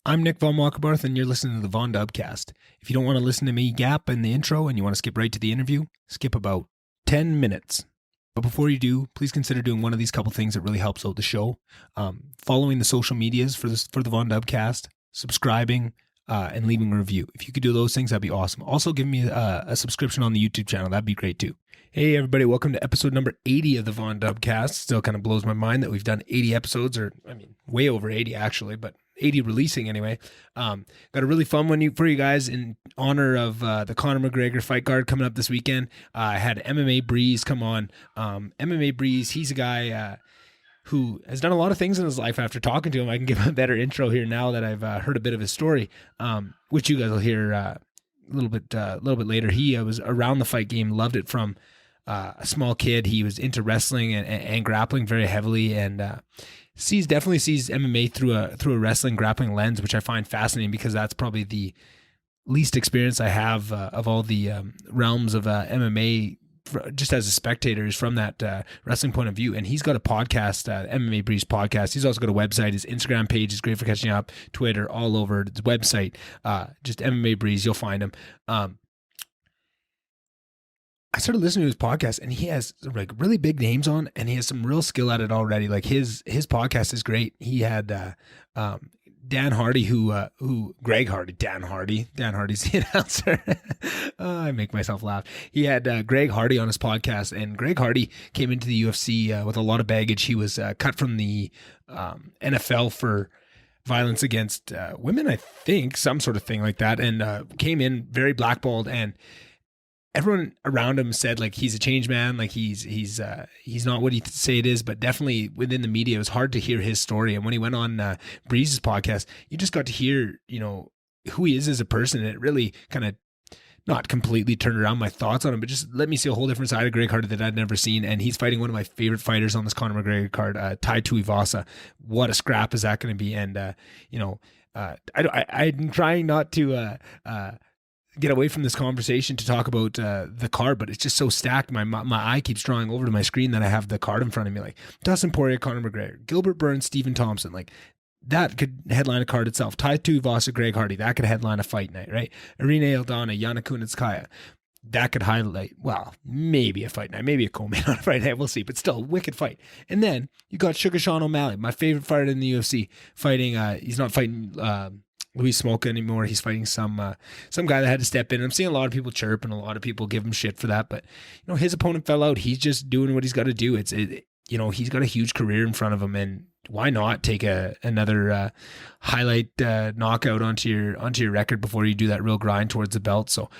I'm Nick von Wackerbarth, and you're listening to the VonDubCast. If you don't want to listen to me gap in the intro and you want to skip right to the interview, skip about 10 minutes. But before you do, please consider doing one of these couple things that really helps out the show. Following the social medias for the VonDubCast, subscribing, and leaving a review. If you could do those things, that'd be awesome. Also, give me a subscription on the YouTube channel. That'd be great too. Hey, everybody. Welcome to episode number 80 of the VonDubCast. Still kind of blows my mind that we've done 80 episodes, way over 80 actually, but 80 releasing anyway. Got a really fun one for you guys in honor of the Conor McGregor fight card coming up this weekend. I had MMA Breez come on. MMA Breez, he's a guy who has done a lot of things in his life. After talking to him, I can give him a better intro here now that I've heard a bit of his story, which you guys will hear a little bit later. He was around the fight game, loved it from a small kid. He was into wrestling and grappling very heavily, and definitely sees MMA through a wrestling grappling lens, which I find fascinating because that's probably the least experience I have of all the realms of MMA. Just as a spectator, is from that wrestling point of view. And he's got a podcast, MMA Breez podcast. He's also got a website. His Instagram page is great for catching up, Twitter, all over. His website, just MMA Breez, you'll find him. I started listening to his podcast, and he has like really big names on, and he has some real skill at it already. Like his podcast is great. He had Dan Hardy, Greg Hardy, Dan Hardy's the announcer. I make myself laugh. He had Greg Hardy on his podcast, and Greg Hardy came into the UFC with a lot of baggage. He was cut from the NFL for violence against women, I think, some sort of thing like that, and came in very blackballed, and everyone around him said like he's a changed man, like he's not what he say it is, but definitely within the media it was hard to hear his story. And when he went on Breez's podcast, you just got to hear who he is as a person, and it really kind of not completely turned around my thoughts on him, but just let me see a whole different side of Greg Hardy that I'd never seen. And he's fighting one of my favorite fighters on this Conor McGregor card, Tai Tuivasa. What a scrap is that going to be? And I'm trying not to get away from this conversation to talk about the card, but it's just so stacked. My eye keeps drawing over to my screen that I have the card in front of me. Like Dustin Poirier, Conor McGregor, Gilbert Burns, Stephen Thompson. Like that could headline a card itself. Tai Tuivasa, Greg Hardy, that could headline a fight night, right? Irina Aldana, Yana Kunitskaya, that could highlight, well, maybe a fight night, maybe a co-main on a fight night, we'll see, but still, wicked fight. And then you got Sugar Sean O'Malley, my favorite fighter in the UFC, fighting, he's not fighting Luis Smolka anymore. He's fighting some guy that had to step in. I'm seeing a lot of people chirp and a lot of people give him shit for that, but his opponent fell out. He's just doing what he's got to do. He's got a huge career in front of him, and why not take another highlight knockout onto your record before you do that real grind towards the belt? So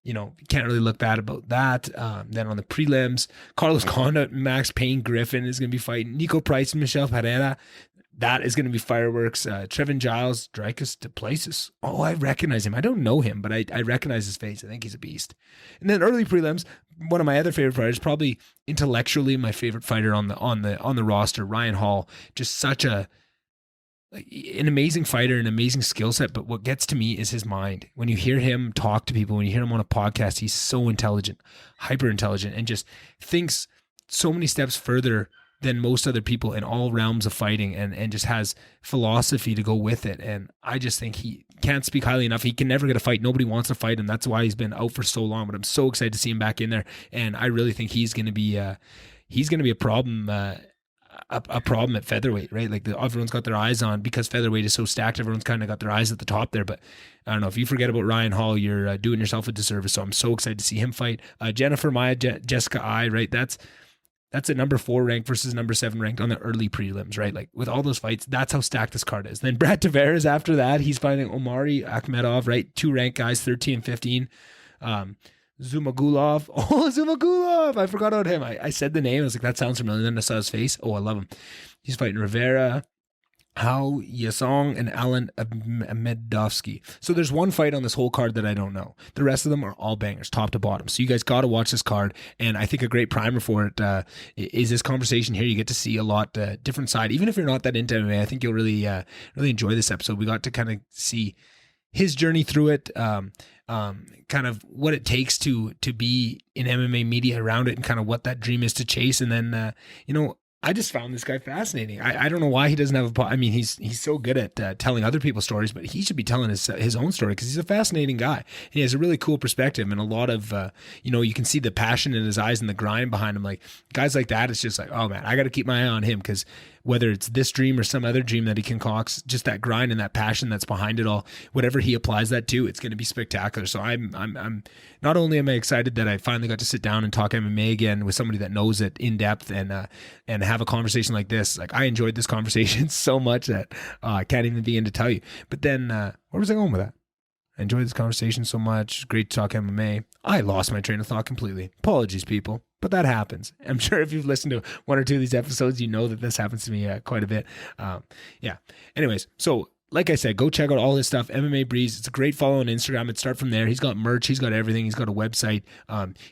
you can't really look bad about that. Then on the prelims, Carlos Condit, Max Payne Griffin is going to be fighting Nico Price and Michelle Pereira. That is going to be fireworks. Trevin Giles, Dricus DePlaces. Oh, I recognize him. I don't know him, but I recognize his face. I think he's a beast. And then early prelims, one of my other favorite fighters, probably intellectually my favorite fighter on the roster, Ryan Hall. Just such an amazing fighter, an amazing skill set. But what gets to me is his mind. When you hear him talk to people, when you hear him on a podcast, he's so intelligent, hyper intelligent, and just thinks so many steps further than most other people in all realms of fighting, and just has philosophy to go with it. And I just think he can't speak highly enough. He can never get a fight. Nobody wants to fight him. That's why he's been out for so long, but I'm so excited to see him back in there. And I really think he's going to be a problem, a problem at featherweight, right? Like everyone's got their eyes on, because featherweight is so stacked. Everyone's kind of got their eyes at the top there, but I don't know, if you forget about Ryan Hall, you're doing yourself a disservice. So I'm so excited to see him fight. Jennifer Maia, Jessica I, right? That's a number 4 ranked versus number 7 ranked on the early prelims, right? Like with all those fights, that's how stacked this card is. Then Brad Tavares after that, he's fighting Omari Akhmedov, right? 2 ranked guys, 13 and 15. Zumagulov. Oh, Zumagulov. I forgot about him. I said the name. I was like, that sounds familiar. Then I saw his face. Oh, I love him. He's fighting Rivera, Hao Yasong, and Alan Amedovsky. So there's one fight on this whole card that I don't know. The rest of them are all bangers, top to bottom. So you guys got to watch this card. And I think a great primer for it is this conversation here. You get to see a lot different side. Even if you're not that into MMA, I think you'll really enjoy this episode. We got to kind of see his journey through it, kind of what it takes to be in MMA media around it, and kind of what that dream is to chase. And then, I just found this guy fascinating. I don't know why he doesn't have I mean, he's so good at telling other people's stories, but he should be telling his own story because he's a fascinating guy. He has a really cool perspective and a lot of, you can see the passion in his eyes and the grind behind him. Like guys like that, it's just like, oh man, I got to keep my eye on him because whether it's this dream or some other dream that he concocts, just that grind and that passion that's behind it all, whatever he applies that to, it's going to be spectacular. So I'm not only am I excited that I finally got to sit down and talk MMA again with somebody that knows it in depth and have a conversation like this. Like I enjoyed this conversation so much that I can't even begin to tell you. But then where was I going with that? I enjoyed this conversation so much. Great to talk MMA. I lost my train of thought completely. Apologies, people. But that happens. I'm sure if you've listened to one or two of these episodes, you know that this happens to me quite a bit. Yeah. Anyways, so like I said, go check out all his stuff. MMA Breez. It's a great follow on Instagram. It start from there. He's got merch. He's got everything. He's got a website.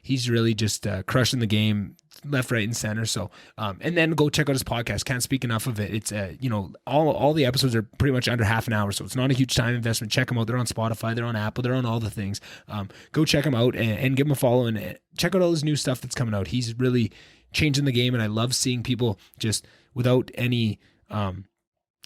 He's really just crushing the game left, right, and center. So, and then go check out his podcast. Can't speak enough of it. It's, all the episodes are pretty much under half an hour. So it's not a huge time investment. Check them out. They're on Spotify. They're on Apple. They're on all the things. Go check him out and give him a follow and check out all his new stuff that's coming out. He's really changing the game. And I love seeing people just without any,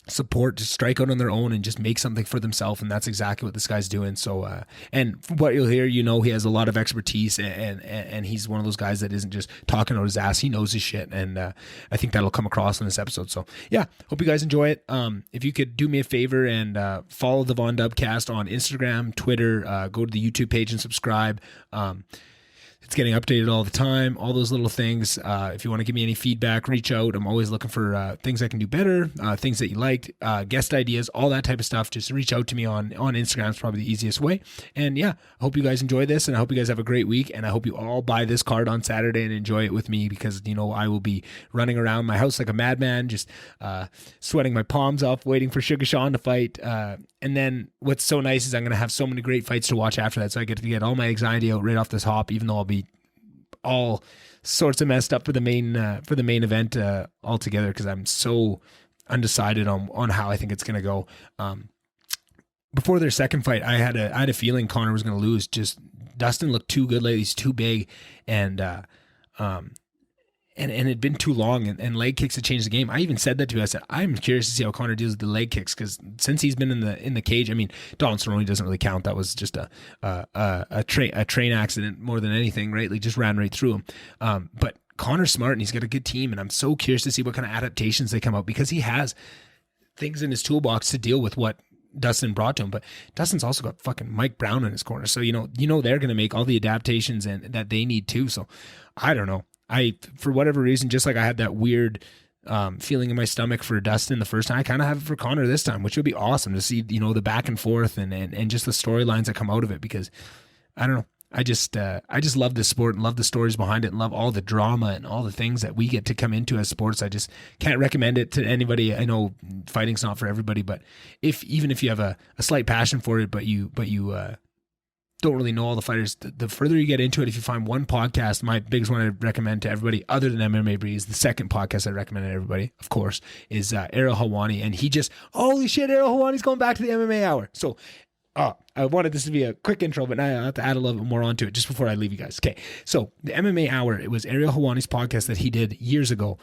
support, just strike out on their own and just make something for themselves, and that's exactly what this guy's doing. So and from what you'll hear, he has a lot of expertise and he's one of those guys that isn't just talking out his ass. He knows his shit, and I think that'll come across in this episode. So yeah, hope you guys enjoy it. If you could do me a favor and follow the VonDubCast on Instagram, Twitter, go to the YouTube page and subscribe. It's getting updated all the time, all those little things. If you want to give me any feedback, reach out. I'm always looking for things I can do better, things that you liked, guest ideas, all that type of stuff. Just reach out to me on Instagram. It's probably the easiest way. And yeah, I hope you guys enjoy this, and I hope you guys have a great week. And I hope you all buy this card on Saturday and enjoy it with me because, I will be running around my house like a madman, just sweating my palms off, waiting for Sugar Sean to fight. And then what's so nice is I'm going to have so many great fights to watch after that. So I get to get all my anxiety out right off this hop, even though I'll be all sorts of messed up for the main event altogether because I'm so undecided on how I think it's going to go. Before their second fight, I had a feeling Conor was going to lose. Just Dustin looked too good lately. He's too big, and it'd been too long, and leg kicks had changed the game. I even said that to you. I said, I'm curious to see how Conor deals with the leg kicks because since he's been in the cage, I mean, Donald Cerrone doesn't really count. That was just a train accident more than anything, right? Like just ran right through him. But Conor's smart and he's got a good team, and I'm so curious to see what kind of adaptations they come out because he has things in his toolbox to deal with what Dustin brought to him. But Dustin's also got fucking Mike Brown in his corner, so they're going to make all the adaptations and that they need too. So I don't know. For whatever reason, just like I had that weird feeling in my stomach for Dustin the first time, I kind of have it for Conor this time, which would be awesome to see, the back and forth and just the storylines that come out of it because I don't know. I just love this sport and love the stories behind it and love all the drama and all the things that we get to come into as sports. I just can't recommend it to anybody. I know fighting's not for everybody, but even if you have a slight passion for it, but you don't really know all the fighters, the further you get into it, if you find one podcast, my biggest one I recommend to everybody other than MMA Breez, the second podcast I recommend to everybody, of course, is Ariel Helwani. And he just, holy shit, Ariel Helwani's going back to the MMA Hour. So I wanted this to be a quick intro, but now I have to add a little bit more onto it just before I leave you guys. Okay, so the MMA Hour, it was Ariel Helwani's podcast that he did years ago.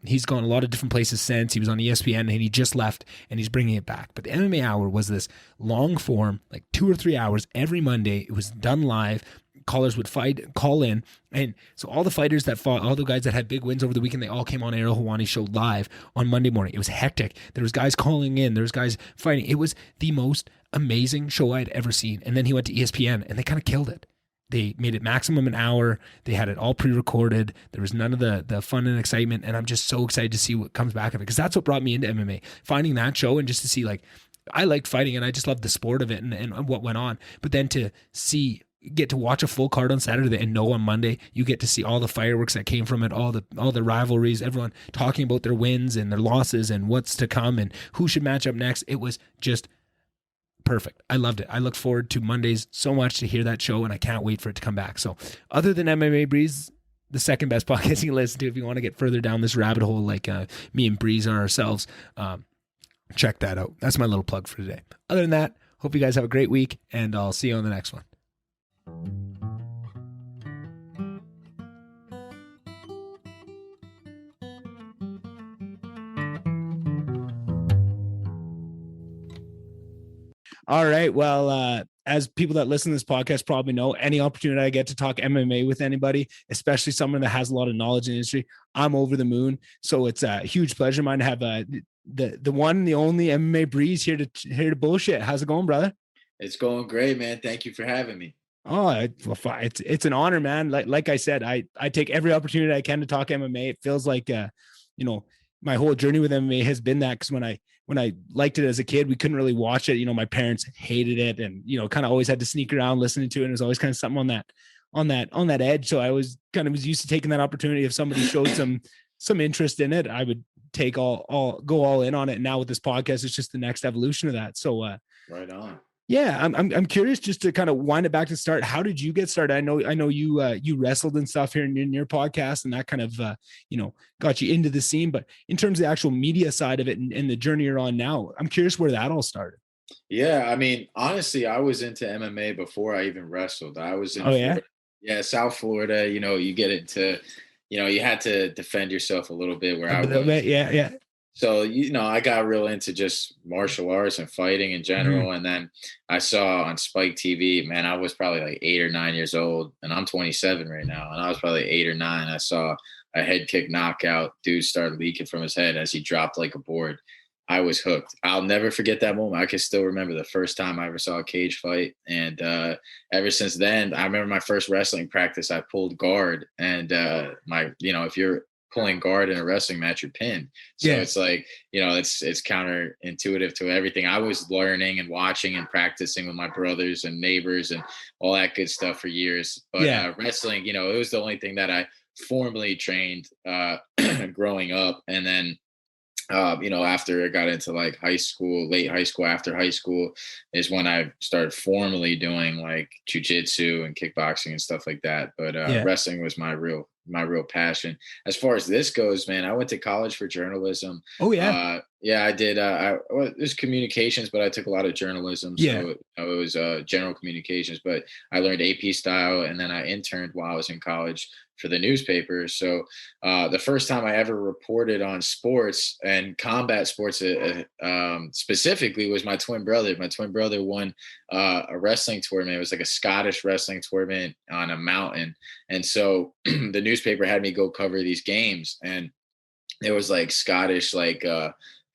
He's gone a lot of different places since. He was on ESPN and he just left and he's bringing it back. But the MMA Hour was this long form, like 2 or 3 hours every Monday. It was done live. Callers would call in. And so all the fighters that fought, all the guys that had big wins over the weekend, they all came on Ariel Helwani's show live on Monday morning. It was hectic. There was guys calling in. There was guys fighting. It was the most amazing show I'd ever seen. And then he went to ESPN and they kind of killed it. They made it maximum an hour. They had it all pre-recorded. There was none of the fun and excitement. And I'm just so excited to see what comes back of it because that's what brought me into MMA. Finding that show and just to see, like, I liked fighting and I just loved the sport of it and what went on. But then to get to watch a full card on Saturday and know on Monday you get to see all the fireworks that came from it, all the rivalries, everyone talking about their wins and their losses and what's to come and who should match up next. It was just perfect. I loved it. I look forward to Mondays so much to hear that show and I can't wait for it to come back. So other than MMA Breez, the second best podcast you can listen to if you want to get further down this rabbit hole like me and Breez are ourselves, check that out. That's my little plug for today. Other than that, hope you guys have a great week and I'll see you on the next one. All right. Well, as people that listen to this podcast probably know, any opportunity I get to talk MMA with anybody, especially someone that has a lot of knowledge in the industry, I'm over the moon. So it's a huge pleasure of mine to have the one, the only MMA Breeze here to bullshit. How's it going, brother? It's going great, man. Thank you for having me. Oh, it's an honor, man. Like I said, I take every opportunity I can to talk MMA. It feels like you know, my whole journey with MMA has been that, because when I liked it as a kid, we couldn't really watch it. My parents hated it, and kind of always had to sneak around listening to it. And it was always kind of something on that edge. So I was kind of was used to taking that opportunity. If somebody showed some interest in it, I would take go all in on it. And now with this podcast, it's just the next evolution of that. So Right on. yeah, I'm curious, just to kind of wind it back to start. How did you get started? I know you wrestled and stuff here in your podcast, and that kind of got you into the scene. But in terms of the actual media side of it, and the journey you're on now, I'm curious where that all started. Yeah, I mean, honestly, I was into MMA before I even wrestled. I was in Oh yeah, Florida. Yeah, South Florida. You get into, you had to defend yourself a little bit where a I little bit. was. Yeah, yeah, So, I got real into just martial arts and fighting in mm-hmm. general. And then I saw on Spike TV, man, I was probably like 8 or 9 years old, and I'm 27 right now. And I was probably 8 or 9. I saw a head kick knockout. Dude started leaking from his head as he dropped like a board. I was hooked. I'll never forget that moment. I can still remember the first time I ever saw a cage fight. And ever since then, I remember my first wrestling practice, I pulled guard. And if you're pulling guard in a wrestling match, you're pinned. So Yeah, it's like, it's counterintuitive to everything I was learning and watching and practicing with my brothers and neighbors and all that good stuff for years. But yeah, wrestling, it was the only thing that I formally trained growing up. And then after I got into like high school, late high school, after high school is when I started formally doing like jujitsu and kickboxing and stuff like that. But yeah. wrestling was my real passion. As far as this goes, man, I went to college for journalism. Oh yeah, Yeah, I did. It was communications, but I took a lot of journalism. yeah. So it was general communications, but I learned AP style, and then I interned while I was in college for the newspaper. So the first time I ever reported on sports and combat sports specifically was my twin brother. My twin brother won a wrestling tournament. It was like a Scottish wrestling tournament on a mountain. And so the newspaper had me go cover these games. And it was like Scottish, like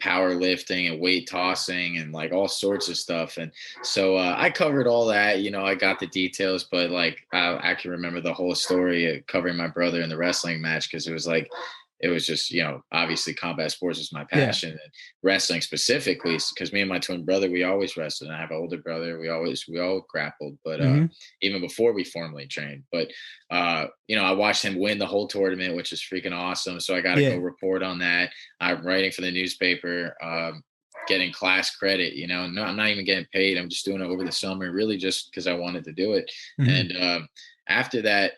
powerlifting and weight tossing and like all sorts of stuff. And so I covered all that. I got the details, but like I can remember the whole story of covering my brother in the wrestling match, because it was just, obviously combat sports is my Yeah. passion, and wrestling specifically, because me and my twin brother, we always wrestled. And I have an older brother. We all grappled, but Mm-hmm. even before we formally trained. But I watched him win the whole tournament, which is freaking awesome. So I got to go Yeah. report on that. I'm writing for the newspaper, getting class credit. No, I'm not even getting paid. I'm just doing it over the summer, really just because I wanted to do it. Mm-hmm. And after that,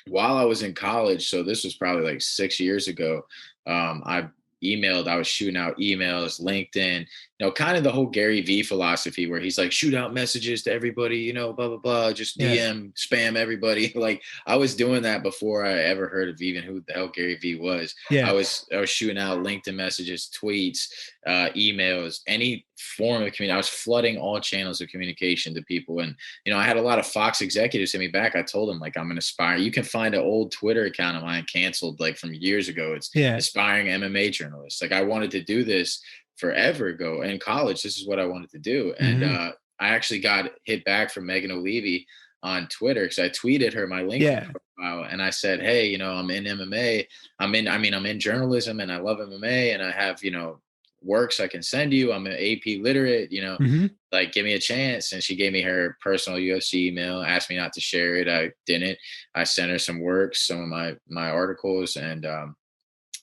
while I was in college, so this was probably like 6 years ago, I was shooting out emails, LinkedIn, kind of the whole Gary V philosophy where he's like, shoot out messages to everybody, blah, blah, blah, just Yeah. DM, spam everybody. Like I was doing that before I ever heard of even who the hell Gary V was. I Yeah. was shooting out LinkedIn messages, tweets, emails, any form of community. I was flooding all channels of communication to people. And, I had a lot of Fox executives hit me back. I told them, like, I'm an aspiring. You can find an old Twitter account of mine canceled like from years ago. It's Yeah. aspiring MMA journalist. Like I wanted to do this forever ago in college. This is what I wanted to do. And Mm-hmm. I actually got hit back from Megan O'Leary on Twitter, because I tweeted her my LinkedIn Yeah. profile and I said, hey, I'm in MMA. I'm in journalism and I love MMA and I have, works I can send you. I'm an AP literate, Mm-hmm. like give me a chance. And she gave me her personal UFC email, asked me not to share it. I didn't. I sent her some works, some of my articles, and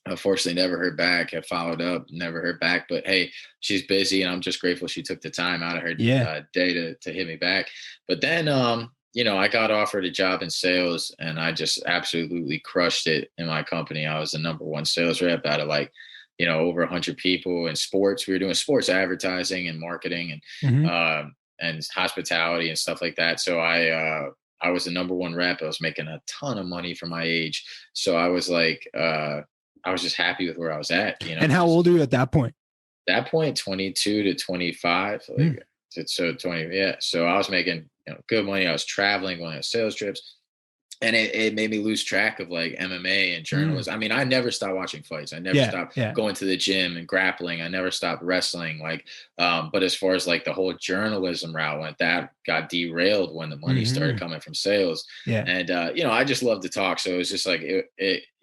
unfortunately never heard back. I followed up, never heard back, but hey, she's busy and I'm just grateful she took the time out of her Yeah. day to hit me back. But then I got offered a job in sales and I just absolutely crushed it in my company. I was the number one sales rep out of like, over 100 people in sports. We were doing sports advertising and marketing Mm-hmm. and hospitality and stuff like that. So I was the number one rep. I was making a ton of money for my age. So I was like, I was just happy with where I was at, And how just old are you at that point? that point, 22 to 25, Mm. so 20, yeah. So I was making, good money. I was traveling, going on sales trips, and it made me lose track of like MMA and Mm. journalism. I mean, I never stopped watching fights. I never Yeah. stopped Yeah. going to the gym and grappling. I never stopped wrestling. But as far as like the whole journalism route went, that got derailed when the money started Hmm. coming from sales. Yeah. And I just love to talk. So it's just like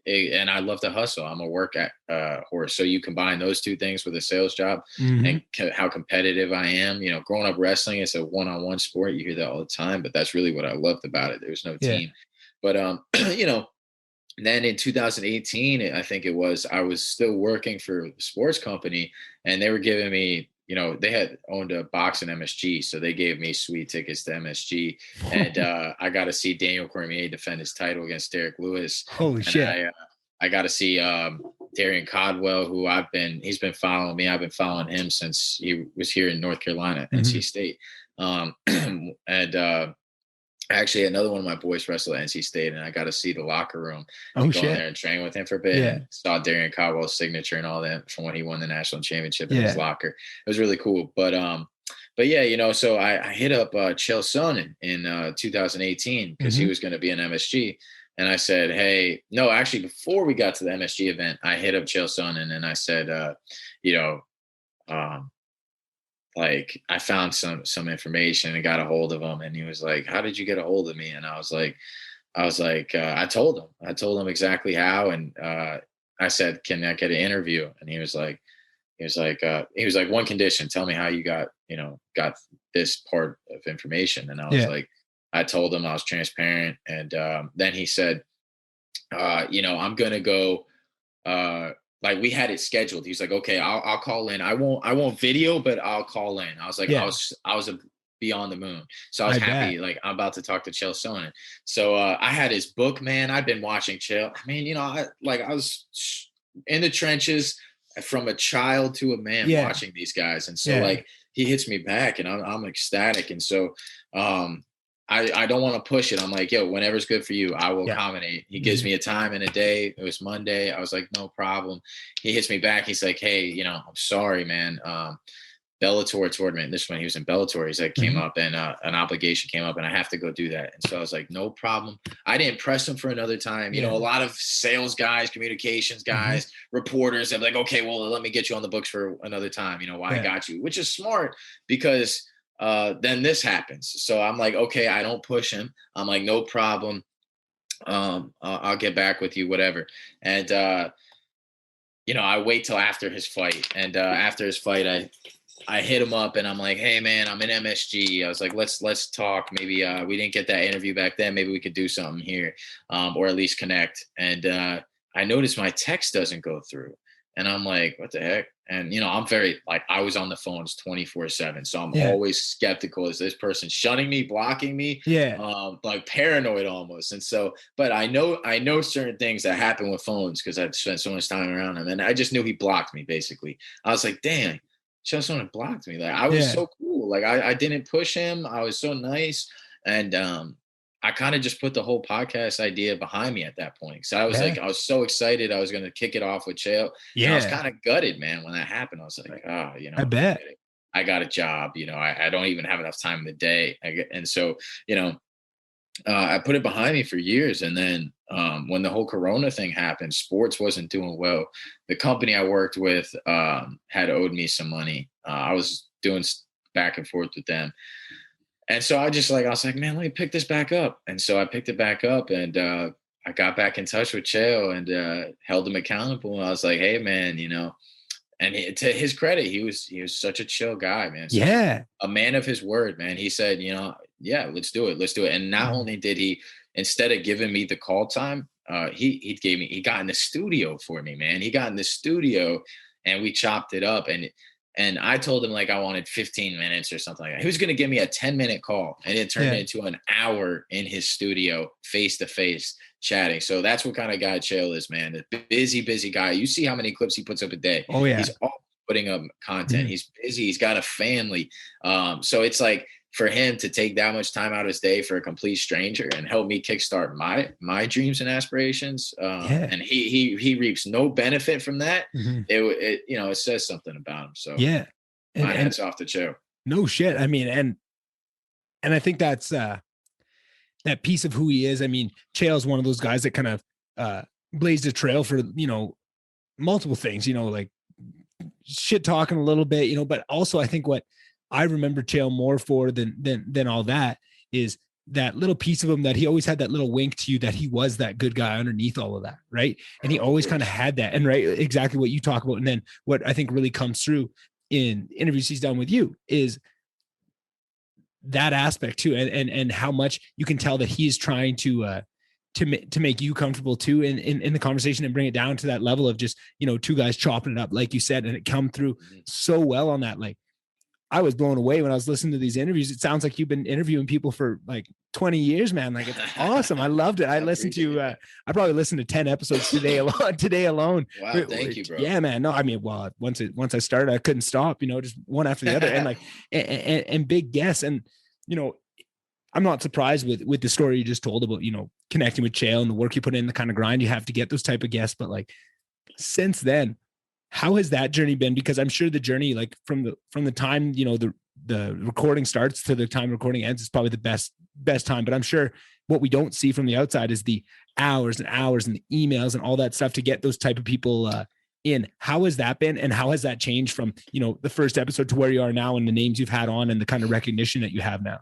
and I love to hustle. I'm a horse. So you combine those two things with a sales job Hmm. and how competitive I am. Growing up wrestling, it's a one-on-one sport. You hear that all the time, but that's really what I loved about it. There was no Yeah. team. But then in 2018, I think it was, I was still working for a sports company, and they were giving me, they had owned a box in MSG, so they gave me sweet tickets to MSG, and I got to see Daniel Cormier defend his title against Derek Lewis, Holy and shit. I got to see Darian Codwell, who he's been following me. I've been following him since he was here in North Carolina, Mm-hmm. NC State, and actually another one of my boys wrestled at NC State, and I got to see the locker room Oh and go in shit. there and train with him for a bit, Yeah. and saw Darian Caldwell's signature and all that from when he won the national championship in Yeah. his locker. It was really cool. But yeah, so I hit up Chael Sonnen in 2018 because he Mhm. was going to be in MSG. And I said, hey, no, actually, before we got to the MSG event, I hit up Chael Sonnen and I said, like I found some information and got a hold of him, and he was like, how did you get a hold of me? And I was like, I told him exactly how, and I said, can I get an interview? And he was like, one condition, tell me how you got this part of information. And I was Yeah. like, I told him I was transparent, and then he said, I'm gonna go. Like we had it scheduled. He's like, okay, I'll call in. I won't video, but I'll call in. I was like, Yeah. I was beyond the moon. So I was I happy. bet. Like I'm about to talk to Chael Sonnen. So I had his book, man. I've been watching Chael. I mean, I was in the trenches from a child to a man Yeah. watching these guys. And so Yeah. like he hits me back, and I'm ecstatic. And so I don't want to push it. I'm like, yo, whenever's good for you, I will Yeah. accommodate. He gives Mhm. me a time and a day. It was Monday. I was like, no problem. He hits me back. He's like, hey, I'm sorry, man. Bellator tournament. This one, he was in Bellator. He's like, came Mhm. up, and an obligation came up, and I have to go do that. And so I was like, no problem. I didn't press him for another time. Yeah. A lot of sales guys, communications Mhm. guys, reporters, I'm like, okay, well, let me get you on the books for another time. Why I Yeah. got you, which is smart because then this happens. So I'm like, okay, I don't push him. I'm like, no problem. I'll get back with you, whatever. And I wait till after his fight. And after his fight, I hit him up and I'm like, hey man, I'm in MSG. I was like, let's talk. Maybe we didn't get that interview back then. Maybe we could do something here, or at least connect. And I noticed my text doesn't go through. And I'm like, what the heck? And I'm very like, I was on the phones 24/7. So I'm Yeah. always skeptical. Is this person shunning me, blocking me? Yeah. Like paranoid almost. And so, but I know certain things that happen with phones because I've spent so much time around him. And I just knew he blocked me basically. I was like, dang, just someone blocked me. Like I was Yeah. so cool. Like I didn't push him. I was so nice. And I kind of just put the whole podcast idea behind me at that point. So I was Yeah. like, I was so excited. I was going to kick it off with Chael. And I was Yeah. kind of gutted, man, when that happened. I was like, I bet. I got a job. I don't even have enough time in the day. And so, I put it behind me for years. And then when the whole Corona thing happened, sports wasn't doing well. The company I worked with had owed me some money. I was doing back and forth with them. And so I was like, man, let me pick this back up. And so I picked it back up, and I got back in touch with Chael and held him accountable. And I was like, hey, man, and to his credit, he was such a chill guy, man. Yeah. A man of his word, man. He said, yeah, let's do it. Let's do it. And not only did he, instead of giving me the call time, he got in the studio for me, man. He got in the studio and we chopped it up. And I told him like I wanted 15 minutes or something like that. He was going to give me a 10-minute call, and it turned into an hour in his studio, face to face, chatting. So that's what kind of guy Chael is, man. A busy guy. You see how many clips he puts up a day. Oh yeah. He's always putting up content. He's busy. He's got a family. So it's like for him to take that much time out of his day for a complete stranger and help me kickstart my dreams and aspirations, and he reaps no benefit from that, it you know, it says something about him. So Yeah. my And hat's off to Joe. no shit. I mean, and I think that's that piece of who he is. I mean, Chael's one of those guys that kind of blazed a trail for, you know, multiple things, you know, like shit talking a little bit, you know, but also I think what I remember Chael more for than all that is that little piece of him that he always had, that little wink to you that he was that good guy underneath all of that. Right. And he always kind of had that. And right, exactly what you talk about. And then what I think really comes through in interviews he's done with you is that aspect too. And how much you can tell that he's trying to make you comfortable too in the conversation and bring it down to that level of just, you know, two guys chopping it up, like you said, and it come through so well on that. Like, I was blown away when I was listening to these interviews. It sounds like you've been interviewing people for like 20 years, man. Like, it's awesome. I loved it. I listened to, I probably listened to 10 episodes today alone. Wow. Thank you, bro. Yeah, man. No, I mean, well, once I started, I couldn't stop, you know, just one after the other, and like, and big guests. And, you know, I'm not surprised with the story you just told about, you know, connecting with Chael and the work you put in, the kind of grind you have to get those type of guests. But like, since then, how has that journey been? Because I'm sure the journey, like from the time, you know, the recording starts to the time recording ends is probably the best time. But I'm sure what we don't see from the outside is the hours and hours and the emails and all that stuff to get those type of people in. How has that been? And how has that changed from, you know, the first episode to where you are now and the names you've had on and the kind of recognition that you have now?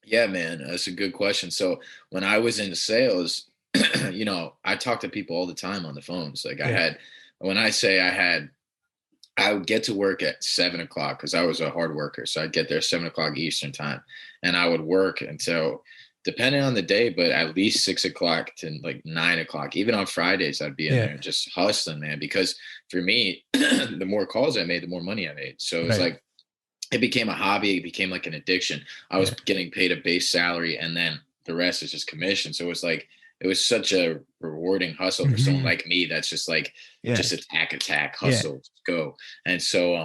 Yeah, man, that's a good question. So when I was in sales, you know, I talk to people all the time on the phones. Like I would get to work at 7:00 because I was a hard worker. So I'd get there 7:00 Eastern time, and I would work until, depending on the day, but at least 6:00 to like 9:00. Even on Fridays, I'd be in there just hustling, man. Because for me, the more calls I made, the more money I made. So it's like, it became a hobby. It became like an addiction. I was getting paid a base salary, and then the rest is just commission. So it was like, it was such a rewarding hustle for someone like me that's just like, just attack, hustle, go. And so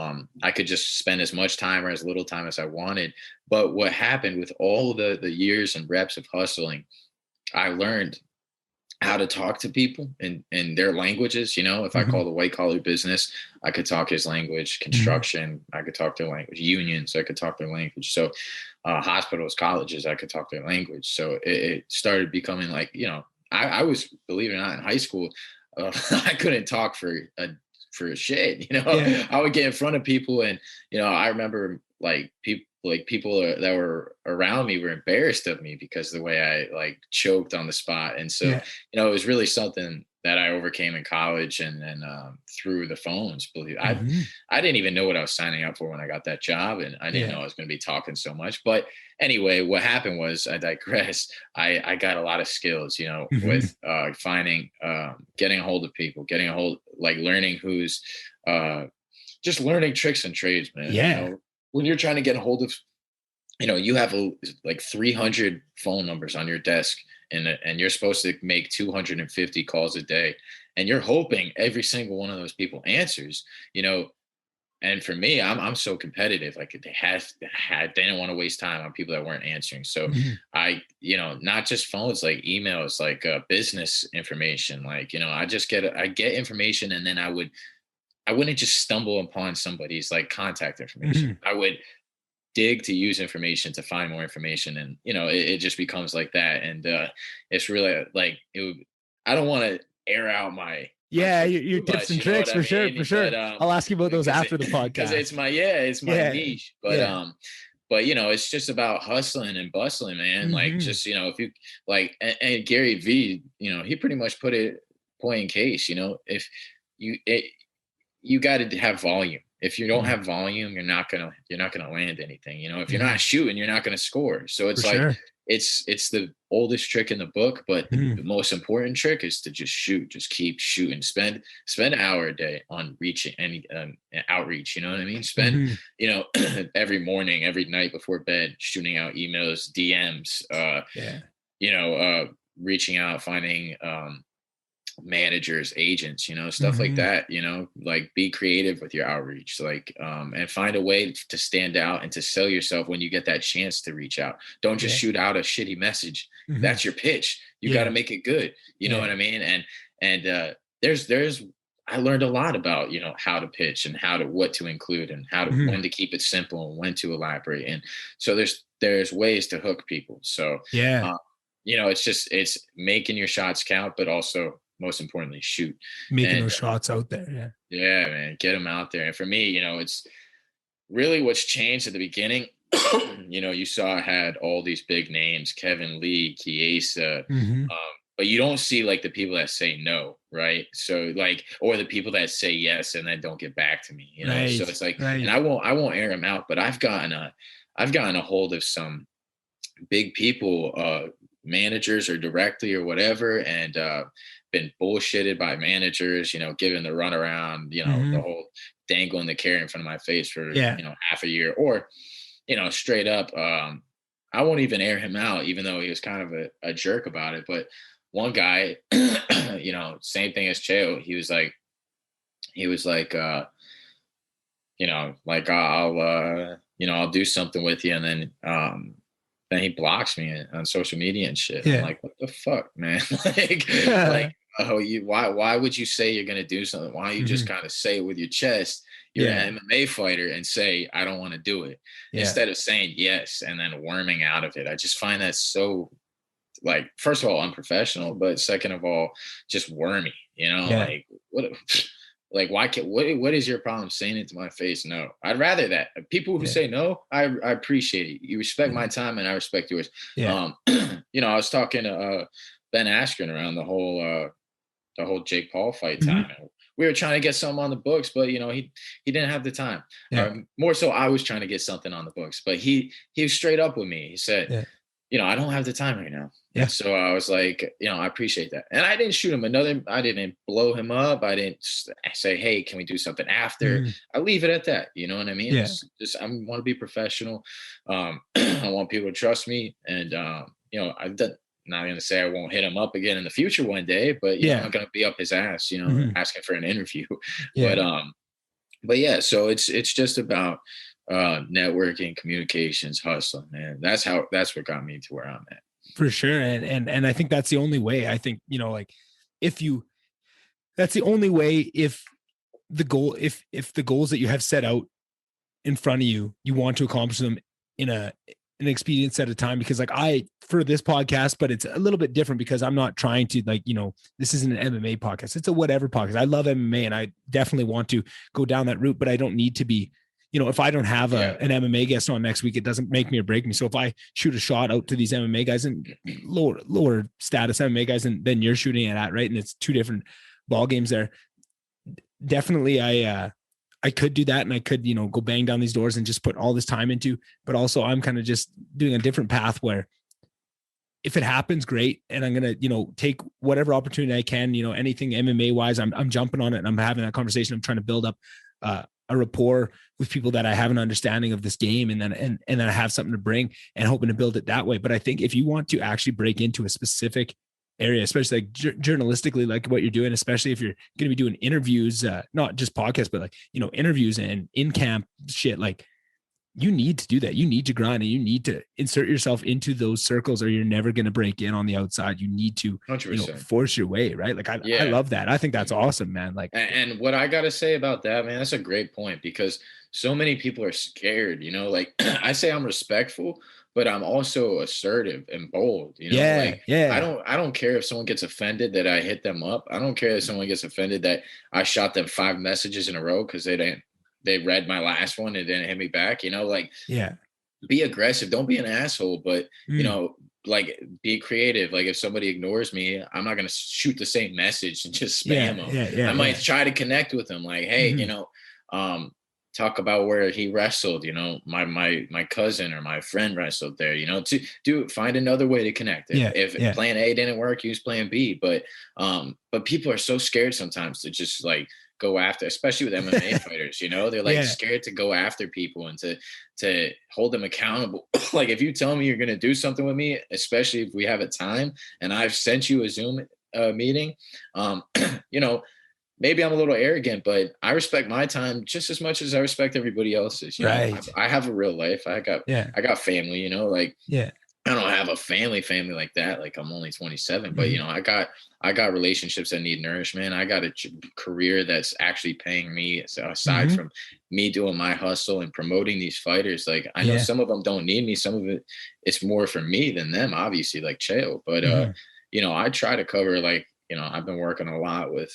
I could just spend as much time or as little time as I wanted. But what happened with all the years and reps of hustling, I learned how to talk to people in their languages. You know, if I call the white collar business, I could talk his language. Construction, I could talk their language. Unions, I could talk their language. So hospitals, colleges, I could talk their language. So it started becoming like, you know, I was, believe it or not, in high school, I couldn't talk for shit. You know, I would get in front of people, and, you know, I remember like people that were around me were embarrassed of me because of the way I like choked on the spot. And so, you know, it was really something that I overcame in college and then through the phones. I didn't even know what I was signing up for when I got that job, and I didn't know I was going to be talking so much. But anyway, what happened was, I digress. I got a lot of skills, you know, with finding, getting a hold of people, like learning who's, just learning tricks and trades, man. You know, when you're trying to get a hold of, you know, you have like 300 phone numbers on your desk, and you're supposed to make 250 calls a day, and you're hoping every single one of those people answers, you know. And for me, I'm so competitive. Like, they didn't want to waste time on people that weren't answering. So I, you know, not just phones, like emails, like business information, like, you know, I get information, and then I wouldn't just stumble upon somebody's like contact information. I would dig to use information to find more information. And, you know, it just becomes like that. And it's really like, I don't want to air out my your tips and tricks for sure. But, I'll ask you about those after the podcast. Because it's my niche. But you know, it's just about hustling and bustling, man. Like, just, you know, if you like, and Gary V, you know, he pretty much put it point in case, you know, if you got to have volume. If you don't have volume, you're not gonna land anything. You know, if you're not shooting, you're not gonna score. So it's it's the oldest trick in the book, but the most important trick is to just shoot. Just keep shooting. Spend an hour a day on reaching any outreach. You know what I mean? Spend you know, every morning, every night before bed, shooting out emails, DMs. You know, reaching out, finding managers, agents, stuff like that, like be creative with your outreach, like, and find a way to stand out and to sell yourself when you get that chance to reach out. Don't just Yeah. shoot out a shitty message. Mhm. That's your pitch. You got to make it good. You know what I mean? And there's I learned a lot about, how to pitch and what to include and when to keep it simple and when to elaborate. And so there's ways to hook people. So, Yeah. it's making your shots count, but also most importantly, shoot. Making And those shots out there. Yeah. yeah, man, get them out there. And for me, it's really what's changed at the beginning. You saw I had all these big names, Kevin Lee, Chiesa, Mhm. but you don't see like the people that say no, right? So like, or the people that say yes and then don't get back to me, Right. So it's like, right. and I won't air them out, but I've gotten a hold of some big people, managers or directly or whatever, and been bullshitted by managers, given the runaround, the whole dangling the carrot in front of my face for half a year, or straight up, I won't even air him out, even though he was kind of a jerk about it. But one guy, same thing as Cheo, he was like, like I'll do something with you, and then he blocks me on social media and shit. I'm like, what the fuck, man? like, oh, why would you say you're gonna do something? Why don't you just kind of say it with your chest? You're an MMA fighter and say, I don't want to do it, instead of saying yes and then worming out of it. I just find that so, like, first of all, unprofessional, but second of all, just wormy, like what. Like, what is your problem saying it to my face? No, I'd rather that. People who say no, I appreciate it. You respect my time and I respect yours. Yeah. I was talking to Ben Askren around the whole Jake Paul fight time. And we were trying to get something on the books, but he didn't have the time. More so, I was trying to get something on the books, but he was straight up with me. He said, I don't have the time right now. Yeah. So I was like, I appreciate that. And I didn't shoot him I didn't blow him up. I didn't say, hey, can we do something after? I leave it at that. You know what I mean? Yeah. I want to be professional. I want people to trust me. And, I'm not going to say I won't hit him up again in the future one day, but I'm not going to be up his ass, asking for an interview. But yeah, so it's just about networking, communications, hustling, man. That's what got me to where I'm at. For sure. And I think that's the only way. I think, like, that's the only way, if the goals that you have set out in front of you, you want to accomplish them in an expedient set of time. Because like for this podcast, but it's a little bit different because I'm not trying to, like, this isn't an MMA podcast. It's a whatever podcast. I love MMA and I definitely want to go down that route, but I don't need to be, if I don't have an MMA guest on next week, it doesn't make me or break me. So if I shoot a shot out to these MMA guys and lower status MMA guys than you're shooting it at, right? And it's two different ball games there. Definitely, I could do that, and I could, go bang down these doors and just put all this time into. But also, I'm kind of just doing a different path where, if it happens, great, and I'm gonna, take whatever opportunity I can. Anything MMA wise, I'm jumping on it, and I'm having that conversation. I'm trying to build up a rapport with people that I have an understanding of this game, and then I have something to bring, and hoping to build it that way. But I think if you want to actually break into a specific area, especially like journalistically, like what you're doing, especially if you're going to be doing interviews, not just podcasts, but like, interviews and in-camp shit, like, you need to do that. You need to grind, and you need to insert yourself into those circles, or you're never going to break in on the outside. You need to, force your way. Right. Like, I love that. I think that's awesome, man. Like, and what I got to say about that, man, that's a great point, because so many people are scared, like I say I'm respectful, but I'm also assertive and bold, I don't care if someone gets offended that I hit them up. I don't care if someone gets offended that I shot them 5 messages in a row because they read my last one and didn't hit me back, be aggressive. Don't be an asshole, but like, be creative. Like, if somebody ignores me, I'm not going to shoot the same message and just spam them. I might try to connect with them. Like, hey, talk about where he wrestled, my cousin or my friend wrestled there, to find another way to connect. If plan A didn't work, use plan B. But people are so scared sometimes to just like go after, especially with MMA fighters, they're like scared to go after people and to hold them accountable. Like, if you tell me you're going to do something with me, especially if we have a time and I've sent you a Zoom, meeting. You know, maybe I'm a little arrogant, but I respect my time just as much as I respect everybody else's. You know, Right. I have a real life. Yeah. I got family. You know, like Yeah. I don't have a family like that. Like I'm only 27, but you Mhm. know, I got relationships that need nourishment. I got a career that's actually paying me aside Mhm. from me doing my hustle and promoting these fighters. Like I know Yeah. some of them don't need me. Some of it's more for me than them, obviously, like Chael. But Mhm. you know, I try to cover like, you know, I've been working a lot with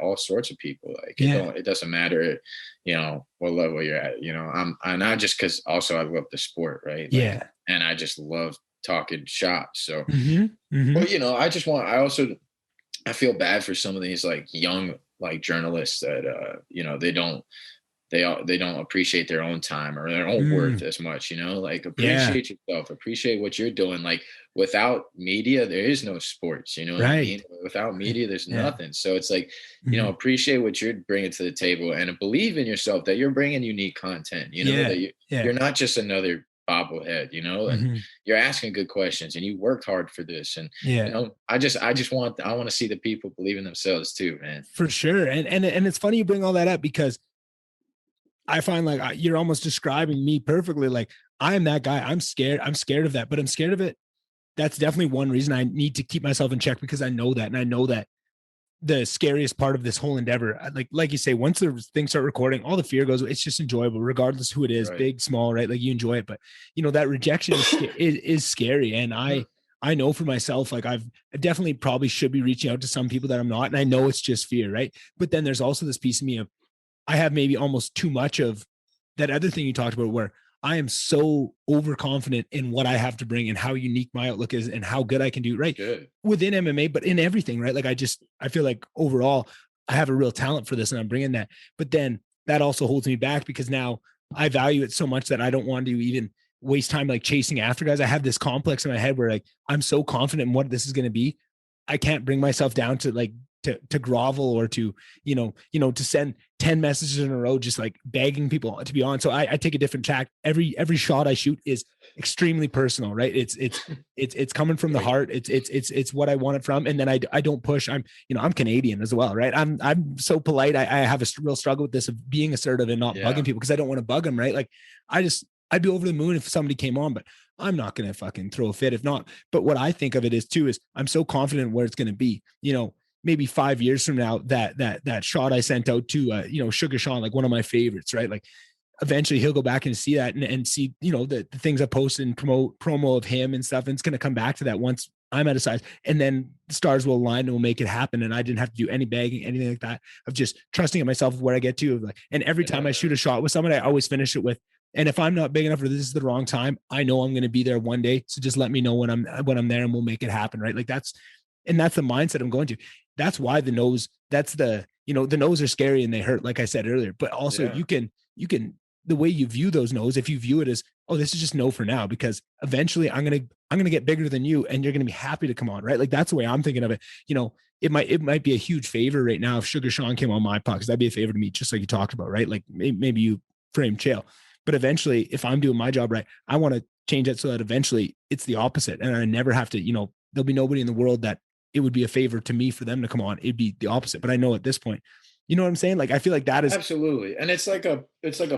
all sorts of people. Like Yeah. it doesn't matter, you know, what level you're at. You know, I'm not just because also I love the sport, right? Like, Yeah. and I just love talking shop. So, Mhm. Mhm. but you know, I also I feel bad for some of these like young like journalists that you know, they don't appreciate their own time or their own worth Mm. as much, you know, like Yeah. appreciate yourself, appreciate what you're doing. Like without media, there is no sports, you know what I Right. mean? Without Right. media, there's Yeah. nothing. So it's like, you know, Mhm. appreciate what you're bringing to the table and believe in yourself that you're bringing unique content, you know, Yeah. that Yeah. you're not just another bobblehead, you know, and Mhm. you're asking good questions and you worked hard for this. And, you Yeah. know, I want to see the people believe in themselves too, man. For sure. And it's funny you bring all that up because I find like you're almost describing me perfectly. Like I am that guy. I'm scared. I'm scared of that, but I'm scared of it. That's definitely one reason I need to keep myself in check because I know that. And I know that the scariest part of this whole endeavor, like you say, once the things start recording, all the fear goes, it's just enjoyable, regardless who it is, Right. big, small, right? Like you enjoy it. But you know, that rejection is scary. And I know for myself, like I definitely probably should be reaching out to some people that I'm not. And I know it's just fear, right? But then there's also this piece of me of I have maybe almost too much of that other thing you talked about where I am so overconfident in what I have to bring and how unique my outlook is and how good I can do, right? Good. Within MMA, but in everything, right? Like I feel like overall I have a real talent for this and I'm bringing that. But then that also holds me back because now I value it so much that I don't want to even waste time like chasing after guys. I have this complex in my head where like I'm so confident in what this is going to be. I can't bring myself down to like to grovel or to to send 10 messages in a row just like begging people to be on. So I take a different tack. Every shot I shoot is extremely personal, right? It's coming from the Great. heart. It's what I want it from. And then I don't push. I'm Canadian as well, right? I'm so polite. I have a real struggle with this of being assertive and not Yeah. bugging people because I don't want to bug them, right? Like I'd be over the moon if somebody came on, but I'm not going to fucking throw a fit if not. But what I think of it is too, is I'm so confident where it's going to be, maybe 5 years from now, that shot I sent out to, Sugar Sean, like one of my favorites, right? Like eventually he'll go back and see that and see, the things I posted and promo of him and stuff. And it's going to come back to that once I'm at a size and then the stars will align and will make it happen. And I didn't have to do any bagging, anything like that of just trusting in myself where I get to. Like, and every time I shoot a shot with someone, I always finish it with, and if I'm not big enough or this is the wrong time, I know I'm going to be there one day. So just let me know when I'm there and we'll make it happen. Right. Like that's the mindset I'm going to. That's why the no's, the no's are scary and they hurt, like I said earlier, but also Yeah. you can, the way you view those no's, if you view it as, oh, this is just no for now, because eventually I'm going to get bigger than you and you're going to be happy to come on. Right. Like that's the way I'm thinking of it. It might be a huge favor right now if Sugar Sean came on my podcast. That'd be a favor to me, just like you talked about, right? Like maybe you frame Chael, but eventually if I'm doing my job right, I want to change it so that eventually it's the opposite. And I never have to, there'll be nobody in the world that it would be a favor to me for them to come on. It'd be the opposite. But I know at this point, you know what I'm saying? Like, I feel like that is Absolutely. And it's like a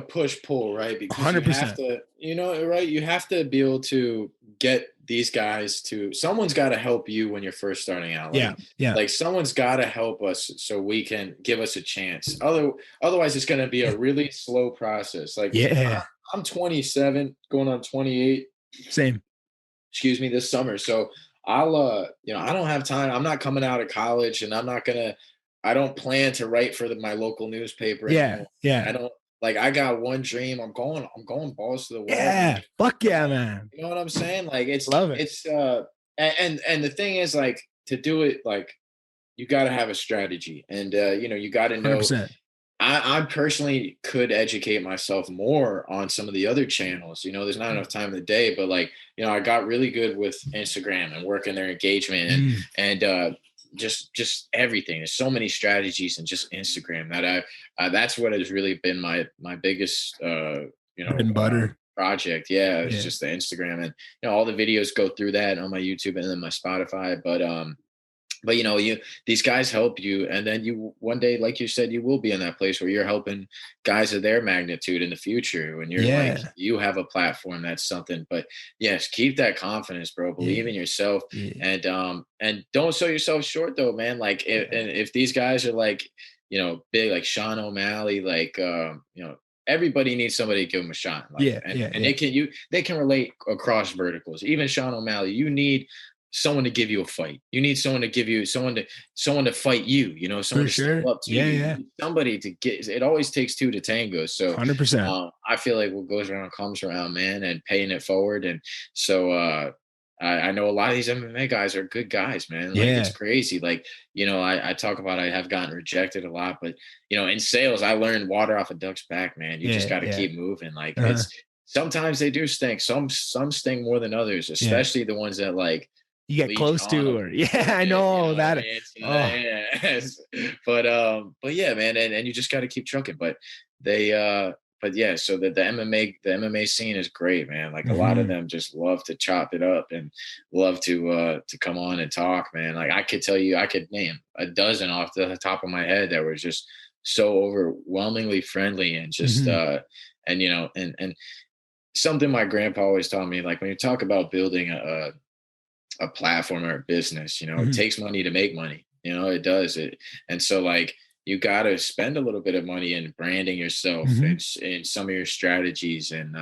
push pull, right? Because you have 100%. to, you know, right? You have to be able to get these guys to someone's got to help you when you're first starting out. Yeah. Yeah. Like someone's got to help us so we can give us a chance. Otherwise it's going to be a really slow process. Like Yeah. I'm 27 going on 28, Same. excuse me, this summer. So I'll you know, I don't have time. I'm not coming out of college and I don't plan to write for my local newspaper Yeah. anymore. I Yeah. don't like I got one dream. I'm going balls to the wall, man. Yeah. Fuck yeah, man. You know what I'm saying? Like Love it. it's and the thing is like to do it like you got to have a strategy and you know, you got to know 100%. I personally could educate myself more on some of the other channels. You know, there's not enough time in the day, but like, you know, I got really good with Instagram and working their engagement and just everything. There's so many strategies and just Instagram that that's what has really been my biggest Bread and butter. project. Yeah, it's Yeah. just the Instagram and you know all the videos go through that on my YouTube and then my Spotify. But but these guys help you, and then you one day, like you said, you will be in that place where you're helping guys of their magnitude in the future, when you're like, Yeah. you have a platform, that's something. But yes, keep that confidence, bro. Believe Yeah. in yourself, Yeah. and don't sell yourself short though, man. Like, Yeah. if these guys are like, big, like Sean O'Malley, like, everybody needs somebody to give them a shot in life, Yeah. and Yeah. and Yeah. they can relate across verticals. Even Sean O'Malley, you need someone to give you a fight. You need someone to give you someone to fight you, someone For to step sure. up to Yeah. you. You Yeah. need somebody to get. It always takes two to tango. So 100%. I feel like what goes around comes around, man, and paying it forward. And so I know a lot of these MMA guys are good guys, man. Like, it's Yeah. crazy. Like, I talk about, I have gotten rejected a lot, but in sales, I learned water off a duck's back, man. You just Yeah. got to Yeah. keep moving. Like, Uh-huh. it's sometimes they do stink. Some sting more than others, Yeah. especially the ones that like You get leech close on to, them or a yeah, little I bit, you know know what I that. mean? So, Oh, yes. But yeah, man, and you just got to keep trucking. But they but yeah, so the MMA scene is great, man. Like, a lot of hmm them just love to chop it up and love to come on and talk, man. Like, I could tell you, I could name a dozen off the top of my head that were just so overwhelmingly friendly, and just hmm and something my grandpa always taught me, like, when you talk about building a platform or a business, it hmm takes money to make money. It does it. And so, like, you got to spend a little bit of money in branding yourself, hmm and in some of your strategies, and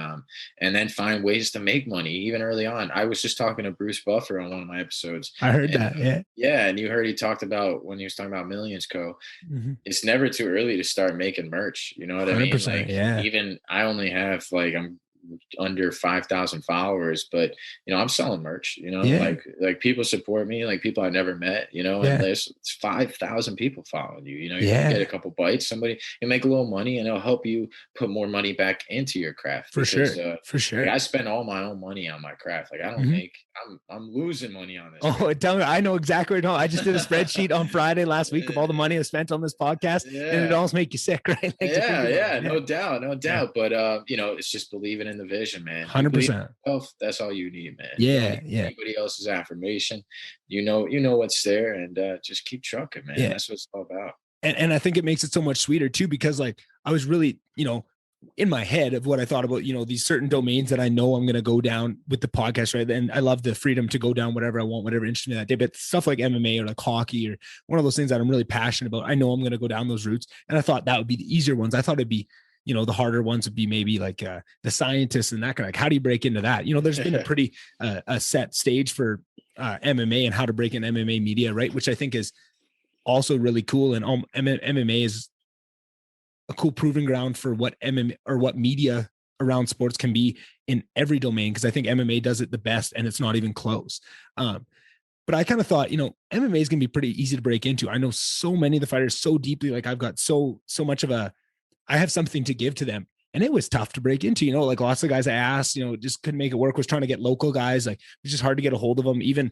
then find ways to make money even early on. I was just talking to Bruce Buffer on one of my episodes, I heard and that. Yeah. yeah, and you heard he talked about, when he was talking about Millions Co. hmm It's never too early to start making merch. You know what I mean? 100%. Like, Yeah. even I only have, like, I'm under 5,000 followers, but I'm selling merch, Yeah. like people support me, like people I never met, and Yeah. there's 5,000 people following you. You get a Yeah. couple bites, somebody, you make a little money, and it'll help you put more money back into your craft, For because sure. For like, sure. I spend all my own money on my craft. Like, I don't hmm make, I'm losing money on this right Oh, tell me, I know exactly what. I just did a spreadsheet on Friday last week of all the money I spent on this podcast, now. and it Yeah. almost make you sick, right? Like, to think Yeah, about it. yeah, Yeah. no doubt, no Yeah. doubt. But it's just believing in the vision, man. You believe 100%. in yourself, that's all you need, man. You don't Yeah. need Yeah. anybody else's affirmation. You know what's there, and just keep trucking, man. Yeah. That's what it's all about. And I think it makes it so much sweeter too, because like I was really, in my head of what I thought about, these certain domains that I know I'm going to go down with the podcast, right? And I love the freedom to go down whatever I want, whatever interests me that day. But stuff like MMA or like hockey or one of those things that I'm really passionate about, I know I'm going to go down those routes. And I thought that would be the easier ones. I thought it'd be, the harder ones would be maybe like the scientists and that kind of, like, how do you break into that? There's been a pretty a set stage for MMA and how to break in MMA media, right? Which I think is also really cool. And MMA is a cool proving ground for what MMA or what media around sports can be in every domain. Cause I think MMA does it the best and it's not even close. But I kind of thought, MMA is going to be pretty easy to break into. I know so many of the fighters so deeply, like I've got so much of I have something to give to them. And it was tough to break into, like lots of guys I asked, just couldn't make it work, was trying to get local guys. Like, it was just hard to get a hold of them. Even,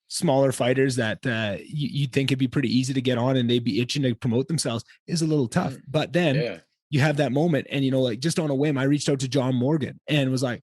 smaller fighters that you'd think it'd be pretty easy to get on and they'd be itching to promote themselves is a little tough. But then Yeah. you have that moment and, like just on a whim, I reached out to John Morgan and was like,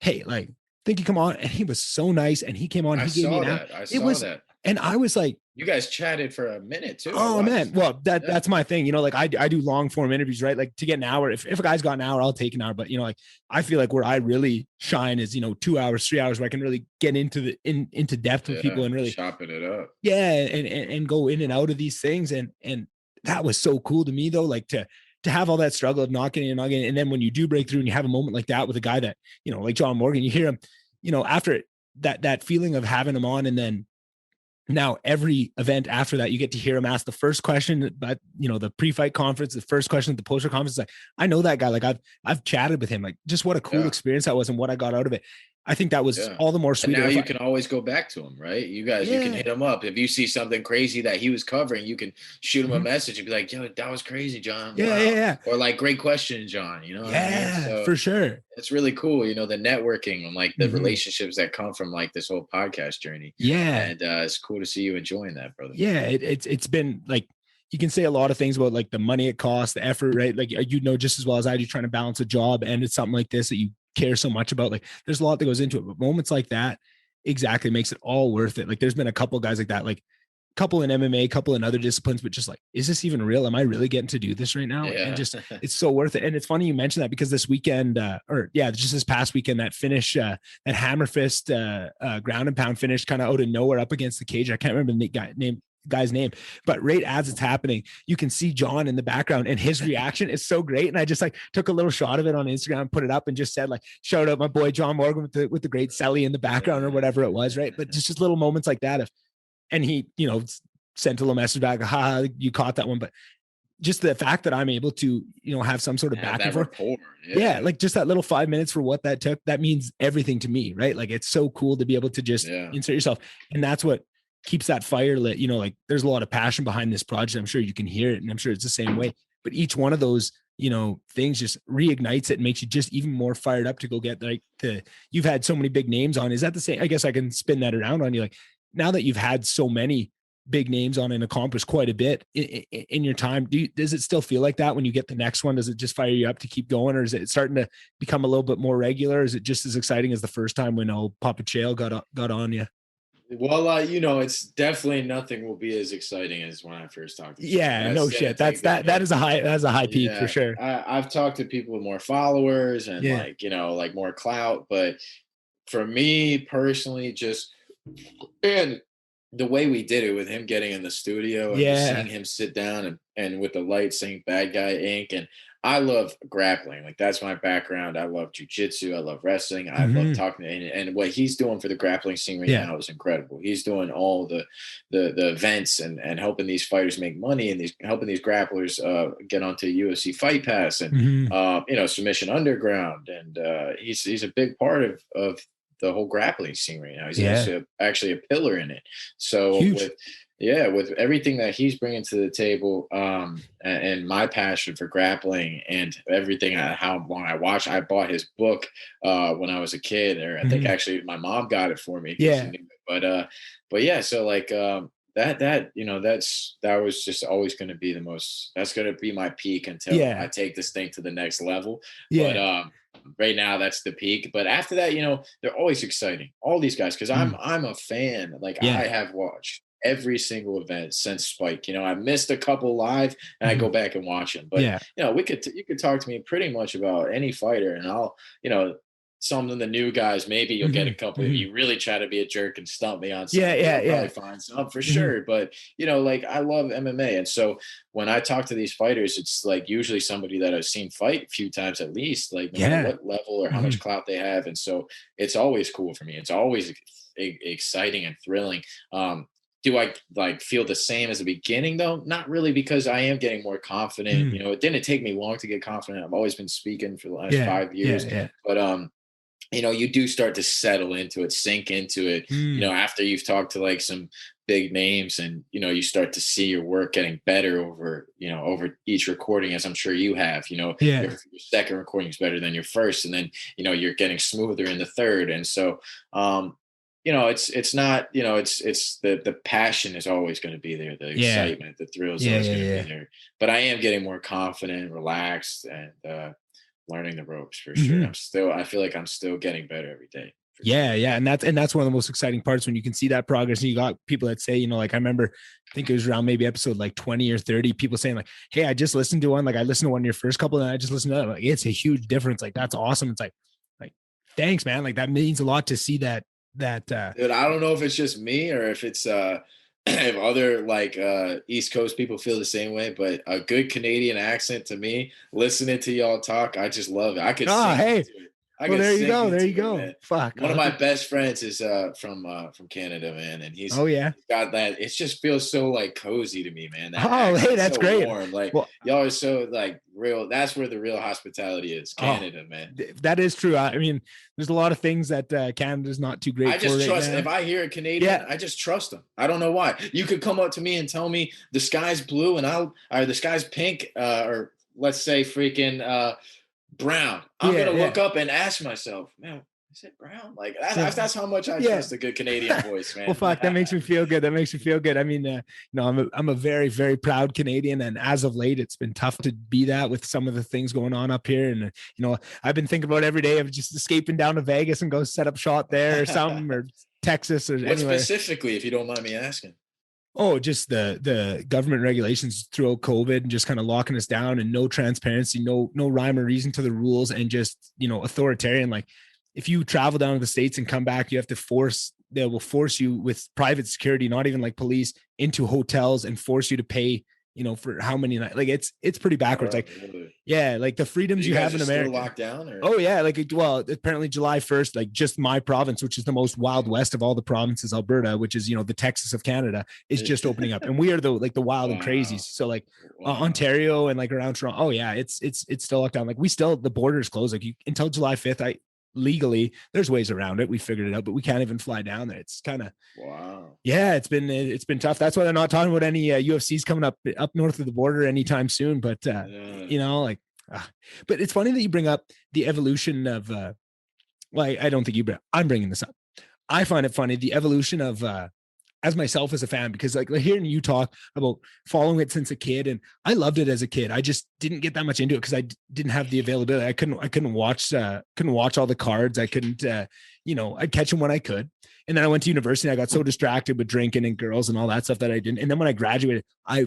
hey, like, think you come on. And he was so nice. And he came on, I he gave me saw an hour. that. I It saw was, that. and I was like, You guys chatted for a minute too. I oh man, watched. well Yeah. that's my thing. Like I do long form interviews, right? Like to get an hour. If a guy's got an hour, I'll take an hour. But like I feel like where I really shine is 2 hours, 3 hours, where I can really get into into depth with people and really chopping it up. yeah, and go in and out of these things. And that was so cool to me though, like to have all that struggle of not getting, and then when you do break through and you have a moment like that with a guy that like John Morgan, you hear him, after that feeling of having him on, and then now every event after that, you get to hear him ask the first question, but the pre-fight conference, the first question at the poster conference, like, I know that guy. Like I've chatted with him, like just what a cool experience that was and what I got out of it. I think that was all the more And sweeter. now you can always go back to him, right? You can hit him up. If you see something crazy that he was covering, you can shoot him a message and be like, yo, that was crazy, John. Yeah, Wow. yeah. Or like, great question, John. You know what I mean? So for sure. it's really cool, the networking and like the relationships that come from like this whole podcast journey. Yeah. And it's cool to see you enjoying that, brother. Yeah. It's been like, you can say a lot of things about like the money it costs, the effort, right? Like, just as well as I do, trying to balance a job and it's something like this that you care so much about. Like there's a lot that goes into it, but moments like that exactly makes it all worth it. Like there's been a couple guys like that. Like couple in MMA, couple in other disciplines, but just like, is this even real? Am I really getting to do this right now? Yeah. And just, it's so worth it. And it's funny you mentioned that, because this weekend, just this past weekend, that finish, that hammer fist, ground and pound finish, kind of out of nowhere up against the cage. I can't remember the guy's name, but right as it's happening, you can see John in the background, and his reaction is so great. And I just like took a little shot of it on Instagram, put it up, and just said like, shout out my boy John Morgan with the great Selly in the background, or whatever it was, right? But just little moments like that. And he, sent a little message back, ha, you caught that one. But just the fact that I'm able to, have some sort of back and forth. Yeah. Like just that little 5 minutes for what that took, that means everything to me, right? Like, it's so cool to be able to just insert yourself. And that's what keeps that fire lit. Like, there's a lot of passion behind this project. I'm sure you can hear it, and I'm sure it's the same way. But each one of those, things just reignites it and makes you just even more fired up to go get you've had so many big names on. Is that the same? I guess I can spin that around on you. Like, now that you've had so many big names on and accomplished quite a bit in your time, does it still feel like that when you get the next one? Does it just fire you up to keep going, or is it starting to become a little bit more regular? Is it just as exciting as the first time when old Papa Chael got on you? Well, it's definitely nothing will be as exciting as when I first talked to you. Yeah, no shit. That is a high peak for sure. I've talked to people with more followers and like more clout, but for me personally, and the way we did it with him getting in the studio and just seeing him sit down and with the lights saying Bad Guy Inc. And I love grappling. Like, that's my background. I love jujitsu. I love wrestling. I love talking and what he's doing for the grappling scene right now is incredible. He's doing all the events and helping these fighters make money, and helping these grapplers get onto UFC Fight Pass and Submission Underground. And he's a big part of the whole grappling scene right now. He's actually a pillar in it. So with everything that he's bringing to the table, and my passion for grappling and everything, how long I watch, I bought his book when I was a kid, or I think actually my mom got it for me. But yeah, so like that was just always going to be that's going to be my peak until I take this thing to the next level. But right now that's the peak. But after that, they're always exciting, all these guys, because I'm a fan. Like, I have watched every single event since Spike. I missed a couple live, and I go back and watch them. But you could talk to me pretty much about any fighter, and I'll some of the new guys, maybe you'll get a couple. If you really try to be a jerk and stump me on something, probably find some for sure. But like, I love MMA, and so when I talk to these fighters, it's like usually somebody that I've seen fight a few times at least, like no matter what level or how much clout they have, and so it's always cool for me. It's always exciting and thrilling. Do I like feel the same as the beginning though? Not really, because I am getting more confident. It didn't take me long to get confident. I've always been speaking for the last 5 years, but you do start to settle into it, sink into it, after you've talked to like some big names, and, you start to see your work getting better over each recording, as I'm sure you have, your second recording is better than your first. And then, you're getting smoother in the third. And so, it's not, it's the passion is always going to be there. The excitement, the thrill is always going to be there, but I am getting more confident, relaxed, and, learning the ropes for sure. I feel like I'm still getting better every day. Yeah. And that's one of the most exciting parts, when you can see that progress. And you got people that say, like, I remember, I think it was around maybe episode like 20 or 30, people saying like, hey, I just listened to one. Like, I listened to one of your first couple, and I just listened to that. Like, it's a huge difference. Like, that's awesome. It's like, thanks, man. Like, that means a lot to see that. Dude, I don't know if it's just me or if it's, if other like East Coast people feel the same way, but a good Canadian accent to me, listening to y'all talk, I just love it. I could sing into it. There you go. Man. Fuck. One of my best friends is from Canada, man, and he's got that. It just feels so like cozy to me, man. That's so great. Warm. Like, y'all are so like real. That's where the real hospitality is, Canada, man. That is true. I mean, there's a lot of things that Canada's not too great. I just trust. If I hear a Canadian, I just trust them. I don't know why. You could come up to me and tell me the sky's blue or the sky's pink, or let's say freaking brown. I'm gonna look up and ask myself, man, is it brown? Like, that's how much I trust a good Canadian voice, man. Well, fuck, that makes me feel good. I mean, I'm a very, very proud Canadian, and as of late, it's been tough to be that with some of the things going on up here. And I've been thinking about every day of just escaping down to Vegas and go set up shop there or something, or Texas or what anywhere. Specifically, if you don't mind me asking. Oh, just the government regulations throughout COVID and just kind of locking us down, and no transparency, no rhyme or reason to the rules, and just, authoritarian. Like, if you travel down to the States and come back, they will force you with private security, not even like police, into hotels and force you to pay, for how many nights. Like, it's pretty backwards. Oh, Like, really? yeah, like the freedoms You you guys have are in still America. locked down, or? Oh yeah, well, apparently July 1st, like just my province, which is the most wild west of all the provinces, Alberta, which is, the Texas of Canada, is just opening up, and we are the wild and crazies. Wow. So like Wow. Ontario and like around Toronto, oh yeah, it's still locked down. Like, the border is closed. Like, until July 5th, legally, there's ways around it. We figured it out, but we can't even fly down there. It's kind of, Wow. yeah, it's been tough. That's why they're not talking about any UFCs coming up north of the border anytime soon. But Yeah. like, but it's funny that you bring up the evolution of well, I don't think I'm bringing this up. I find it funny, the evolution of as myself as a fan, because like hearing you talk about following it since a kid, and I loved it as a kid. I just didn't get that much into it because I didn't have the availability. I couldn't watch all the cards. I couldn't I'd catch them when I could. And then I went to university and I got so distracted with drinking and girls and all that stuff that I didn't. And then when I graduated, I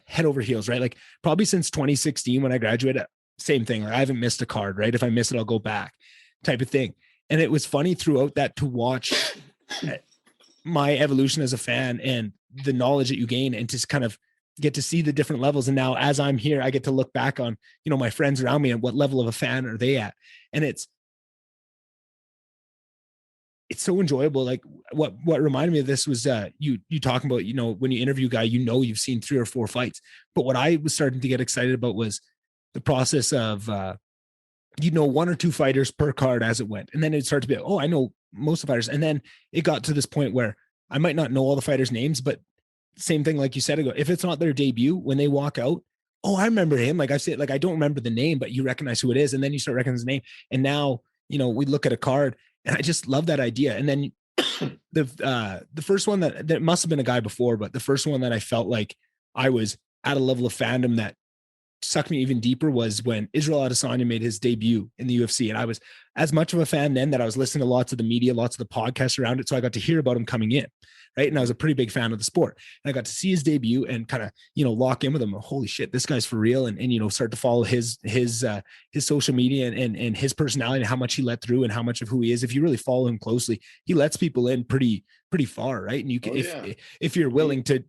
head over heels, right? Like, probably since 2016 when I graduated, same thing. Like, I haven't missed a card, right? If I miss it, I'll go back, type of thing. And it was funny throughout that to watch my evolution as a fan and the knowledge that you gain, and just kind of get to see the different levels. And now, as I'm here, I get to look back on, my friends around me and what level of a fan are they at. And it's so enjoyable. Like, what reminded me of this was you talking about, when you interview a guy, you've seen 3 or 4 fights. But what I was starting to get excited about was the process of 1 or 2 fighters per card as it went. And then it started to be, oh, I know most of the fighters. And then it got to this point where I might not know all the fighters' names, but same thing, like you said ago, if it's not their debut, when they walk out, oh, I remember him. Like, I said, like, I don't remember the name, but you recognize who it is. And then you start recognizing the name. And now, we look at a card, and I just love that idea. And then the first one that there must have been a guy before, but the first one that I felt like I was at a level of fandom that sucked me even deeper was when Israel Adesanya made his debut in the UFC. And I was as much of a fan then that I was listening to lots of the media, lots of the podcasts around it. So I got to hear about him coming in. Right. And I was a pretty big fan of the sport. And I got to see his debut and kind of, lock in with him. Holy shit, this guy's for real. And start to follow his social media and his personality and how much he let through and how much of who he is. If you really follow him closely, he lets people in pretty far. Right. And you can, if you're willing to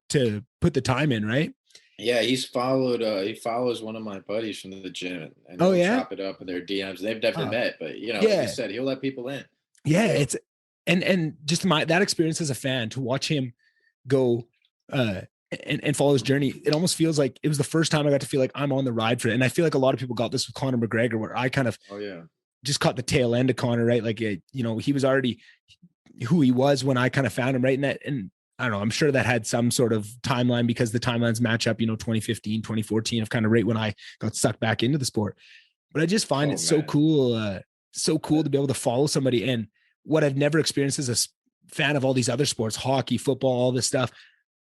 put the time in, right. Yeah, he follows one of my buddies from the gym, and Oh they'll yeah. chop it up in their DMs. They've never met, but like you Yeah. said, he'll let people in. Yeah. It's, and just that experience as a fan to watch him go and follow his journey, it almost feels like it was the first time I got to feel like I'm on the ride for it. And I feel like a lot of people got this with Conor McGregor, where I kind of just caught the tail end of Conor, right? Like, he was already who he was when I kind of found him, right? And I don't know, I'm sure that had some sort of timeline because the timelines match up, 2015, 2014 of kind of right when I got sucked back into the sport. But I just find so cool, so cool to be able to follow somebody. And what I've never experienced as a fan of all these other sports, hockey, football, all this stuff,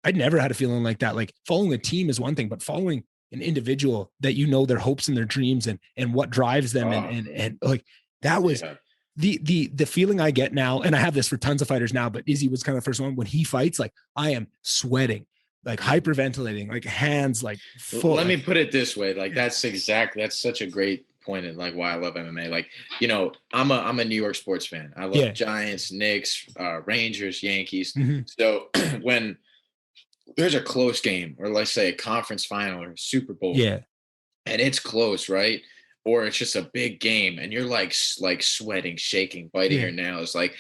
I'd never had a feeling like that. Like, following a team is one thing, but following an individual that their hopes and their dreams and what drives them and like that was the feeling I get now. And I have this for tons of fighters now, but Izzy was kind of the first one. When he fights, like, I am sweating, like hyperventilating, like hands like full. Let me put it this way, like that's such a great point in like why I love MMA. Like, I'm a New York sports fan. I love Giants, Knicks, Rangers, Yankees. Mm-hmm. So when there's a close game, or let's say a conference final or a Super Bowl, and it's close, right? Or it's just a big game, and you're like sweating, shaking, biting your nails, like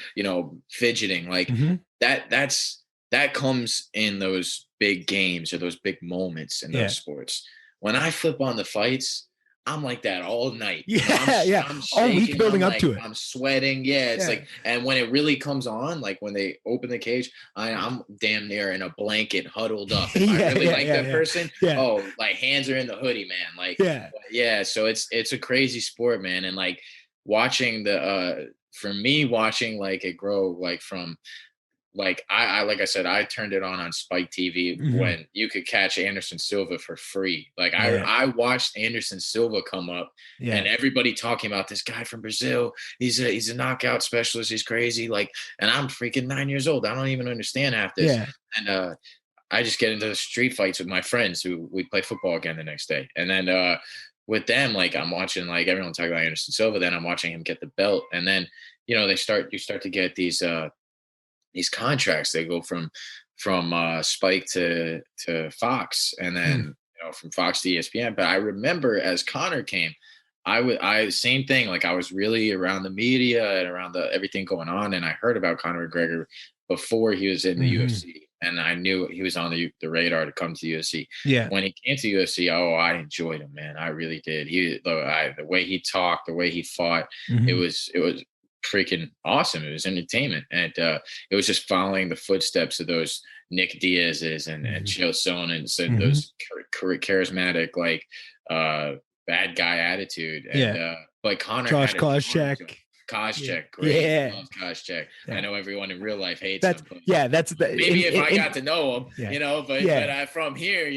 fidgeting, like that comes in those big games or those big moments in those sports. When I flip on the fights, I'm like that all night. I'm all week building up to it. I'm sweating. Yeah, it's like, and when it really comes on, like when they open the cage, I'm damn near in a blanket, huddled up. If I really like that person, oh, like hands are in the hoodie, man. Like, So it's a crazy sport, man. And like watching for me, watching like it grow, like from. Like like I said, I turned it on Spike TV when you could catch Anderson Silva for free. Like I watched Anderson Silva come up, and everybody talking about this guy from Brazil. He's a knockout specialist. He's crazy. Like, and I'm freaking 9 years old. I don't even understand half this. And I just get into the street fights with my friends who we play football again the next day. And then with them, like I'm watching like everyone talking about Anderson Silva, then I'm watching him get the belt. And then, you start to get these contracts. They go from Spike to Fox, and then from Fox to ESPN. But I remember as Conor came, I same thing. Like I was really around the media and around everything going on, and I heard about Conor McGregor before he was in the UFC, and I knew he was on the radar to come to the UFC. Yeah. When he came to UFC, I enjoyed him, man. I really did. The way he talked, the way he fought, it was freaking awesome. It was entertainment, and it was just following the footsteps of those Nick Diaz's and Chael Sonnen's and those charismatic, like bad guy attitude. And but Conor Josh had Koscheck. Koscheck, great. Yeah. Love Koscheck. I know everyone in real life hates him. Maybe if I got to know him, but from here,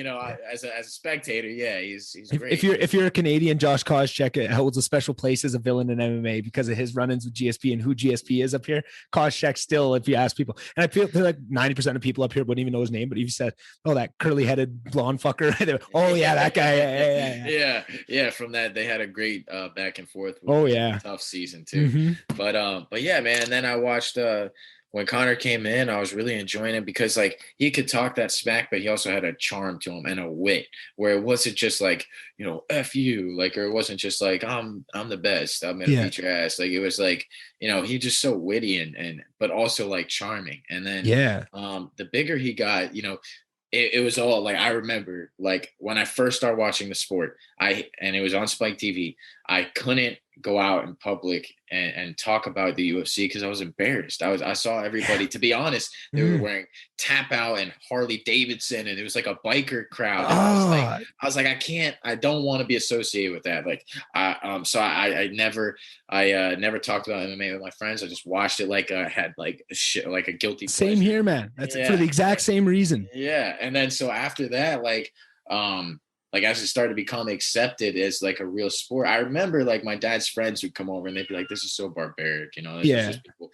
as a spectator, he's great. If you're a Canadian, Josh Koscheck holds a special place as a villain in MMA because of his run-ins with GSP and who GSP is up here. Koscheck still, if you ask people, and I feel like 90% of people up here wouldn't even know his name, but if you said, "Oh, that curly-headed blonde fucker," oh yeah, that guy. Yeah. From that, they had a great back and forth. Tough season too. But yeah, man. And then I watched when Conor came in, I was really enjoying it because like he could talk that smack, but he also had a charm to him and a wit where it wasn't just like, F you, like, or it wasn't just like, I'm the best, I'm going to beat your ass. Like, it was like, he just so witty and, but also like charming. And then, the bigger he got, it was all like, I remember like when I first started watching the sport, and it was on Spike TV, I couldn't go out in public and talk about the UFC because I was embarrassed. I saw everybody, to be honest, they were wearing Tap Out and Harley Davidson, and it was like a biker crowd. And I was like, I don't want to be associated with that. Like, so I never talked about MMA with my friends. I just watched it like I had like a guilty pleasure. Same here, man. That's for the exact same reason. Yeah. And then so after that, like as it started to become accepted as like a real sport, I remember like my dad's friends would come over and they'd be like, "This is so barbaric," This is just people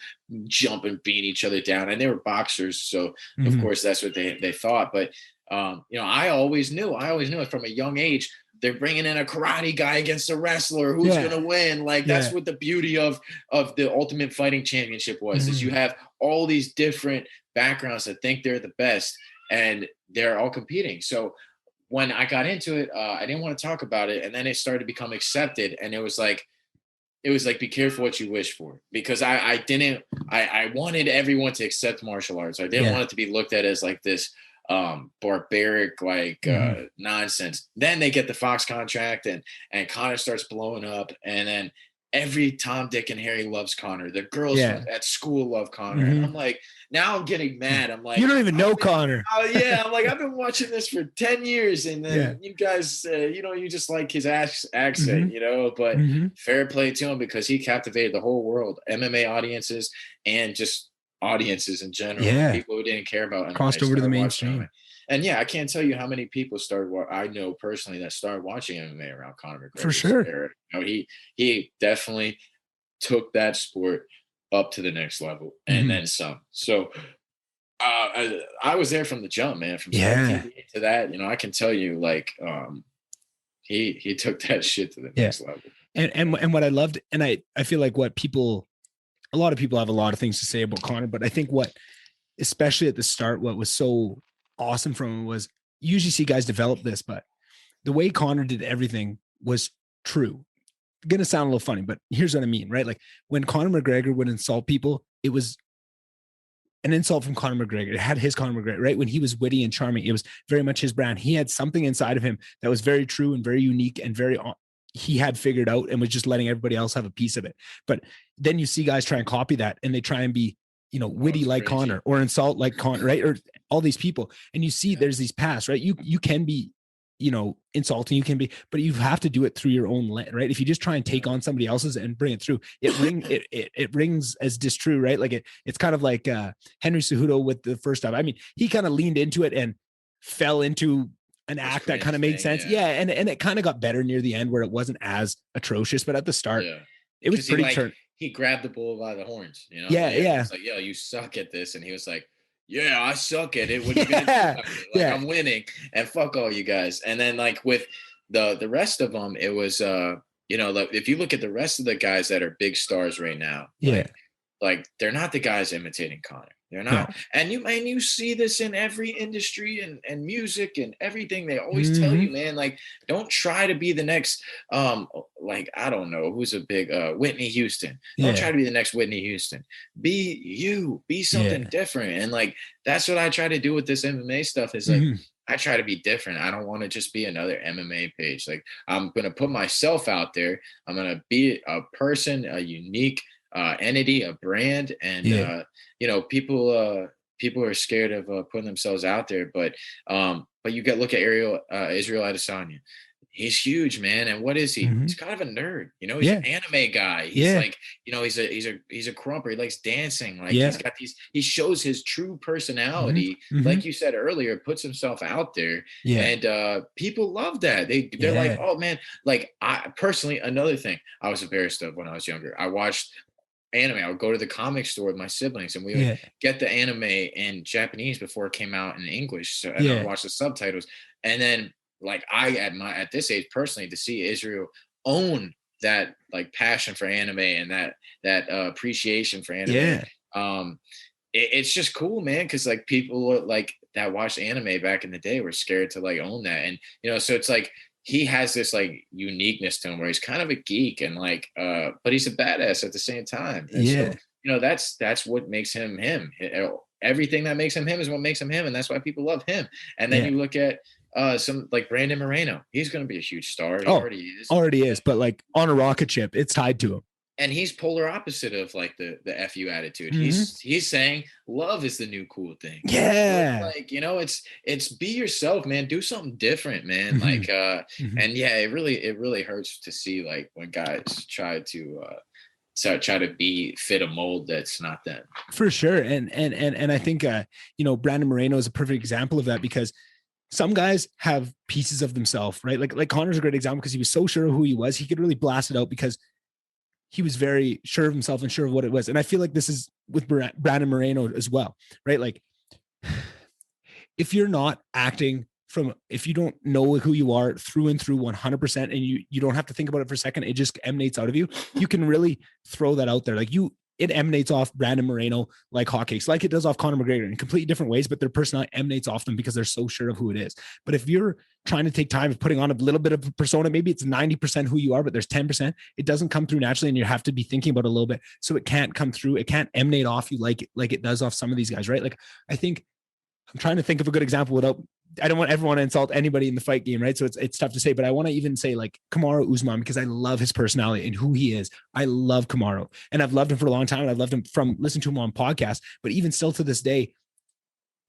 jumping, beating each other down, and they were boxers, so of course that's what they thought. But I always knew it from a young age. They're bringing in a karate guy against a wrestler. Who's going to win? Like, that's what the beauty of the Ultimate Fighting Championship was, is you have all these different backgrounds that think they're the best, and they're all competing. So when I got into it, I didn't want to talk about it. And then it started to become accepted. And it was like, be careful what you wish for, because I wanted everyone to accept martial arts. I didn't want it to be looked at as like this barbaric, like nonsense. Then they get the Fox contract and Conor starts blowing up. And then every Tom, Dick, and Harry loves Conor. The girls at school love Conor. And I'm like, now I'm getting mad. I'm like, you don't even know Conor. I'm like, I've been watching this for 10 years. And then you guys, you just like his accent, but fair play to him because he captivated the whole world, MMA audiences and just audiences in general. People who didn't care about MMA crossed over to the mainstream. And I can't tell you how many people I know personally that started watching MMA around Conor McGregor. For sure. He definitely took that sport up to the next level and then some. So I was there from the jump, man. From TV to that, I can tell you, like, he took that shit to the next level. And what I loved, and I feel like a lot of people have a lot of things to say about Conor, but I think especially at the start, what was so awesome from him was, you usually see guys develop this, but the way Conor did everything was true. Gonna sound a little funny, but here's what I mean, right? Like when Conor McGregor would insult people, it was an insult from Conor McGregor. It had his Conor McGregor, right? When he was witty and charming, it was very much his brand. He had something inside of him that was very true and very unique and he had figured out and was just letting everybody else have a piece of it. But then you see guys try and copy that, and they try and be, witty like Conor or insult like Conor, right? Or all these people. And you see there's these paths, right? You can be, insulting, but you have to do it through your own lens, right? If you just try and take on somebody else's and bring it through, it rings as distrue, right? Like it's kind of like Henry Cejudo with the first time. I mean, he kind of leaned into it and fell into an act that kind of made sense. And it kind of got better near the end where it wasn't as atrocious, but at the start, it was pretty he grabbed the bull by the horns, Yeah. It's like, yo, you suck at this. And he was like, yeah, I suck at it. What are you gonna do Yeah, about it? Like yeah, I'm winning, and fuck all you guys. And then like with the rest of them, it was like if you look at the rest of the guys that are big stars right now, yeah. like they're not the guys imitating Connor. They're No. not. And you see this in every industry and music and everything. They always tell Mm-hmm. you, man, like don't try to be the next like I don't know who's a big Whitney Houston. Don't Yeah, try to be the next Whitney Houston. Be you, be something yeah. different. And like that's what I try to do with this MMA stuff is like Mm-hmm. I try to be different. I don't want to just be another MMA page. Like I'm gonna put myself out there. I'm gonna be a person, a unique entity, a brand, and Yeah. people are scared of putting themselves out there. But you look at Israel Adesanya. He's huge, man. And what is he? Mm-hmm. He's kind of a nerd. He's Yeah. an anime guy. He's Yeah. like, he's a crumper. He likes dancing. Like Yeah. he's got these. He shows his true personality. Mm-hmm. Mm-hmm. Like you said earlier, puts himself out there, Yeah. and people love that. They're like, oh man. Like I personally, another thing I was embarrassed of when I was younger. I watched anime. I would go to the comic store with my siblings and we would get the anime in Japanese before it came out in English. So and I would watch the subtitles. And then like at this age personally to see Israel own that like passion for anime and that appreciation for anime. It's just cool, man, because like people like that watched anime back in the day were scared to like own that. And so it's like he has this like uniqueness to him where he's kind of a geek and like but he's a badass at the same time. And so that's what makes him him. Everything that makes him him is what makes him him, and that's why people love him. And then you look at some like Brandon Moreno. He's going to be a huge star. He already is, but like on a rocket ship, it's tied to him. And he's polar opposite of like the FU attitude. Mm-hmm. He's saying love is the new cool thing. Yeah. Like, it's be yourself, man. Do something different, man. Mm-hmm. Like and yeah, it really hurts to see like when guys try to fit a mold that's not them. For sure. And I think Brandon Moreno is a perfect example of that because some guys have pieces of themselves, right? Like Connor's a great example because he was so sure of who he was. He could really blast it out because he was very sure of himself and sure of what it was. And I feel like this is with Brandon Moreno as well, right? Like if you're not acting if you don't know who you are through and through 100% and you don't have to think about it for a second, it just emanates out of you. You can really throw that out there. Like it emanates off Brandon Moreno like hotcakes, like it does off Conor McGregor in completely different ways, but their personality emanates off them because they're so sure of who it is. But if you're trying to take time of putting on a little bit of a persona, maybe it's 90% who you are, but there's 10%, it doesn't come through naturally and you have to be thinking about it a little bit. So it can't come through. It can't emanate off you like it does off some of these guys, right? Like I think I'm trying to think of a good example I don't want everyone to insult anybody in the fight game, right? So it's tough to say, but I want to even say like Kamaru Usman because I love his personality and who he is. I love Kamaru and I've loved him for a long time. And I've loved him from listening to him on podcasts, but even still to this day,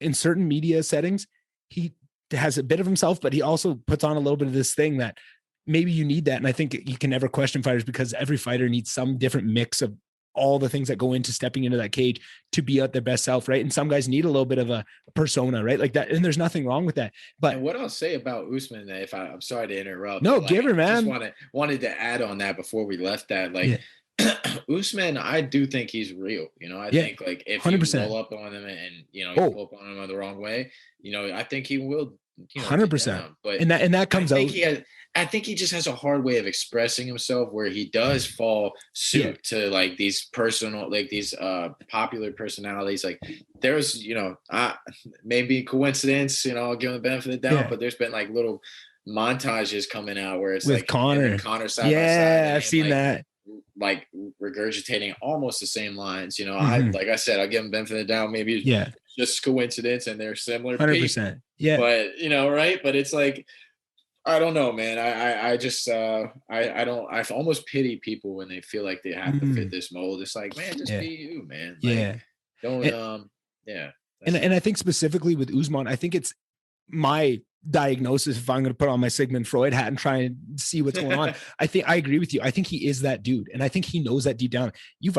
in certain media settings, he has a bit of himself, but he also puts on a little bit of this thing that maybe you need that. And I think you can never question fighters because every fighter needs some different mix of all the things that go into stepping into that cage to be at their best self, right? And some guys need a little bit of a persona, right? Like that, and there's nothing wrong with that. But and what I'll say about Usman, I'm sorry to interrupt. No, give her, man. Just wanted to add on that before we left that. Like Usman, I do think he's real. I think like if 100%. You roll up on him and you pull up on him the wrong way, I think he will. 100%. But and that comes out. I think he just has a hard way of expressing himself where he does fall suit to like these personal, like these popular personalities. Like there's, maybe coincidence, I'll give him the benefit of the doubt, but there's been like little montages coming out where it's with like Connor side by side. I've seen that. Like regurgitating almost the same lines, like I said, I'll give him benefit of the doubt. Maybe just coincidence and they're similar. 100%. Yeah. But right. But it's like, I don't know, man. I just I almost pity people when they feel like they have to fit this mold. It's like, man, just be you, man. Like, don't And I think specifically with Usman, I think it's my diagnosis. If I'm going to put on my Sigmund Freud hat and try and see what's going on, I agree with you. I think he is that dude, and I think he knows that deep down.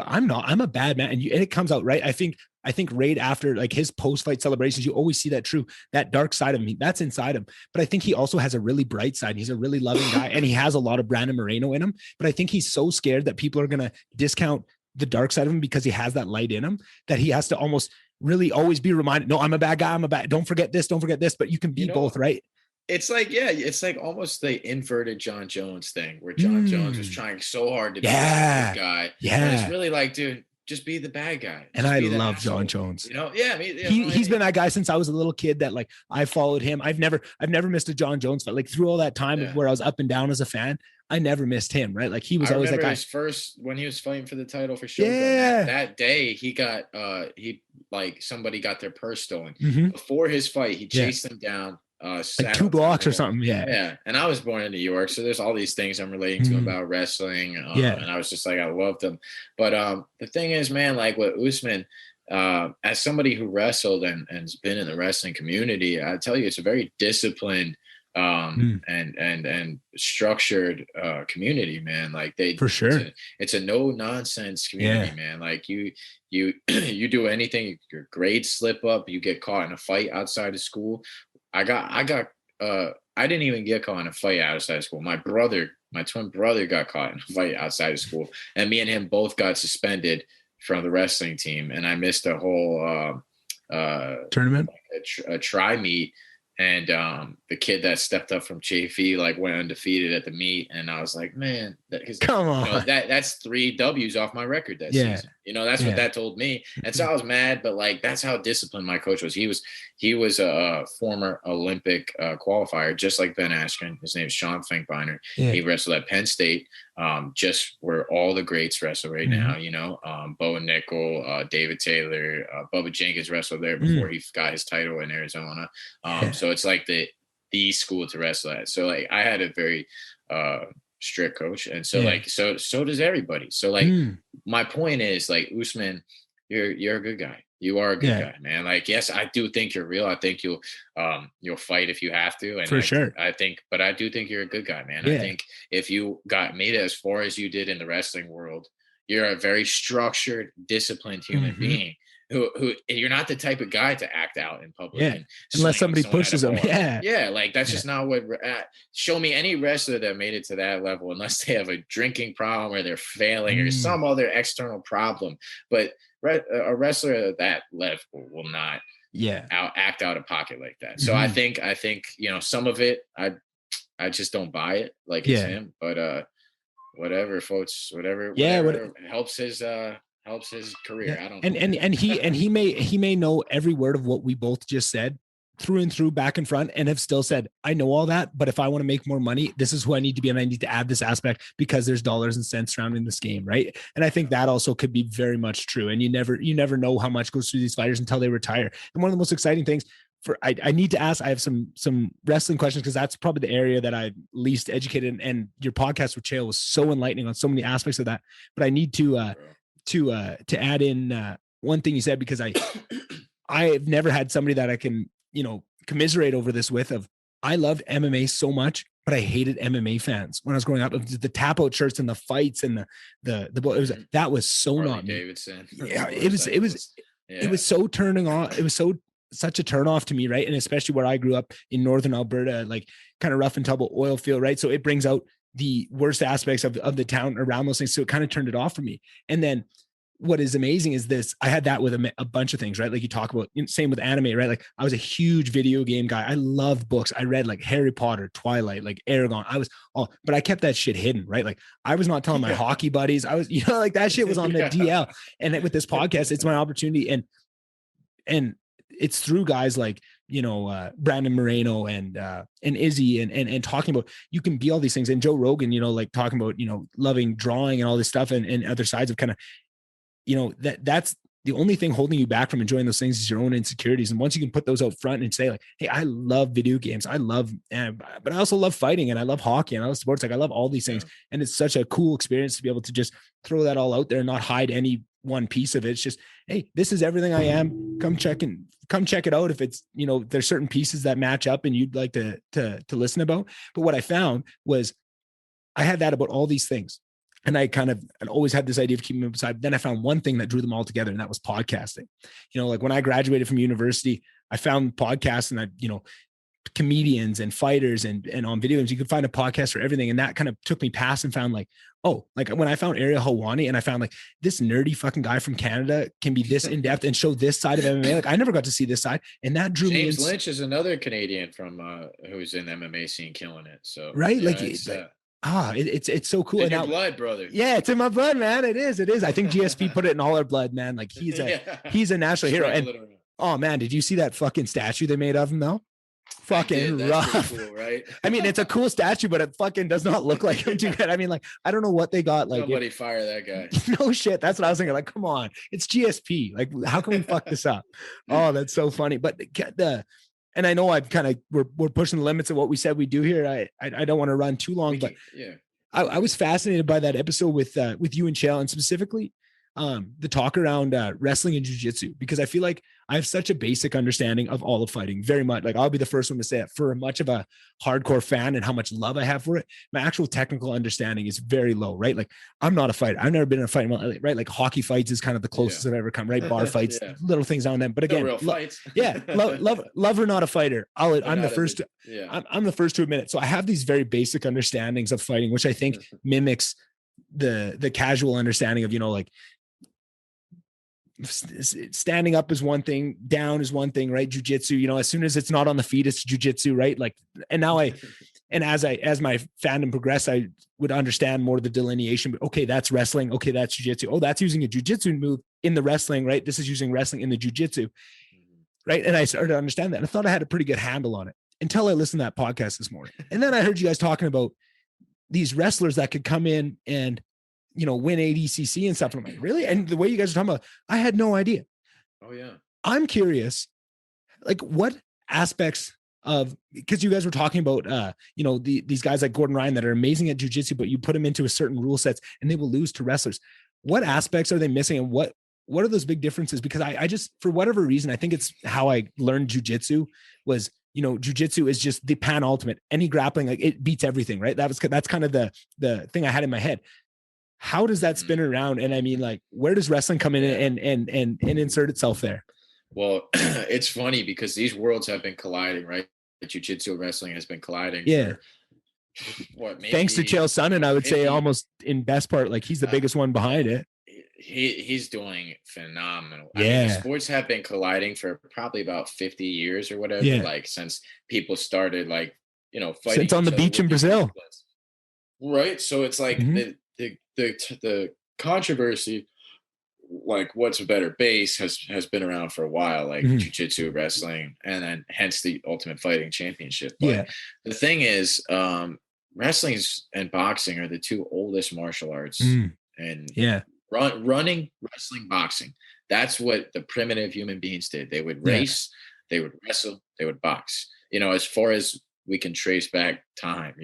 I'm a bad man, and it comes out right. I think right after like his post-fight celebrations, you always see that dark side of him. That's inside him. But I think he also has a really bright side. He's a really loving guy, and he has a lot of Brandon Moreno in him. But I think he's so scared that people are going to discount the dark side of him because he has that light in him that he has to almost really always be reminded, no, I'm a bad guy. Don't forget this, but you can be both, right? It's like, yeah, it's like almost the inverted John Jones thing where John Jones was trying so hard to be the good guy. Yeah. But it's really like, dude, just be the bad guy. And I love John Jones. You know, yeah, I mean, he's been that guy since I was a little kid that like I followed him. I've never missed a John Jones fight. Like through all that time of where I was up and down as a fan, I never missed him. Right, like he was always that guy. His first when he was fighting for the title for Shogun. That day he got somebody got their purse stolen. Before his fight. He chased them down. Like 2 blocks or something. Yeah. And I was born in New York, so there's all these things I'm relating to about wrestling. And I was just like, I loved them. But the thing is, man, like with Usman, as somebody who wrestled and has been in the wrestling community, I tell you, it's a very disciplined and structured community, man. Like for sure, it's a no nonsense community, man. Like you do anything, your grades slip up, you get caught in a fight outside of school. I didn't even get caught in a fight outside of school. My twin brother got caught in a fight outside of school, and me and him both got suspended from the wrestling team, and I missed a whole tournament, a tri meet. And the kid that stepped up from JV like went undefeated at the meet, and I was like, man, come on, you know, that's 3 W's off my record that season. You know, that's what that told me. And so I was mad, but like that's how disciplined my coach was. He was a former Olympic qualifier, just like Ben Askren. His name is Sean Finkbeiner. He wrestled at Penn State, just where all the greats wrestle right now. You know, Bo and Nickel, David Taylor, Bubba Jenkins wrestled there before he got his title in Arizona. So it's like the school to wrestle at. So like I had a very strict coach, and so like so does everybody. So like my point is like Usman, you're a good guy. You are a good guy, man. Like yes, I do think you're real. I think you'll fight if you have to, and but I do think you're a good guy, man. I think if you made it as far as you did in the wrestling world, you're a very structured, disciplined human being. Who you're not the type of guy to act out in public, unless somebody pushes them. Like that's just not what. Show me any wrestler that made it to that level, unless they have a drinking problem or they're failing or some other external problem. But a wrestler at that level will not act out of pocket like that. So I think you know some of it I just don't buy it like it's him, but whatever, folks, whatever helps his career. I don't know. And he may know every word of what we both just said through and through, back and front, and have still said, I know all that, but if I want to make more money, this is who I need to be, and I need to add this aspect because there's dollars and cents surrounding this game, right? And I think that also could be very much true. And you never know how much goes through these fighters until they retire. And one of the most exciting things I need to ask, I have some wrestling questions because that's probably the area that I'm least educated in, and your podcast with Chael was so enlightening on so many aspects of that. But I need to add in one thing you said, because I've never had somebody that I can, commiserate over this with. I loved MMA so much, but I hated MMA fans when I was growing up. The tap out shirts and the fights and that was so Harley not Davidson. Yeah, it was so turning off. It was such a turn off to me, right? And especially where I grew up in northern Alberta, like kind of rough and tumble oil field, right? So it brings out the worst aspects of the town around those things. So it kind of turned it off for me. And then what is amazing is this, I had that with a bunch of things, right? Like you talk about, same with anime, right? Like I was a huge video game guy. I loved books. I read like Harry Potter, Twilight, like Aragon. But I kept that shit hidden, right? Like I was not telling my hockey buddies. I was, like that shit was on the DL. And with this podcast, it's my opportunity. And it's through guys like, Brandon Moreno and Izzy and talking about, you can be all these things. And Joe Rogan, like talking about, loving drawing and all this stuff and other sides of kind of, that's the only thing holding you back from enjoying those things is your own insecurities. And once you can put those out front and say like, hey, I love video games. But I also love fighting and I love hockey and I love sports. Like I love all these things. Yeah. And it's such a cool experience to be able to just throw that all out there and not hide any one piece of it. It's just, hey, this is everything I am. Come check it out. If it's, there's certain pieces that match up and you'd like to listen about. But what I found was I had that about all these things. And I'd always had this idea of keeping them aside. Then I found one thing that drew them all together, and that was podcasting. Like when I graduated from university, I found podcasts, and comedians and fighters and on video games. You could find a podcast for everything. And that kind of took me past and found like, oh, like when I found Ariel Helwani and I found like this nerdy fucking guy from Canada can be this in depth and show this side of MMA. Like I never got to see this side. And that drew me. James Lynch is another Canadian from who's in the MMA scene killing it. So right. Yeah, like it's so cool. In your blood, brother. Yeah, it's in my blood, man. It is. I think GSP put it in all our blood, man. Like he's a national hero. And oh man, did you see that fucking statue they made of him though? Fucking rough, cool, right? I mean, it's a cool statue, but it fucking does not look like him too good. I mean, like, I don't know what they got. Like, nobody fire that guy. No shit. That's what I was thinking. Like, come on, it's GSP. Like, how can we fuck this up? Oh, that's so funny. But and I know I've kind of we're pushing the limits of what we said we do here. I don't want to run too long, but yeah, I was fascinated by that episode with you and Chael, and specifically the talk around wrestling and jiu-jitsu, because I feel like I have such a basic understanding of all of fighting, very much. Like I'll be the first one to say it, for much of a hardcore fan and how much love I have for it, my actual technical understanding is very low, right? Like I'm not a fighter. I've never been in a fight, right? Like hockey fights is kind of the closest I've ever come, right? Bar fights, little things on them. But again, real fights. love or not a fighter. I'm the first to admit it. So I have these very basic understandings of fighting, which I think mimics the casual understanding of, like, standing up is one thing, down is one thing, right? Jiu-jitsu, as soon as it's not on the feet, it's jiu-jitsu, right? Like, and now as my fandom progressed, I would understand more of the delineation, but okay, that's wrestling. Okay, that's jiu-jitsu. Oh, that's using a jiu-jitsu move in the wrestling, right? This is using wrestling in the jiu-jitsu, right? And I started to understand that. And I thought I had a pretty good handle on it until I listened to that podcast this morning. And then I heard you guys talking about these wrestlers that could come in and win ADCC and stuff. And I'm like, really? And the way you guys are talking about, I had no idea. Oh yeah. I'm curious, like what aspects of, because you guys were talking about, these guys like Gordon Ryan that are amazing at jiu-jitsu, but you put them into a certain rule sets and they will lose to wrestlers. What aspects are they missing? And what are those big differences? Because I just, for whatever reason, I think it's how I learned jiu-jitsu was, jiu-jitsu is just the pan ultimate. Any grappling, like it beats everything, right? That's kind of the thing I had in my head. How does that spin around? And I mean, like, where does wrestling come in and insert itself there? Well, it's funny because these worlds have been colliding, right? Jiu-jitsu and wrestling has been colliding. Yeah. Maybe, thanks to Chael Sonnen, I would say almost in best part, like he's the biggest one behind it. He's doing phenomenal. Yeah. I mean, the sports have been colliding for probably about 50 years or whatever. Yeah. Like since people started fighting. Since on the beach in Brazil. Right. So it's like the controversy, like what's a better base has been around for a while, like jiu-jitsu, wrestling, and then hence the Ultimate Fighting Championship. But the thing is, wrestling and boxing are the two oldest martial arts. And running, wrestling, boxing, that's what the primitive human beings did. They would race, they would wrestle, they would box. As far as we can trace back time,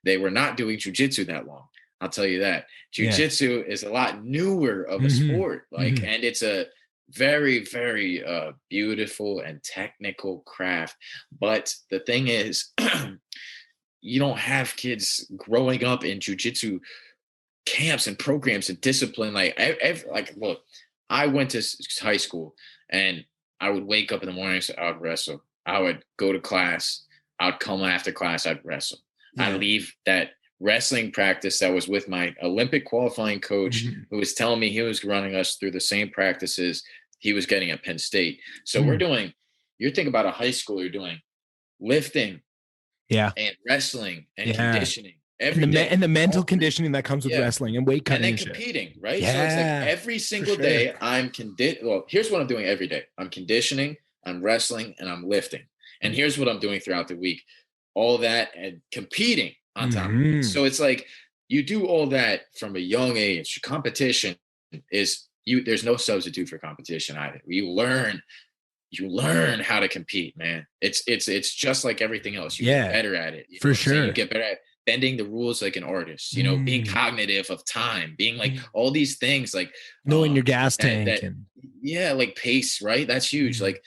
they were not doing jiu-jitsu that long. I'll tell you that. Jiu-jitsu is a lot newer of a sport, and it's a very, very beautiful and technical craft. But the thing is, you don't have kids growing up in jiu-jitsu camps and programs and discipline. Look, I went to high school and I would wake up in the mornings, I would wrestle. I would go to class. I'd come after class, I'd wrestle. I'd leave that wrestling practice that was with my Olympic qualifying coach who was telling me he was running us through the same practices he was getting at Penn State. So you're thinking about a high school, you're doing lifting and wrestling and conditioning every day. And the mental conditioning that comes with wrestling and weight cutting. And then competing, right? So it's like every single day I'm well, here's what I'm doing every day. I'm conditioning, I'm wrestling, and I'm lifting. And here's what I'm doing throughout the week. All that and competing on top of it. So it's like you do all that from a young age. Competition is there's no substitute for competition either. You learn how to compete, man. It's just like everything else. You get better at it. For sure. You get better at bending the rules like an artist, being cognitive of time, being like all these things, like knowing your gas tank like pace, right? That's huge. Like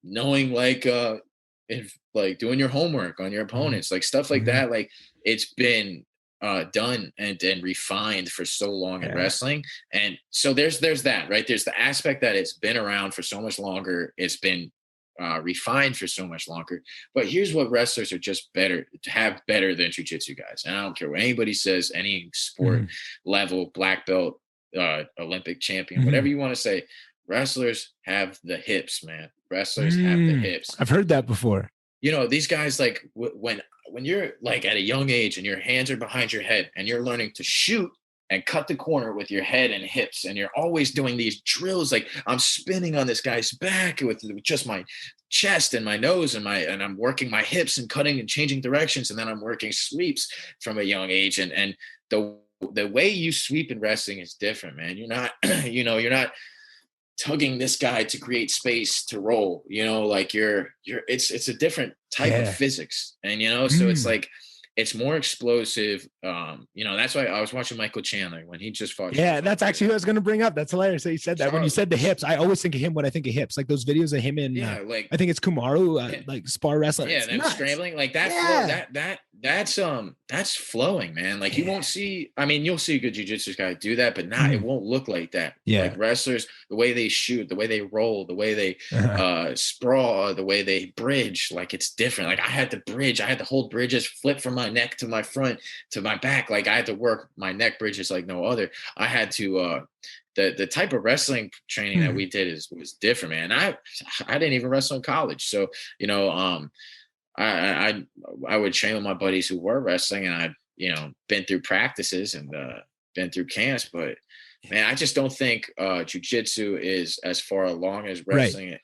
knowing like doing your homework on your opponents, like stuff like that. Like it's been done and refined for so long in wrestling. And so there's that, right? There's the aspect that it's been around for so much longer. It's been refined for so much longer. But here's what wrestlers are just better than jiu-jitsu guys. And I don't care what anybody says, any sport level, black belt, Olympic champion, whatever you want to say, wrestlers have the hips, man. Wrestlers have the hips. I've heard that before. You know, these guys, like when you're like at a young age and your hands are behind your head and you're learning to shoot and cut the corner with your head and hips, and you're always doing these drills, like I'm spinning on this guy's back with just my chest and my nose and I'm working my hips and cutting and changing directions, and then I'm working sweeps from a young age, and the way you sweep in wrestling is different, man. You're not you're not tugging this guy to create space to roll, like it's a different type of physics, and so it's like it's more explosive. That's why I was watching Michael Chandler when he just fought. Yeah, that's actually who I was going to bring up. That's hilarious that you said that. When you said the hips, I always think of him when I think of hips, like those videos of him in, I think it's Kamaru, like spar wrestling. Yeah, them scrambling like that. Flow, that's flowing, man. Like you won't see. I mean, you'll see a good jiu-jitsu guy do that, but it won't look like that. Yeah, like wrestlers, the way they shoot, the way they roll, the way they sprawl, the way they bridge, like it's different. Like I had to bridge, I had to hold bridges, flip from my neck to my front to my back. Like I had to work my neck bridges like no other. I had to the type of training that we did was different, man. I didn't even wrestle in college, so I would train with my buddies who were wrestling, and I'd been through practices and been through camps, but man, I just don't think jiu-jitsu is as far along as wrestling,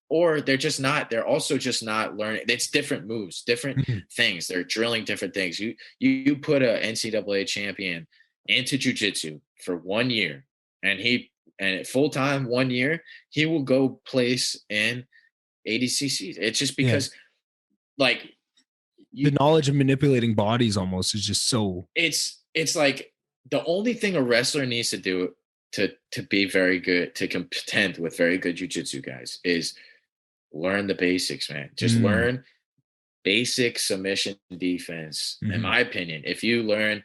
or they're also just not learning. It's different moves, different things. They're drilling different things. You put a NCAA champion into jiu-jitsu for 1 year, and full time 1 year, he will go place in ADCC. It's just because like the knowledge of manipulating bodies almost is just so. It's like the only thing a wrestler needs to do to be very good, to contend with very good jiu-jitsu guys, is learn the basics, man. Just learn basic submission defense. In my opinion, if you learn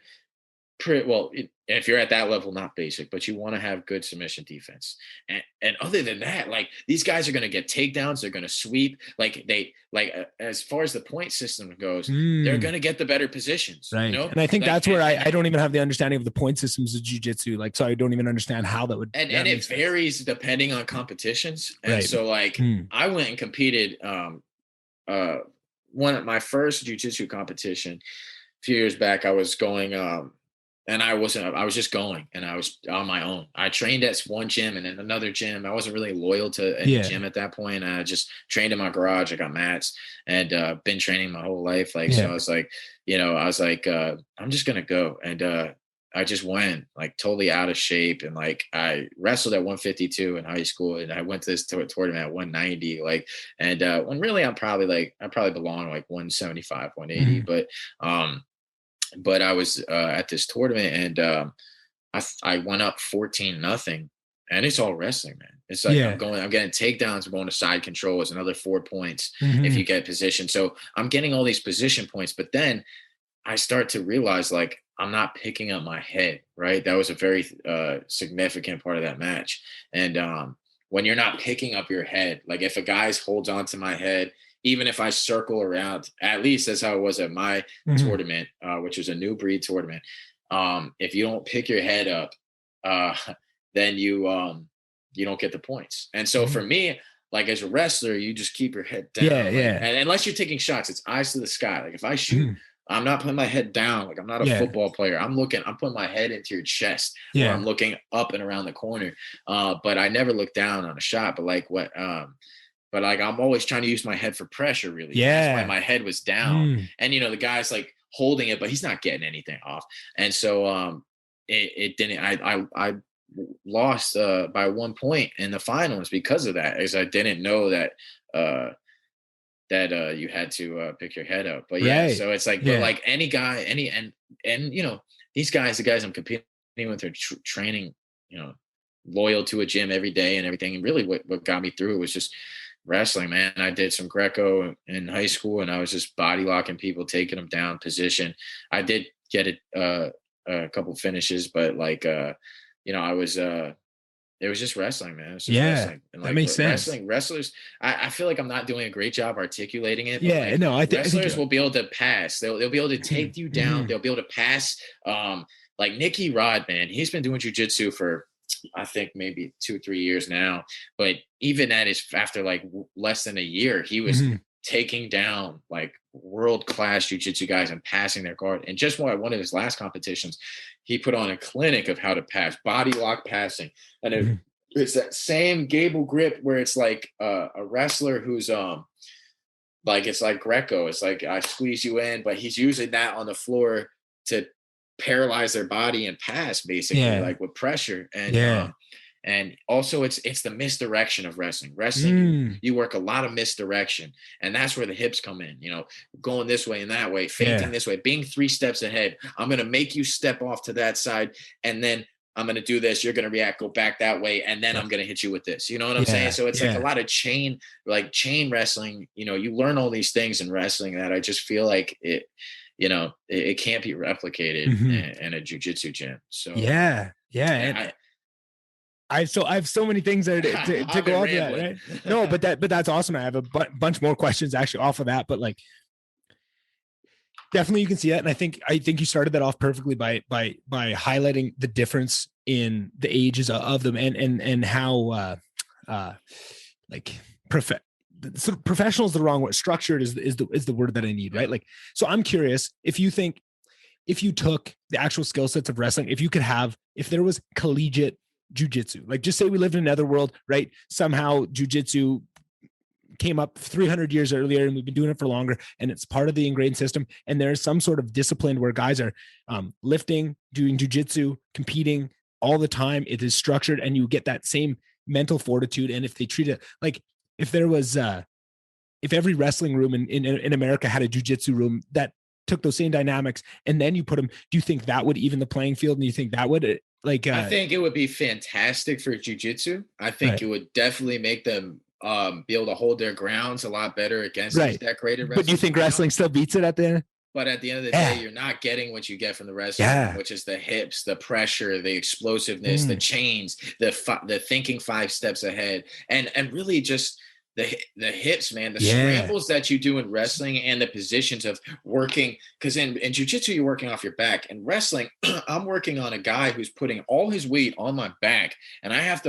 if you're at that level, not basic, but you want to have good submission defense. And other than that, like these guys are going to get takedowns. They're going to sweep. As far as the point system goes, they're going to get the better positions. Right. And I think that's where I don't even have the understanding of the point systems of jiu-jitsu. Like, so I don't even understand how that would. And it varies depending on competitions. And so like I went and competed one of my first jiu-jitsu competition a few years back. I was going and I was just going, and I was on my own. I trained at one gym and then another gym. I wasn't really loyal to any gym at that point. I just trained in my garage. I got mats and been training my whole life. So I was like, I'm just going to go. And I just went like totally out of shape. And like, I wrestled at 152 in high school, and I went to this tournament at 190. When really I probably belong like 175, 180. But I was at this tournament, and I went up 14-0, and it's all wrestling, man. It's like I'm getting takedowns, I'm going to side controls, another 4 points if you get position. So I'm getting all these position points, but then I start to realize like I'm not picking up my head, right? That was a very significant part of that match. And when you're not picking up your head, like if a guy holds onto my head, even if I circle around, at least that's how it was at my tournament, which was a new breed tournament. If you don't pick your head up, then you don't get the points. And so for me, like as a wrestler, you just keep your head down. And unless you're taking shots, it's eyes to the sky. Like if I shoot, I'm not putting my head down. Like I'm not a football player. I'm putting my head into your chest, or I'm looking up and around the corner. But I never look down on a shot. But like I'm always trying to use my head for pressure, really. That's why my head was down. And the guy's like holding it, but he's not getting anything off. And so it didn't. I lost by 1 point in the finals because of that, as I didn't know that you had to pick your head up. But so it's like, but like any guy, and these guys, the guys I'm competing with, are training, loyal to a gym every day and everything. And really, what got me through it was just wrestling, man. I did some Greco in high school, and I was just body locking people, taking them down position. I did get a couple finishes, but like I was It was just wrestling, man. It's just Yeah, wrestling. And that like makes sense. wrestlers, I feel like I'm not doing a great job articulating it, but Yeah, like no, I think wrestlers you will be able to pass. They'll be able to mhm, take you down. mhm. They'll be able to pass. Like Nicky Rod, man, he's been doing jujitsu for I think maybe 2-3 years now. But even at his after like less than a year, he was Mhm. taking down like world class jujitsu guys and passing their guard. And just one of his last competitions, he put on a clinic of how to pass, body lock passing, and Mhm. it's that same gable grip where it's like a wrestler who's like it's like Greco. It's like I squeeze you in, but he's using that on the floor to paralyze their body and pass basically Yeah, like with pressure. yeah. And also it's the misdirection of wrestling. Wrestling, Mm, you work a lot of misdirection, and that's where the hips come in, going this way and that way, feinting yeah, this way, being 3 steps ahead. I'm going to make you step off to that side, and then I'm going to do this, you're going to react, go back that way, and then yeah, I'm going to hit you with this. You know what I'm saying? yeah, So it's like a yeah. lot of chain wrestling. You learn all these things in wrestling that I just feel like it can't be replicated Mhm. in a jujitsu gym. So Yeah, yeah, and yeah, I have so many things there to I've go been off of that, rambling. right? No, but that's awesome. I have a bunch more questions actually off of that, but like definitely you can see that, and I think you started that off perfectly by highlighting the difference in the ages of them and how uh like prof- so professional is the wrong word. Structured is the word that I need, right? Yeah. Like, so I'm curious if you think if you took the actual skill sets of wrestling, if there was collegiate jujitsu, like just say we lived in another world, right? Somehow jujitsu came up 300 years earlier and we've been doing it for longer and it's part of the ingrained system. And there's some sort of discipline where guys are lifting, doing jujitsu, competing all the time. It is structured and you get that same mental fortitude. And if they treat it like if there was, if every wrestling room in America had a jujitsu room that took those same dynamics and then you put them, do you think that would even the playing field? And you think that would I think it would be fantastic for jujitsu. I think right, it would definitely make them be able to hold their grounds a lot better against these right. decorated But do you wrestlers think wrestling still beats it at the end? But at the end of the day, Yeah. you're not getting what you get from the wrestling room, Yeah. which is the hips, the pressure, the explosiveness, the Mm, chains, the thinking 5 steps ahead, and really just the hips, man, the yeah. scrambles that you do in wrestling and the positions of working. Because in jujitsu, you're working off your back. In wrestling, I'm working on a guy who's putting all his weight on my back, and I have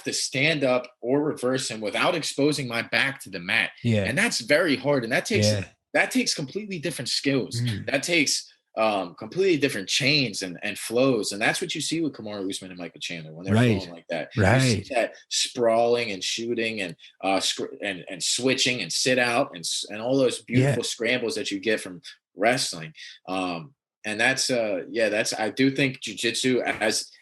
to stand up or reverse him without exposing my back to the mat. Yeah. And that's very hard. And Yeah. that takes completely different skills. Mm, That takes completely different chains and flows. And that's what you see with Kamaru Usman and Michael Chandler when they're right. flowing like that. You see Right. that sprawling and shooting and and switching and sit out and all those Yeah. beautiful scrambles that you get from wrestling. And that's I do think jujitsu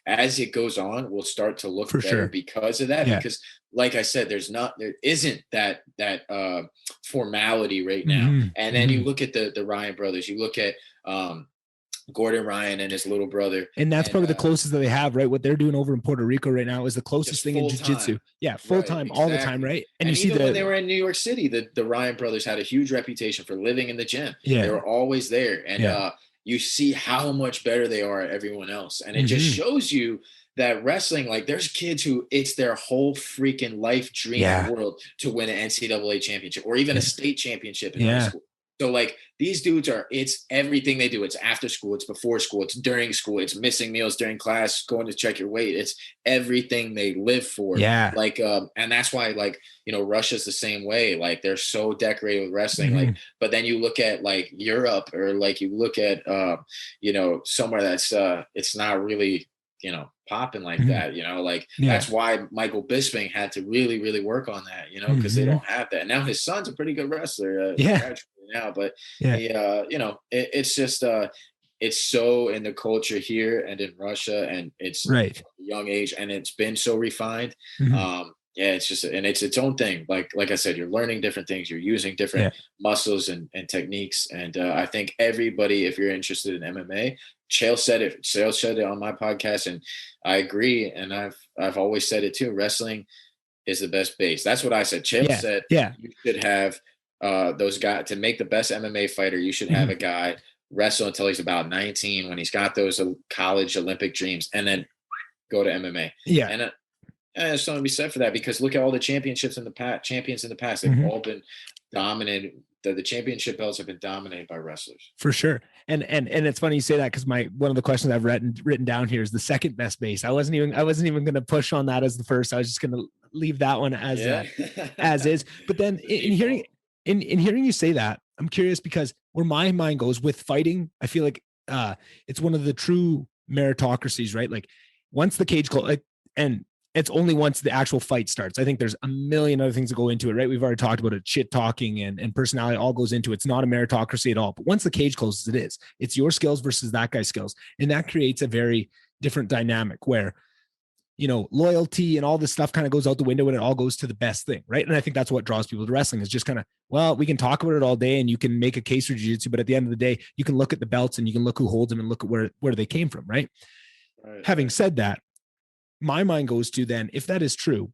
as it goes on will start to look For better sure. because of that. Yeah. Because like I said, there isn't that formality right now. Hmm. And then you Hmm. look at the Ryan brothers, you look at Gordon Ryan and his little brother, And that's and probably the closest that they have, right? What they're doing over in Puerto Rico right now is the closest just thing in full jujitsu. time. Yeah. Full Right, time all the time. exactly. Right. And you And see even when they the, were in New York City, the Ryan brothers had a huge reputation for living in the gym. They yeah. were always there. And Yeah. you see how much better they are at everyone else. And it just Hmm. shows you that wrestling, like there's kids who it's their whole freaking life dream in the Yeah. world to win an NCAA championship or even a Yeah. state championship in high Yeah. school. So like these dudes it's everything they do. It's after school, it's before school, it's during school, it's missing meals during class, going to check your weight. It's everything they live for. Yeah. Like, and that's why like, Russia's the same way. Like they're so decorated with wrestling. Hmm. Like, but then you look at like Europe or like you look at, somewhere that's, it's not really, popping like Hmm. that, like Yeah. that's why Michael Bisping had to really, really work on that, because they Hmm. don't have that. And now his son's a pretty good wrestler, Yeah. gradually now, but Yeah. he, it's just, it's so in the culture here and in Russia, and it's Right. from a young age, and it's been so refined. Hmm. Yeah, it's just, and it's its own thing. Like I said, you're learning different things, you're using different Yeah. muscles and techniques, and I think everybody, if you're interested in MMA, Chael said it on my podcast, and I agree, and I've always said it too. Wrestling is the best base. That's what I said. Chael Yeah. said Yeah. you should have those guys to make the best MMA fighter. You should have Hmm. a guy wrestle until he's about 19 when he's got those college Olympic dreams, and then go to MMA. Yeah. And there's something to be said for that, because look at all the champions in the past. They've Mhm. all been dominated. The championship belts have been dominated by wrestlers. For sure. And it's funny you say that, because one of the questions I've written down here is the second best base. I wasn't even going to push on that as the first. I was just going to leave that one as is. But then in hearing you say that, I'm curious, because where my mind goes with fighting, I feel like it's one of the true meritocracies, right? Like once the cage close, and it's only once the actual fight starts. I think there's a million other things that go into it, right? We've already talked about it. Shit talking and personality all goes into it. It's not a meritocracy at all. But once the cage closes, it is. It's your skills versus that guy's skills. And that creates a very different dynamic where, loyalty and all this stuff kind of goes out the window when it all goes to the best thing, right? And I think that's what draws people to wrestling, is just kind of, well, we can talk about it all day and you can make a case for jiu-jitsu, but at the end of the day, you can look at the belts and you can look who holds them and look at where they came from, right? Having said that, my mind goes to then, if that is true,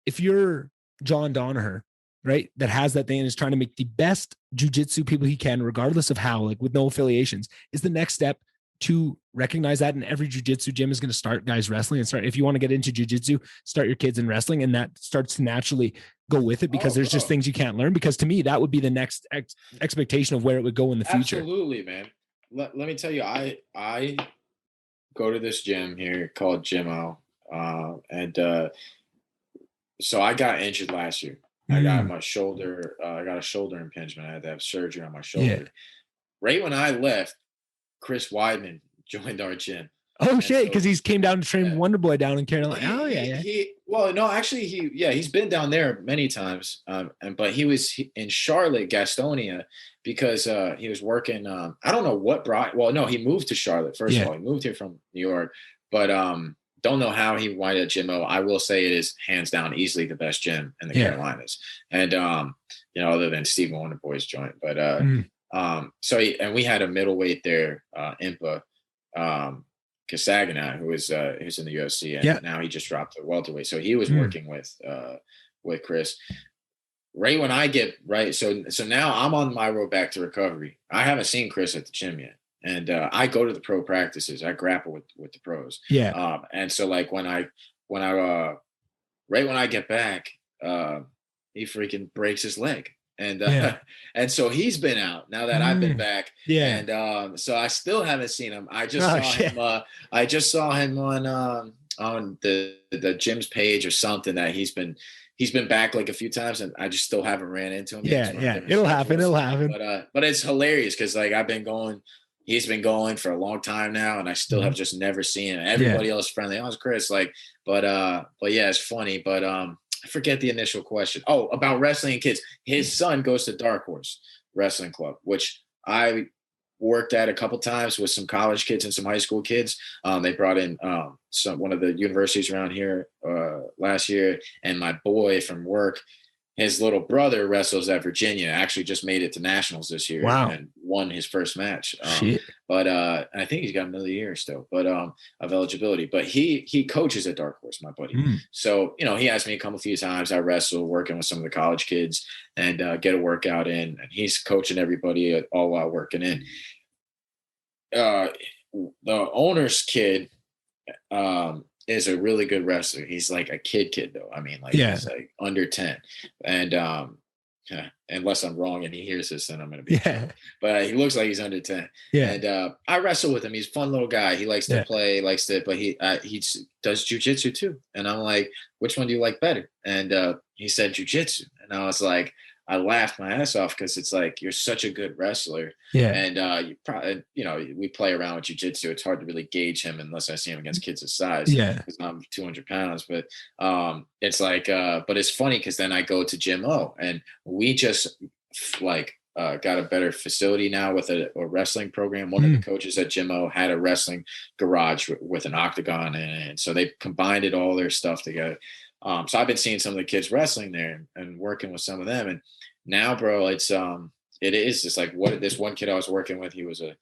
if you're John Danaher, right, that has that thing and is trying to make the best jujitsu people he can, regardless of how, like with no affiliations, is the next step to recognize that in every jujitsu gym is going to start guys wrestling and start, if you want to get into jujitsu, start your kids in wrestling, and that starts to naturally go with it, because there's just things you can't learn. Because to me, that would be the next expectation of where it would go in the future. Absolutely, man. Let me tell you, I go to this gym here called Mma Hour. So I got injured last year. I got my shoulder. I got a shoulder impingement. I had to have surgery on my shoulder. Yeah. Right when I left, Chris Weidman joined our gym. Oh shit! Because he's came down to train Wonder Boy down in Carolina. He's been down there many times. But he was in Charlotte, Gastonia, because he was working. I don't know what brought. Well, no, he moved to Charlotte first of all. He moved here from New York, but don't know how he winded at Mma. I will say it is hands down easily the best gym in the Carolinas, and other than Stephen Wonder Boy's joint, but we had a middleweight there, Impa Kasaganat, who's in the UFC, and now he just dropped to welterweight. So he was working with Chris. Right when I get right, so now I'm on my road back to recovery. I haven't seen Chris at the gym yet. And I go to the pro practices. I grapple with the pros. Yeah. And so like when I right when I get back, he freaking breaks his leg. And and so he's been out now that I've been back. Yeah. And so I still haven't seen him. I just saw him. I just saw him on the gym's page or something, that he's been back like a few times, and I just still haven't ran into him. Yeah. It'll happen. But it's hilarious because like he's been going for a long time now, and I still have just never seen him. Everybody else friendly. Oh, it's Chris. Like, but yeah, it's funny. But I forget the initial question. Oh, about wrestling and kids. His son goes to Dark Horse Wrestling Club, which I worked at a couple times with some college kids and some high school kids. They brought in one of the universities around here last year, and my boy from work, his little brother wrestles at Virginia, actually just made it to nationals this year. Wow. And won his first match. But I think he's got another year still, but of eligibility. But he coaches at Dark Horse, my buddy. So, he asked me to come a few times. I wrestle, working with some of the college kids, and get a workout in. And he's coaching everybody all while working in. The owner's kid is a really good wrestler. He's like a kid though. I mean, he's like under 10. And unless I'm wrong and he hears this, then I'm gonna be but he looks like he's under 10. And I wrestle with him. He's a fun little guy. He likes to play, but he does jujitsu too. And I'm like, which one do you like better? And he said jujitsu. And I was like, I laughed my ass off, because it's like, you're such a good wrestler. And you probably, we play around with jujitsu. It's hard to really gauge him unless I see him against kids his size. Because I'm 200 pounds. But it's like, but it's funny because then I go to Mma, and we just got a better facility now with a wrestling program. One of the coaches at Mma had a wrestling garage with an octagon in it. And so they combined all their stuff together. So I've been seeing some of the kids wrestling there and working with some of them. And now, bro, it is just like this one kid I was working with, he was a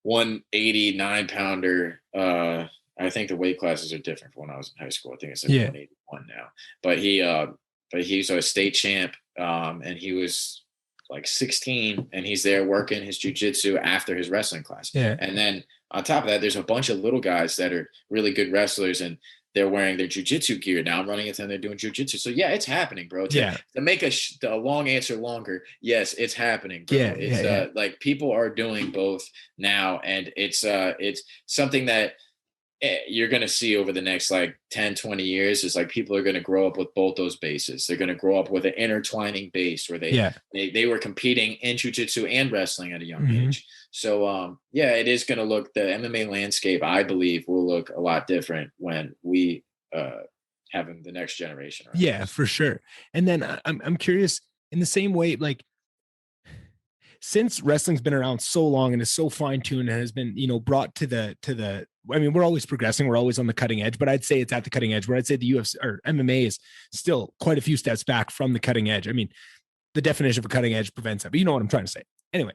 189 pounder. I think the weight classes are different from when I was in high school. I think it's like 181 now, but he's a state champ. And he was like 16, and he's there working his jujitsu after his wrestling class. Yeah. And then on top of that, there's a bunch of little guys that are really good wrestlers, and they're wearing their jujitsu gear. Now I'm running into them, they're doing jujitsu. So yeah, it's happening, bro. To make a long answer longer, yes, it's happening, bro. It's like people are doing both now, and it's something that you're going to see over the next like 10, 20 years is like people are going to grow up with both those bases. They're going to grow up with an intertwining base where they were competing in jiu-jitsu and wrestling at a young age. So it is going to look, the MMA landscape, I believe, will look a lot different when we have the next generation. Yeah, for sure. And then I'm curious, in the same way, like, since wrestling's been around so long and is so fine-tuned and has been, brought to the, I mean, we're always progressing. We're always on the cutting edge, but I'd say it's at the cutting edge, where I'd say the UFC or MMA is still quite a few steps back from the cutting edge. I mean, the definition of a cutting edge prevents that, but you know what I'm trying to say. Anyway,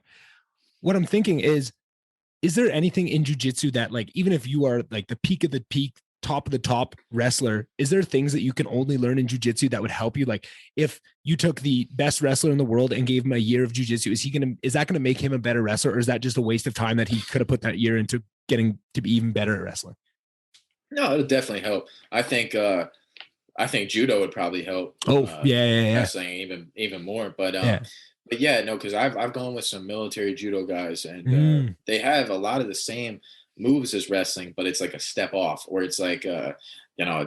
what I'm thinking is there anything in jiu-jitsu that, like, even if you are like the peak of the peak, top of the top wrestler, is there things that you can only learn in jiu-jitsu that would help you? Like, if you took the best wrestler in the world and gave him a year of jiu-jitsu, is that going to make him a better wrestler, or is that just a waste of time that he could have put that year into getting to be even better at wrestling? No, it'll definitely help. I think judo would probably help. Wrestling even more. But no, because I've gone with some military judo guys, and they have a lot of the same moves as wrestling, but it's like a step off, or it's like a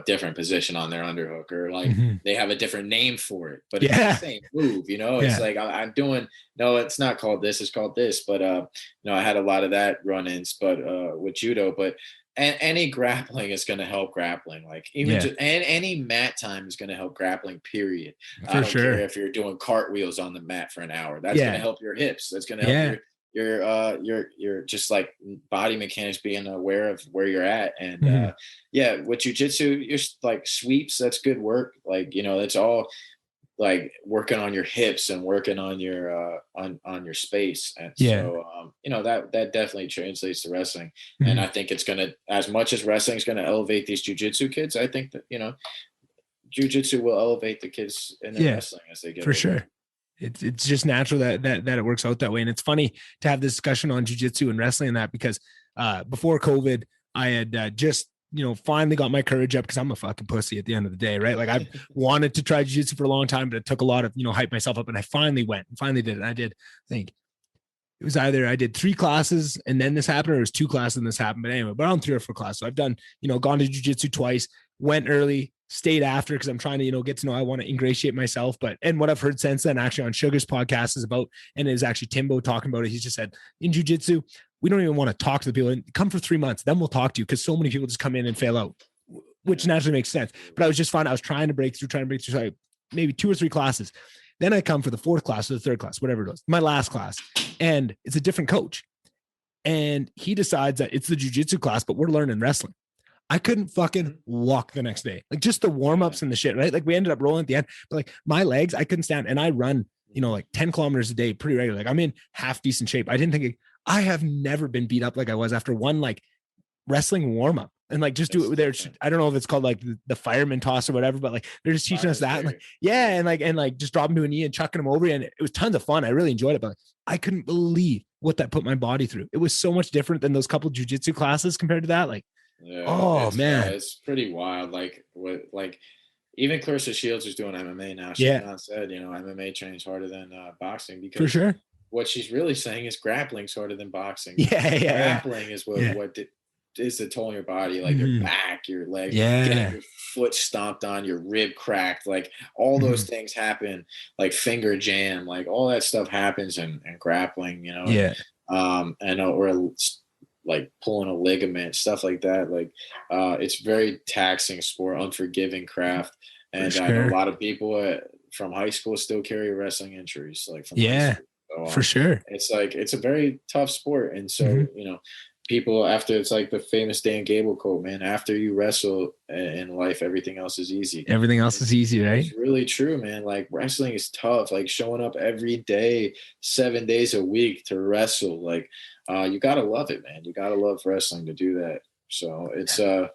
different position on their underhook, or like they have a different name for it, but it's the same move. It's like I'm doing, no, it's not called this, it's called this. But I had a lot of that run-ins, but with judo. But any grappling is going to help grappling. Like even just, and any mat time is going to help grappling, period. I don't care if you're doing cartwheels on the mat for an hour. That's going to help your hips. That's going to help your just like body mechanics, being aware of where you're at. And with jujitsu, you're like sweeps, that's good work. Like, that's all like working on your hips and working on your on your space. And so that definitely translates to wrestling. And I think it's gonna, as much as wrestling is gonna elevate these jujitsu kids, I think that jujitsu will elevate the kids in their wrestling as they get for older. sure. It's just natural that it works out that way. And it's funny to have this discussion on jiu-jitsu and wrestling and that, because before COVID, I had just, finally got my courage up, because I'm a fucking pussy at the end of the day, right? Like, I wanted to try jiu-jitsu for a long time, but it took a lot of, hype myself up, and I finally did it. And I did, I think it was either I did 3 classes and then this happened, or it was 2 classes and this happened. But anyway, but I'm 3 or 4 classes. So I've done, gone to jiu-jitsu twice, went early, stayed after, because I'm trying to, get to know, I want to ingratiate myself. And what I've heard since then, actually on Sugar's podcast, is about, and it is actually Timbo talking about it. He's just said, in jiu-jitsu, we don't even want to talk to the people, and come for 3 months, then we'll talk to you, because so many people just come in and fail out, which naturally makes sense. But I was just fine. I was trying to break through, so maybe 2 or 3 classes. Then I come for the 4th class or the 3rd class, whatever it was, my last class, and it's a different coach. And he decides that it's the jiu-jitsu class, but we're learning wrestling. I couldn't fucking walk the next day. Like, just the warm-ups and the shit, right? Like, we ended up rolling at the end, but like my legs, I couldn't stand. And I run, like 10 kilometers a day pretty regularly. Like, I'm in half decent shape. I didn't think I have never been beat up like I was after one like wrestling warm-up. And like, just do it there. I don't know if it's called like the fireman toss or whatever, but like, they're just teaching us that. And like just dropping to a knee and chucking them over. And it was tons of fun. I really enjoyed it, but like, I couldn't believe what that put my body through. It was so much different than those couple jiu-jitsu classes compared to that. Like, it's pretty wild. Like, even Clarissa Shields is doing MMA now. She's not said, MMA trains harder than boxing, because for sure, what she's really saying is grappling's harder than boxing. Grappling is what is the toll on your body, like your back, your leg, getting your foot stomped on, your rib cracked, like all those things happen, like finger jam, like all that stuff happens in grappling, or like pulling a ligament, stuff like that. Like it's very taxing sport, unforgiving craft. And I know a lot of people from high school still carry wrestling injuries, like from high school. So, for sure. It's like, it's a very tough sport. And so, people, after, it's like the famous Dan Gable quote, man, after you wrestle in life, everything else is easy. Everything else is easy, right? It's really true, man. Like, wrestling is tough. Like, showing up every day, 7 days a week to wrestle. Like, you got to love it, man. You got to love wrestling to do that. So it's a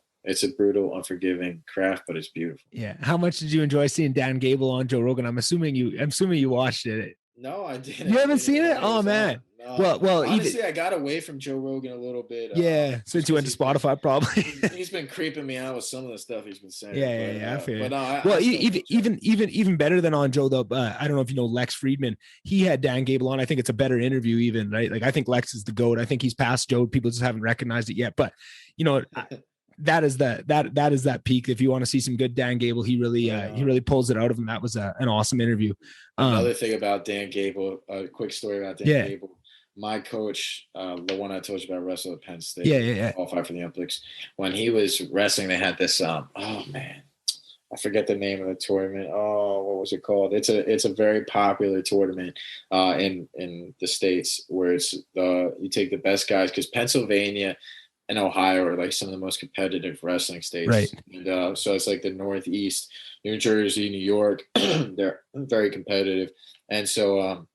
brutal, unforgiving craft, but it's beautiful. Yeah. How much did you enjoy seeing Dan Gable on Joe Rogan? I'm assuming you watched it. No, I didn't. You I haven't didn't even seen know it? he Oh was on. man. No. Well, even Honestly, I got away from Joe Rogan a little bit. yeah, Just since you because went to Spotify, probably. he's been creeping me out with some of the stuff he's been saying. Yeah, I feel But you. no, Well, I still even like Joe. even better than on Joe though. I don't know if you know Lex Friedman. He had Dan Gable on. I think it's a better interview, even right. Like I think Lex is the goat. I think he's past Joe. People just haven't recognized it yet. But you know, that is that peak. If you want to see some good Dan Gable, he really pulls it out of him. That was an awesome interview. Another thing about Dan Gable, a quick story about Dan Yeah. Gable. My coach, the one I told you about, wrestled at Penn State, Yeah. qualified for the Olympics. When he was wrestling, they had this. Oh man, I forget the name of the tournament. Oh, what was it called? It's a very popular tournament in the States where it's you take the best guys, because Pennsylvania and Ohio are like some of the most competitive wrestling states. Right. And so it's like the Northeast, New Jersey, New York, they're very competitive. And so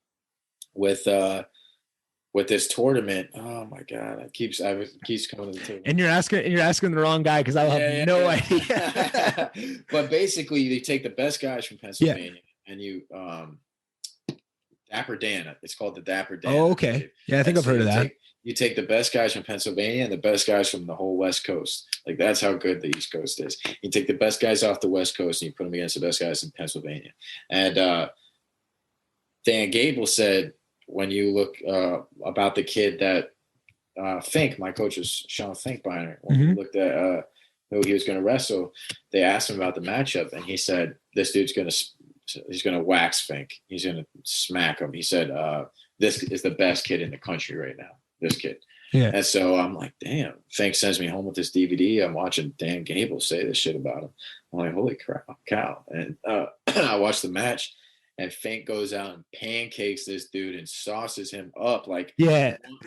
with this tournament, oh my God, it keeps coming to the table. And you're asking the wrong guy, because I have no idea. But basically, they take the best guys from Pennsylvania and you Dapper Dan. It's called the Dapper Dan. Oh, okay. Yeah, I think I've heard of that. You take the best guys from Pennsylvania and the best guys from the whole West Coast. Like, that's how good the East Coast is. You take the best guys off the West Coast and you put them against the best guys in Pennsylvania. And Dan Gable said, when you look about the kid that Fink, my coach was Sean Finkbeiner, when he looked at who he was going to wrestle, they asked him about the matchup, and he said, this dude's he's going to wax Fink. He's going to smack him. He said, this is the best kid in the country right now, this kid. Yeah. And so I'm like, damn, Fink sends me home with this DVD. I'm watching Dan Gable say this shit about him. I'm like, holy crap, cow. And I watched the match, and Fink goes out and pancakes this dude and sauces him up like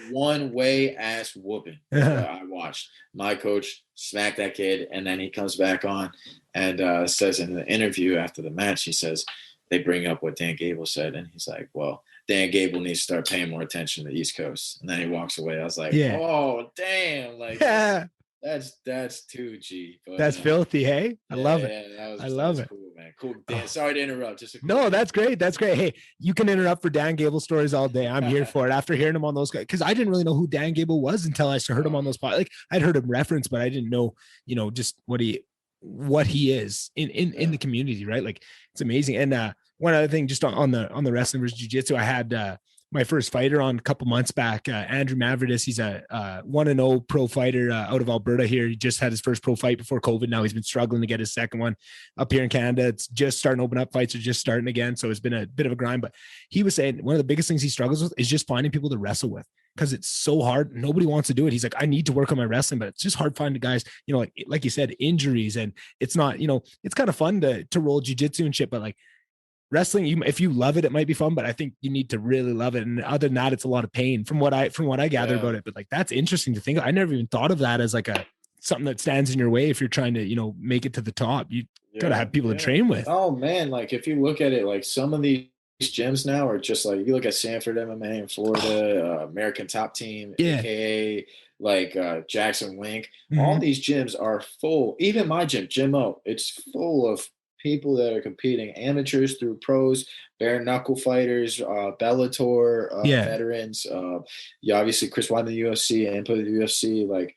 one way ass whooping. I watched. My coach smacked that kid, and then he comes back on and says in the interview after the match, he says, they bring up what Dan Gable said, and he's like, well, Dan Gable needs to start paying more attention to the East Coast. And then he walks away. I was like, oh, damn. Like, that's too G. But, that's filthy, hey? I love it. Yeah, I love it. Cool, man. Cool. Dan, sorry to interrupt. No, that's great. That's great. Hey, you can interrupt for Dan Gable stories all day. I'm here for it. After hearing him on those guys, because I didn't really know who Dan Gable was until I heard him on those podcasts. Like, I'd heard him reference, but I didn't know, just what he is in the community, right? Like, it's amazing. And one other thing, just on the wrestling versus jiu-jitsu, I had my first fighter on a couple months back, Andrew Mavridis. He's a 1-0 pro fighter out of Alberta here. He just had his first pro fight before COVID. Now he's been struggling to get his second one up here in Canada. It's just starting to open up. Fights are just starting again. So it's been a bit of a grind, but he was saying one of the biggest things he struggles with is just finding people to wrestle with, because it's so hard. Nobody wants to do it. He's like, I need to work on my wrestling, but it's just hard finding guys, like you said, injuries. And it's not, it's kind of fun to roll jiu-jitsu and shit, but like, wrestling, if you love it, it might be fun, but I think you need to really love it. And other than that, it's a lot of pain from what I gather about it. But like, that's interesting to think of. I never even thought of that as like something that stands in your way. If you're trying to, make it to the top, you gotta have people to train with. Oh man. Like, if you look at it, like some of these gyms now are just like, you look at Sanford MMA in Florida, American Top Team, AKA like Jackson Wink. All these gyms are full. Even my gym, O, it's full of people that are competing, amateurs through pros, bare knuckle fighters, Bellator, veterans. Obviously Chris Weidman, the UFC, and put the UFC. Like,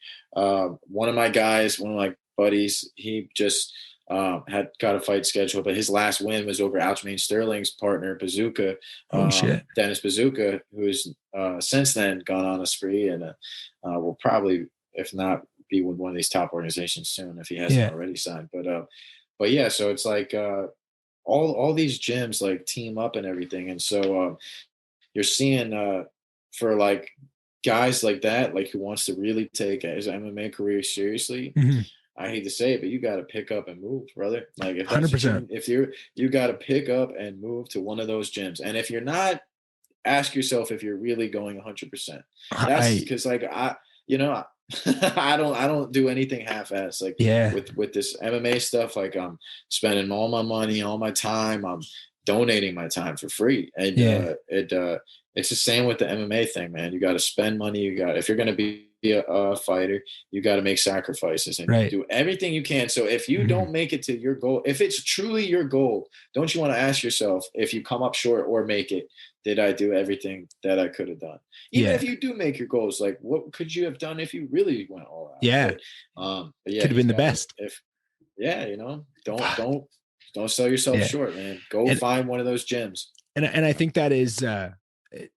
one of my buddies, he just had got a fight scheduled, but his last win was over Aljamain Sterling's partner, Bazooka. Dennis Bazooka, who's since then gone on a spree and will probably, if not, be with one of these top organizations soon if he hasn't already signed. But yeah, so it's like all these gyms like team up and everything, and so you're seeing for like guys like that, like who wants to really take his MMA career seriously. I hate to say it, but you got to pick up and move, brother. Like, if that's 100%, if you got to pick up and move to one of those gyms, and if you're not, ask yourself if you're really going 100%. That's because like I don't do anything half-ass. Like with this MMA stuff, like I'm spending all my money, all my time. I'm donating my time for free. And it's the same with the MMA thing, man. You got to spend money. If you're going to be a fighter, you got to make sacrifices and do everything you can. So if you don't make it to your goal, if it's truly your goal, don't you want to ask yourself, if you come up short or make it, did I do everything that I could have done? Even if you do make your goals, like what could you have done if you really went all out? Yeah. But yeah, Could have been the best. Yeah, don't Fuck. sell yourself Yeah. short, man. Go And find one of those gyms. and I think that is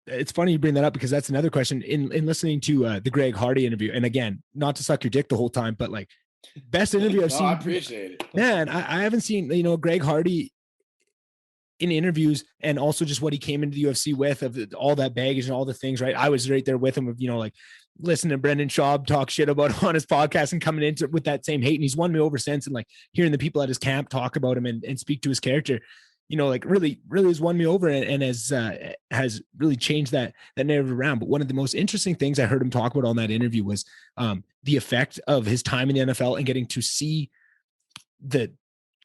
it's funny you bring that up because that's another question in listening to the Greg Hardy interview. And again, not to suck your dick the whole time, but like best interview I've No, seen. I appreciate it. Man, I haven't seen, Greg Hardy in interviews, and also just what he came into the UFC with, of all that baggage and all the things, right? I was right there with him of, like listening to Brendan Schaub talk shit about on his podcast and coming into it with that same hate. And he's won me over since. And like hearing the people at his camp talk about him and speak to his character, like really, really has won me over and has really changed that narrative around. But one of the most interesting things I heard him talk about on that interview was the effect of his time in the NFL and getting to see the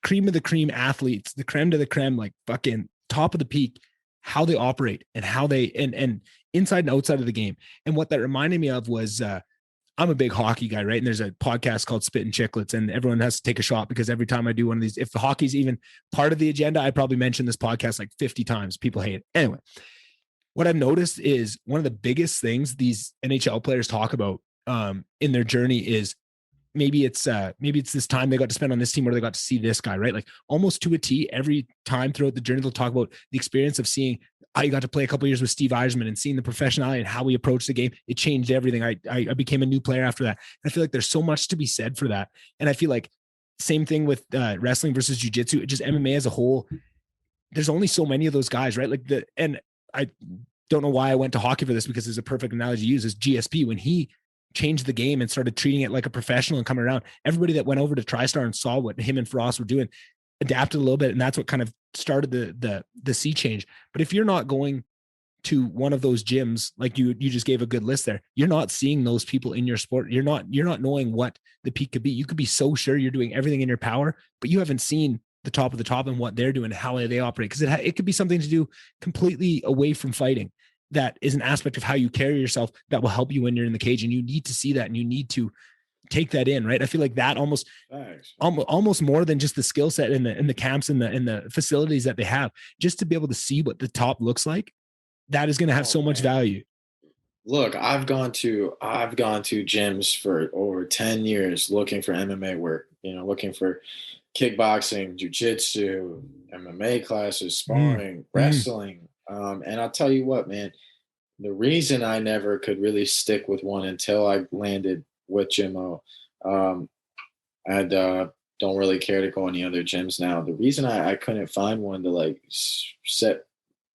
cream of the cream athletes, the creme de the creme, like fucking top of the peak, how they operate and how they, and inside and outside of the game. And what that reminded me of was, I'm a big hockey guy, right? And there's a podcast called Spit and Chicklets, and everyone has to take a shot because every time I do one of these, if hockey's even part of the agenda, I probably mention this podcast like 50 times. People hate it. Anyway, what I've noticed is one of the biggest things these NHL players talk about in their journey is maybe it's this time they got to spend on this team where they got to see this guy, right? Like almost to a T, every time throughout the journey, they'll talk about the experience of seeing I got to play a couple of years with Steve Eisman and seeing the professionality and how we approach the game. It changed everything. I became a new player after that. I feel like there's so much to be said for that. And I feel like same thing with wrestling versus jiu-jitsu, just MMA as a whole. There's only so many of those guys, right? And I don't know why I went to hockey for this, because there's a perfect analogy to use is GSP. When he changed the game and started treating it like a professional and coming around, everybody that went over to TriStar and saw what him and Frost were doing adapted a little bit. And that's what kind of started the sea change. But if you're not going to one of those gyms, like you just gave a good list there, you're not seeing those people in your sport. You're not knowing what the peak could be. You could be so sure you're doing everything in your power, but you haven't seen the top of the top and what they're doing, how they operate. Cause it could be something to do completely away from fighting. That is an aspect of how you carry yourself that will help you when you're in the cage. And you need to see that, and you need to take that in, right? I feel like that almost more than just the skill set in the camps and the facilities that they have, just to be able to see what the top looks like, that is going to have so much value. Look, I've gone to gyms for over 10 years looking for MMA work, looking for kickboxing, jujitsu, MMA classes, sparring, wrestling. And I'll tell you what, man, the reason I never could really stick with one until I landed with Mma, and don't really care to go any other gyms now. The reason I couldn't find one to like set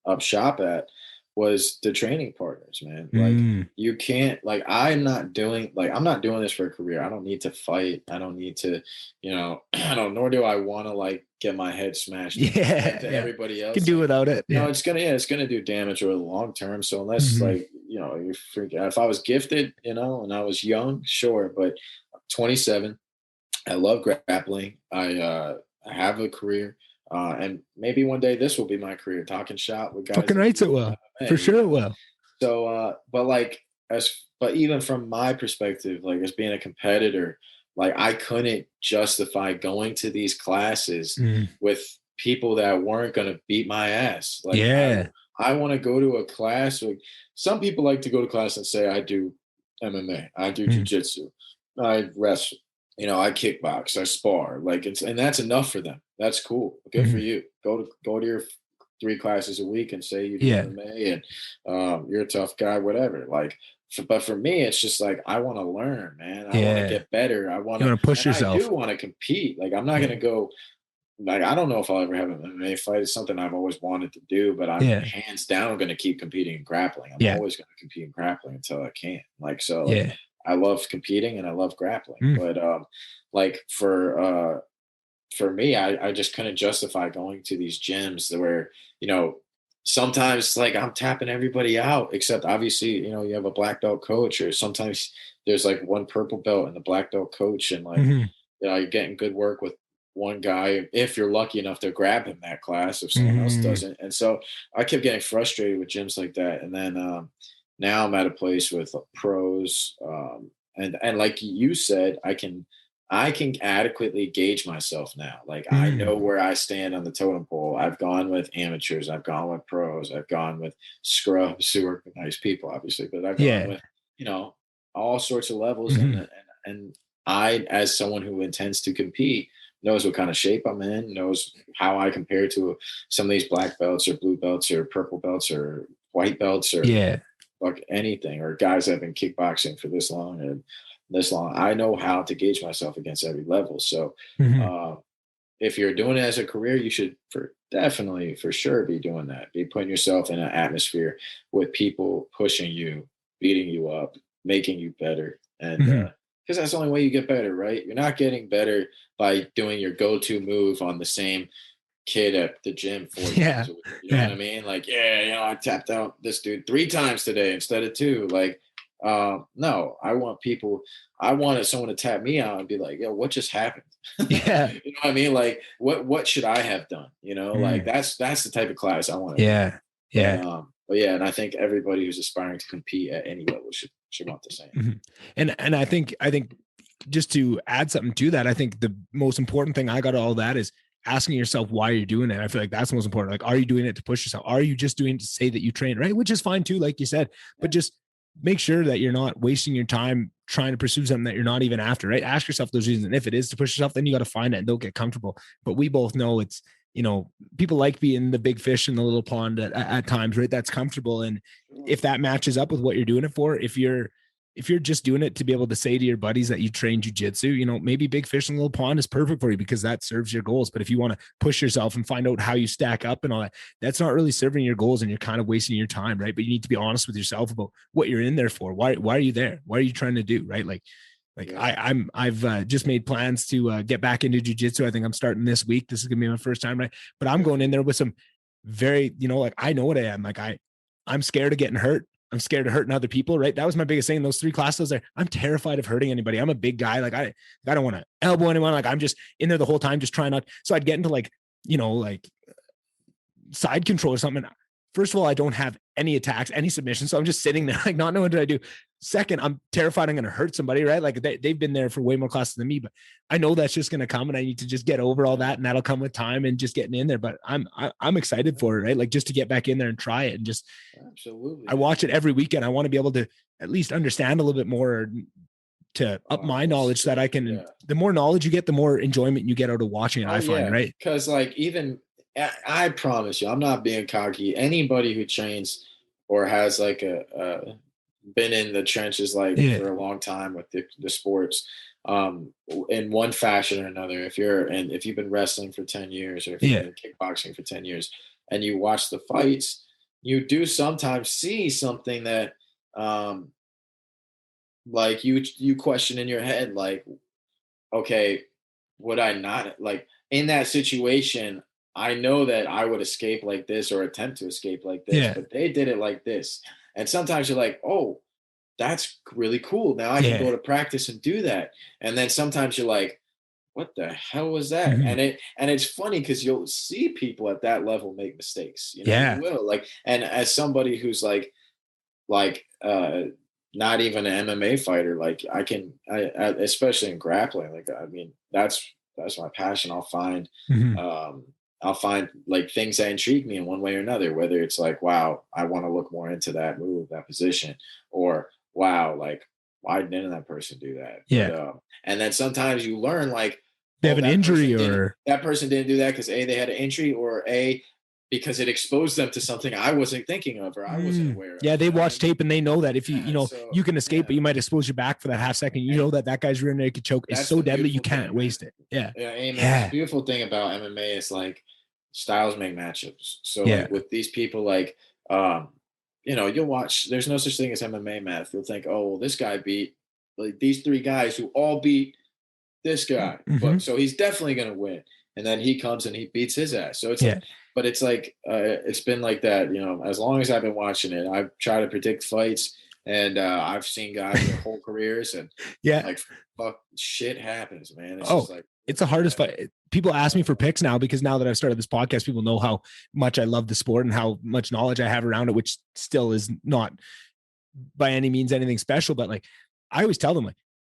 up shop at was the training partners, man. Like you can't, like, I'm not doing this for a career. I don't need to fight. I don't need to, nor do I want to like get my head smashed into everybody else. Can do without it. It's gonna do damage over the long term. So unless like, you're freaking, if I was gifted, and I was young, sure. But I'm 27. I love grappling. I have a career. And maybe one day this will be my career, talking shop with guys. Fucking rights it will. For sure it will. So, but even from my perspective, like as being a competitor, like I couldn't justify going to these classes with people that weren't going to beat my ass. Like, I want to go to a class. Like some people like to go to class and say, I do MMA, I do jujitsu, I wrestle, I kickbox, I spar, like and that's enough for them. That's cool. Good for you. Go to your 3 classes a week and say you do MMA and you're a tough guy, whatever. Like, but for me, it's just like I want to learn, man. I want to get better. I want to push yourself. I do want to compete. Like I'm not gonna go. Like I don't know if I'll ever have an MMA fight. It's something I've always wanted to do, but I'm hands down going to keep competing in grappling. I'm always going to compete in grappling until I can't. Like so. Like, I love competing and I love grappling, but like for me, I just couldn't justify going to these gyms where, sometimes like I'm tapping everybody out, except obviously, you have a black belt coach, or sometimes there's like one purple belt and the black belt coach. And like, you're getting good work with one guy, if you're lucky enough to grab him that class, if someone else doesn't. And so I kept getting frustrated with gyms like that. And then now I'm at a place with pros. And like you said, I can I can adequately gauge myself now. Like I know where I stand on the totem pole. I've gone with amateurs, I've gone with pros, I've gone with scrubs who are nice people, obviously, but I've gone Yeah. with, all sorts of levels. Mhm. And I, as someone who intends to compete, knows what kind of shape I'm in, knows how I compare to some of these black belts or blue belts or purple belts or white belts or Yeah. like anything, or guys that have been kickboxing for this long and this long. I know how to gauge myself against every level. So Mhm. uh, if you're doing it as a career, you should definitely for sure be doing that. Be putting yourself in an atmosphere with people pushing you, beating you up, making you better. And Mhm. because that's the only way you get better, right? You're not getting better by doing your go-to move on the same kid at the gym 4 times Yeah. a week. You know what I Yeah. mean? Like, yeah, I tapped out this dude 3 times today instead of two. Like, no, I wanted someone to tap me out and be like, yo, what just happened? Yeah. You know what I mean? Like, what should I have done? Like Mm. that's the type of class I want to be in. Yeah. Yeah. But yeah, and I think everybody who's aspiring to compete at any level should want the same. Mhm. And I think just to add something to that, I think the most important thing I got all that is asking yourself why you're doing it. I feel like that's the most important. Like, are you doing it to push yourself? Are you just doing it to say that you train, right? Which is fine too, like you said, Yeah. but just make sure that you're not wasting your time trying to pursue something that you're not even after, right? Ask yourself those reasons. And if it is to push yourself, then you got to find it and don't get comfortable. But we both know it's, people like being the big fish in the little pond at times, right? That's comfortable. And if that matches up with what you're doing it for, if you're just doing it to be able to say to your buddies that you train jujitsu, maybe big fish in a little pond is perfect for you because that serves your goals. But if you want to push yourself and find out how you stack up and all that, that's not really serving your goals and you're kind of wasting your time, right? But you need to be honest with yourself about what you're in there for. Why are you there? What are you trying to do, right? Like Yeah. I've just made plans to get back into jujitsu. I think I'm starting this week. This is gonna be my first time, right? But I'm going in there with some very, like I know what I am. Like I'm scared of getting hurt. I'm scared of hurting other people, right? That was my biggest thing. Those 3 classes there, I'm terrified of hurting anybody. I'm a big guy. Like I don't want to elbow anyone. Like I'm just in there the whole time, just trying not. So I'd get into like side control or something. First of all, I don't have any attacks, any submissions. So I'm just sitting there, like not knowing what did I do. Second, I'm terrified I'm going to hurt somebody, right? Like they've been there for way more classes than me, but I know that's just going to come and I need to just get over all that. And that'll come with time and just getting in there. But I'm excited for it, right? Like just to get back in there and try it and just, Absolutely, I man. watch it every weekend. I want to be able to at least understand a little bit more to up my knowledge so that I can, Yeah. the more knowledge you get, the more enjoyment you get out of watching it, Oh I find, yeah, right? because like even I promise you, I'm not being cocky. Anybody who trains or has like a been in the trenches like Yeah. for a long time with the sports, in one fashion or another. If you've been wrestling for 10 years, or if you've Yeah. been kickboxing for 10 years, and you watch the fights, you do sometimes see something that, like you question in your head, like, okay, would I not like in that situation? I know that I would escape like this or attempt to escape like this, Yeah. but they did it like this. And sometimes you're like, oh, that's really cool. Now I can go Yeah. to practice and do that. And then sometimes you're like, what the hell was that? Mhm. And it's funny because you'll see people at that level make mistakes. You Yeah. will like, and as somebody who's like not even an MMA fighter, like especially in grappling, like I mean that's my passion. Mhm. Um I'll find like things that intrigue me in one way or another, whether it's like, wow, I want to look more into that move, that position, or wow, like why didn't that person do that? But Yeah. and then sometimes you learn like, They have oh, an injury or that person didn't do that because A, they had an injury, or A, because it exposed them to something I wasn't thinking of or I wasn't aware of. yeah, You they know what I watch mean? tape and they know that if you, Yeah. So you can escape, yeah, but you might expose your back for that half second. You know and that guy's rear naked choke is that's so the deadly. You beautiful can't thing, man. waste it. Yeah. Yeah, amen. That's the Yeah. beautiful thing about MMA is like styles make matchups. So Yeah. like with these people, like um, you'll watch. There's no such thing as MMA math. You'll think, oh, well, this guy beat like these 3 guys who all beat this guy, Mm-hmm. but so he's definitely gonna win. And then he comes and he beats his ass. So it's Yeah. like, but it's like it's been like that, as long as I've been watching it. I've tried to predict fights, and I've seen guys their whole careers, and Yeah. like fuck, shit happens, man. It's Oh, just like it's the hardest fight. People ask me for picks now because now that I've started this podcast, people know how much I love the sport and how much knowledge I have around it, which still is not by any means anything special. But like I always tell them, like,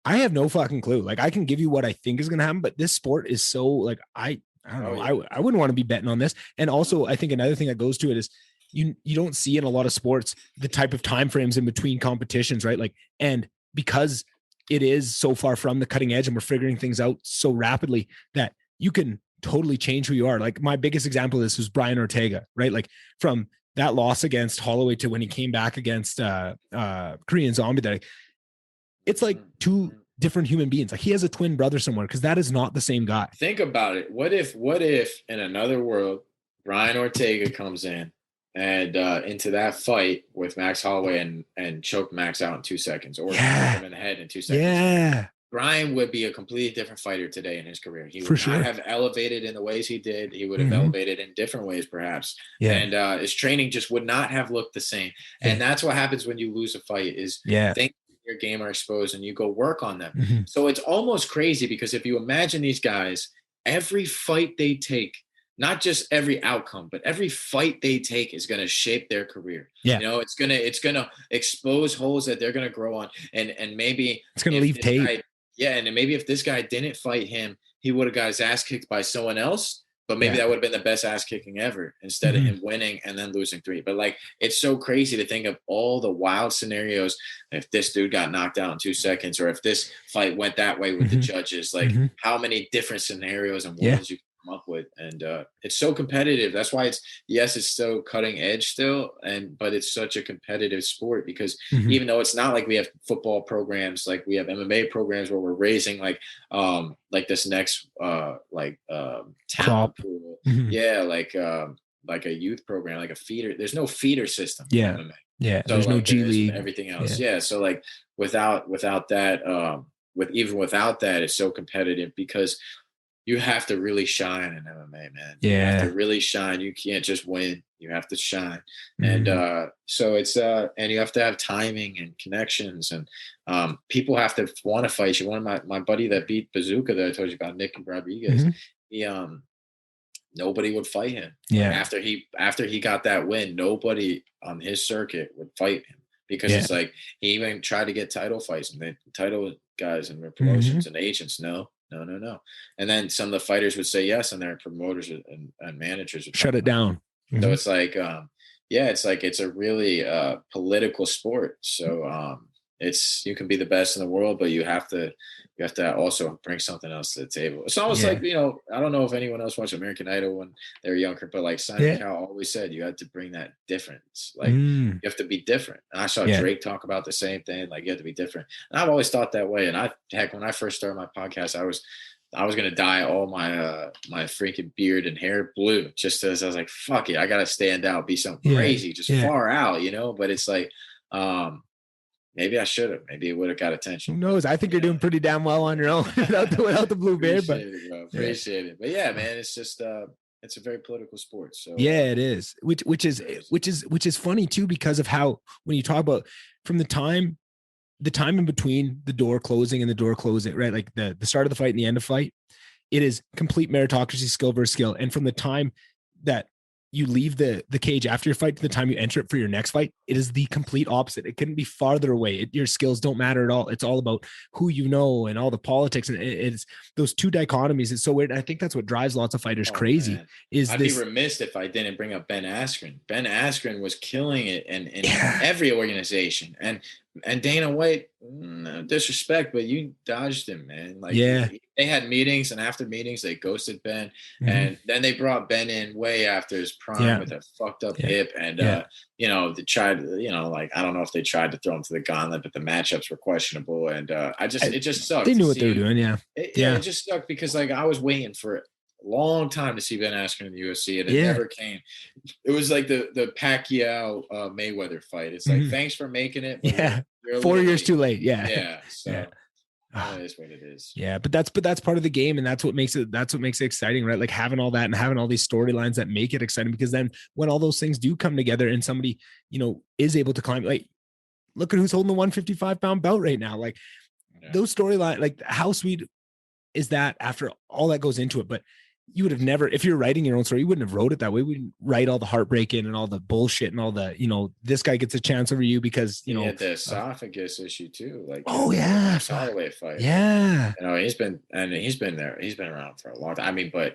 I have no fucking clue. Like I can give you what I think is going to happen, but this sport is so like, I don't know. Yeah. I wouldn't want to be betting on this. And also I think another thing that goes to it is you don't see in a lot of sports the type of time frames in between competitions, right? Like, and because it is so far from the cutting edge and we're figuring things out so rapidly that you can totally change who you are. Like my biggest example of this was Brian Ortega, right? Like from that loss against Holloway to when he came back against Korean Zombie, that it's like two different human beings. Like he has a twin brother somewhere because that is not the same guy. Think about it. What if in another world, Brian Ortega comes in and into that fight with Max Holloway and choked Max out in 2 seconds, or him in the head in 2 seconds? Yeah. Brian would be a completely different fighter today in his career. He would not have elevated in the ways he did. He would have elevated in different ways, perhaps. Yeah. And his training just would not have looked the same. Yeah. And that's what happens when you lose a fight is things in your game are exposed and you go work on them. So it's almost crazy because if you imagine these guys, every fight they take, not just every outcome, but every fight they take is going to shape their career. Yeah. You know, it's going to expose holes that they're going to grow on. And maybe it's going to leave tape. And maybe if this guy didn't fight him, he would have got his ass kicked by someone else. But maybe that would have been the best ass kicking ever instead of him winning and then losing 3. But like, it's so crazy to think of all the wild scenarios. If this dude got knocked out in 2 seconds, or if this fight went that way with the judges, like how many different scenarios and worlds you can come up with. And it's so competitive. That's why it's so cutting edge still. but it's such a competitive sport because even though it's not like we have football programs, like we have MMA programs where we're raising like this next talent pool. Yeah. Like a youth program, like a feeder. There's no feeder system. Yeah. Yeah. So there's no G League. Everything else. Yeah. So like without that, without that, it's so competitive because you have to really shine in MMA, man. You have to really shine. You can't just win. You have to shine. And so it's and you have to have timing and connections, and people have to want to fight you. One of my buddy that beat Bazooka that I told you about, Nick Rodriguez, he nobody would fight him. Yeah. After he got that win, nobody on his circuit would fight him because it's like he even tried to get title fights, and the title guys and their promotions and agents, no. And then some of the fighters would say yes, and their promoters and managers would shut it down. So it's like, it's a really political sport. So you can be the best in the world, but you have to also bring something else to the table. It's almost like, I don't know if anyone else watched American Idol when they were younger, but like Simon Cowell always said, you had to bring that difference. Like you have to be different. And I saw Drake talk about the same thing. Like you have to be different. And I've always thought that way. And when I first started my podcast, I was going to dye all my my freaking beard and hair blue, just as I was like, fuck it, I got to stand out, be something crazy, just far out, but it's like, maybe I should have. Maybe it would have got attention. Who knows? I think you're doing pretty damn well on your own without the blue beard. But appreciate it. But yeah, man, it's just it's a very political sport. So it is. Which is funny too, because of how when you talk about from the time in between the door closing and the door closing, right? Like the start of the fight and the end of fight, it is complete meritocracy, skill versus skill. And from the time that you leave the cage after your fight to the time you enter it for your next fight, it is the complete opposite. It couldn't be farther away. Your skills don't matter at all. It's all about who you know and all the politics. And it's those two dichotomies. It's so weird. I think that's what drives lots of fighters crazy. Man. I'd be remiss if I didn't bring up Ben Askren. Ben Askren was killing it in every organization. And Dana White, no disrespect, but you dodged him, man. Like they had meetings, and after meetings, they ghosted Ben. And then they brought Ben in way after his prime with a fucked up hip. And, they tried, like, I don't know if they tried to throw him to the gauntlet, but the matchups were questionable. And it just sucked. They knew what they were doing. It just sucked because, like, I was waiting for it. Long time to see Ben Askren in the UFC, and it never came. It was like the Pacquiao Mayweather fight. It's like, thanks for making it. You're 4 years too late. So that is what it is. But that's part of the game, and that's what makes it exciting, right? Like having all that and having all these storylines that make it exciting, because then when all those things do come together and somebody is able to climb, like look at who's holding the 155-pound belt right now. Like those storylines, like how sweet is that after all that goes into it? But you would have never, if you're writing your own story, you wouldn't have wrote it that way. We wouldn't write all the heartbreak in and all the bullshit and all the, this guy gets a chance over you because, He had the esophagus issue too. Like, oh yeah, Max Holloway fight. Yeah. He's been there. He's been around for a long time. I mean, but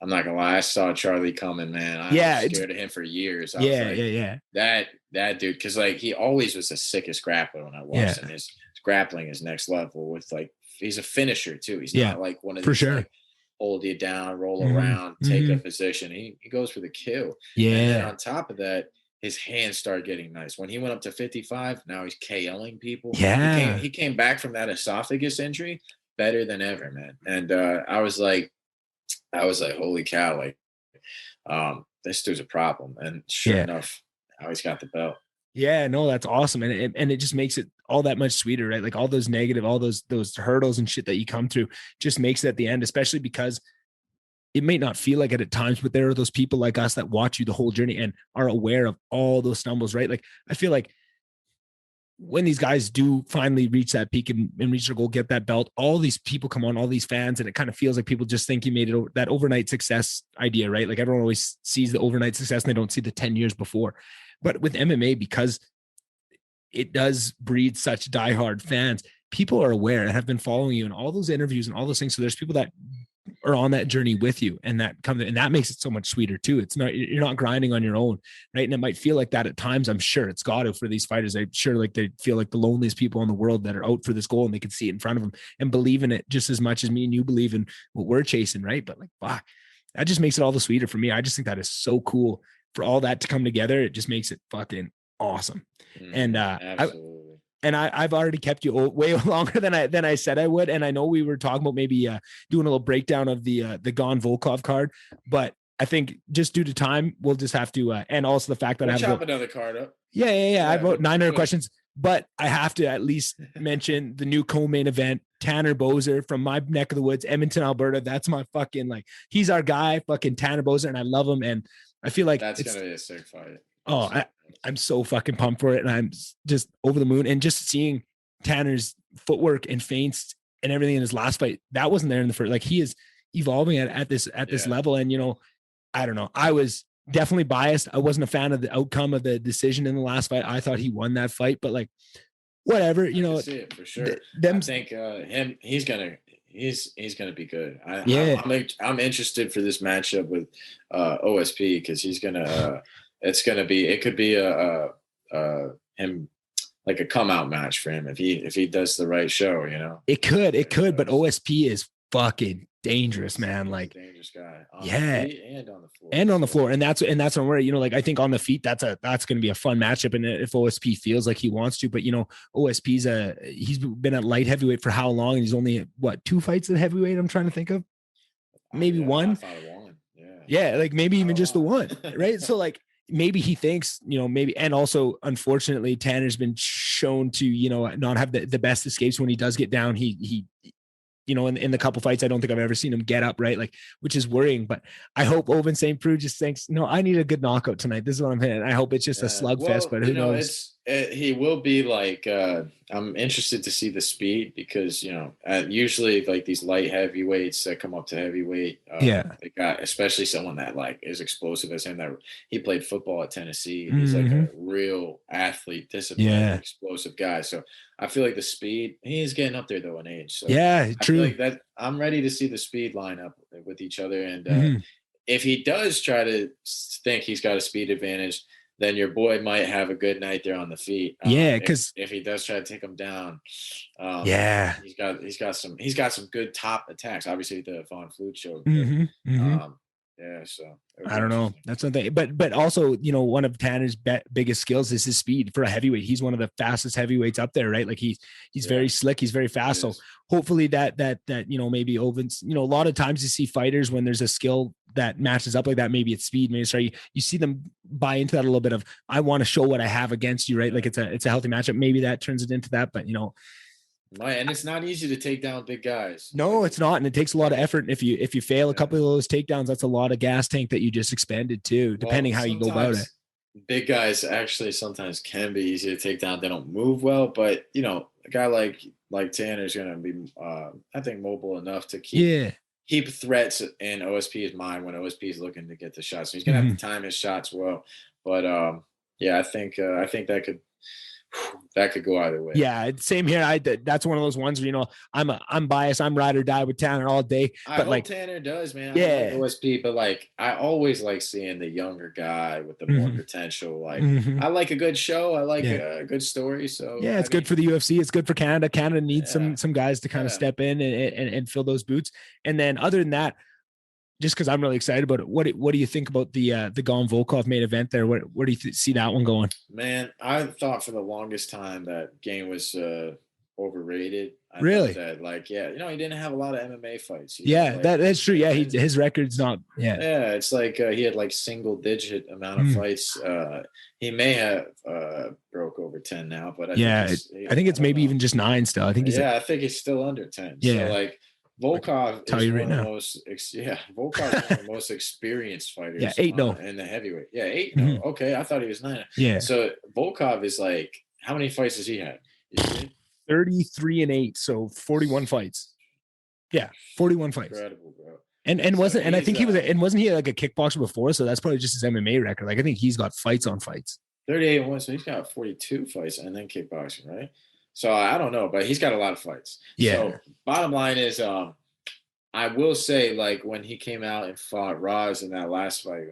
I'm not gonna lie. I saw Charlie coming, man. I was scared of him for years. I was like, that dude. Cause like, he always was the sickest grappler when I watched him. His grappling is next level with like, he's a finisher too. He's not like one of these, like, hold you down, roll around, take a position. He goes for the kill. Yeah. And then on top of that, his hands started getting nice. When he went up to 55, now he's KOing people. Yeah. He came back from that esophagus injury better than ever, man. And I was like, holy cow, like, this dude's a problem. And sure enough, now he's got the belt. Yeah, no, that's awesome. And it just makes it all that much sweeter, right? Like all those negative, all those hurdles and shit that you come through just makes it at the end, especially because it may not feel like it at times, but there are those people like us that watch you the whole journey and are aware of all those stumbles, right? Like, I feel like when these guys do finally reach that peak and reach their goal, get that belt, all these people come on, all these fans, and it kind of feels like people just think you made it, that overnight success idea, right? Like everyone always sees the overnight success and they don't see the 10 years before. But with MMA, because it does breed such diehard fans, people are aware and have been following you in all those interviews and all those things. So there's people that are on that journey with you, and that makes it so much sweeter too. It's not, you're not grinding on your own, right? And it might feel like that at times. I'm sure it's got to for these fighters. I'm sure like they feel like the loneliest people in the world that are out for this goal, and they can see it in front of them and believe in it just as much as me and you believe in what we're chasing, right? But like, fuck, that just makes it all the sweeter for me. I just think that is so cool for all that to come together. It just makes it fucking awesome. And absolutely. I've already kept you way longer than I said I would. And I know we were talking about maybe doing a little breakdown of the Gon Volkov card, but I think just due to time, we'll just have to, and also the fact that I have chop another card up. Yeah. I have about 900 questions, but I have to at least mention the new co-main event, Tanner Boser from my neck of the woods, Edmonton, Alberta. That's my fucking, like, he's our guy, fucking Tanner Boser, and I love him. And I feel like that's gonna be a sick fight. Oh, I'm so fucking pumped for it, and I'm just over the moon. And just seeing Tanner's footwork and feints and everything in his last fight, that wasn't there in the first. Like, he is evolving at this level. And I don't know. I was definitely biased. I wasn't a fan of the outcome of the decision in the last fight. I thought he won that fight, but like, whatever. I can see it for sure. I think he's gonna be good. I'm interested for this matchup with OSP, because he's gonna. It could be him, like a come out match for him if he does the right show, It could, but OSP is fucking dangerous, man. Like, dangerous guy. And on the floor. And that's what I'm worried. Like, I think on the feet, that's going to be a fun matchup. And if OSP feels like he wants to, but OSP's he's been at light heavyweight for how long? And he's only 2 fights at heavyweight. I'm trying to think of maybe one. I thought of one. Yeah. Like maybe even just the one. Right. So like, maybe he thinks, maybe, and also, unfortunately, Tanner's been shown to, not have the best escapes when he does get down. He in the couple fights, I don't think I've ever seen him get up, right? Like, which is worrying, but I hope Oven St. Preux just thinks, no, I need a good knockout tonight. This is what I'm hitting. I hope it's just a slugfest, but who knows? He will be like, I'm interested to see the speed, because, usually like these light heavyweights that come up to heavyweight, they got, especially someone that like is explosive as him, that he played football at Tennessee. He's like a real athlete, disciplined, explosive guy. So I feel like the speed, he's getting up there though in age. So yeah, true. Like that, I'm ready to see the speed line up with each other. And if he does try to think he's got a speed advantage, then your boy might have a good night there on the feet. Because if he does try to take him down, he's got some good top attacks. Obviously, the Von Flute show. So I don't know. That's something, but also, one of Tanner's biggest skills is his speed for a heavyweight. He's one of the fastest heavyweights up there, right? Like he's very slick. He's very fast. So hopefully that maybe Oven's, a lot of times you see fighters when there's a skill that matches up like that. Maybe it's speed. Maybe sorry, you see them buy into that a little bit of, I want to show what I have against you, right? Like it's a healthy matchup. Maybe that turns it into that, but and it's not easy to take down big guys. No, it's not, and it takes a lot of effort. And if you fail a couple of those takedowns, that's a lot of gas tank that you just expended too, depending how you go about it. Big guys actually sometimes can be easy to take down. They don't move well, but a guy like Tanner's gonna be, I think, mobile enough to keep heap threats in OSP's mind when OSP is looking to get the shots. So he's gonna have to time his shots well. But yeah, I think that could go either way. Yeah, same here. That's one of those ones where, I'm biased. I'm ride or die with Tanner all day. I But hope like Tanner does, man. Yeah. I like OSP, but like I always like seeing the younger guy with the more potential. Like I like a good show. I like a good story. So yeah, it's good for the UFC. It's good for Canada. Canada needs some guys to kind of step in and fill those boots. And then other than that, just because I'm really excited about it, what do you think about the Gone Volkov main event there? Where do you see that one going? Man, I thought for the longest time that game was overrated. I Really? thought that, like, he didn't have a lot of MMA fights. That's true. Yeah, his record's not. Yeah, it's like he had like single digit amount of fights. He may have broke over 10 now, but I think it's maybe even just 9 still. I think he's I think he's still under 10. Yeah. So like Volkov tell is you one right of the now. most Volkov is one of the most experienced fighters. 8-0 in the heavyweight. 8-0. Okay, I thought he was 9. Yeah. So Volkov is like, how many fights does he have? 33-8, so 41 fights. Yeah, 41 fights. Incredible, bro. And I think wasn't he like a kickboxer before? So that's probably just his MMA record. Like I think he's got fights on fights. 38-1, so he's got 42 fights and then kickboxing, right? So I don't know, but he's got a lot of fights. Yeah. So bottom line is, I will say, like when he came out and fought Roz in that last fight,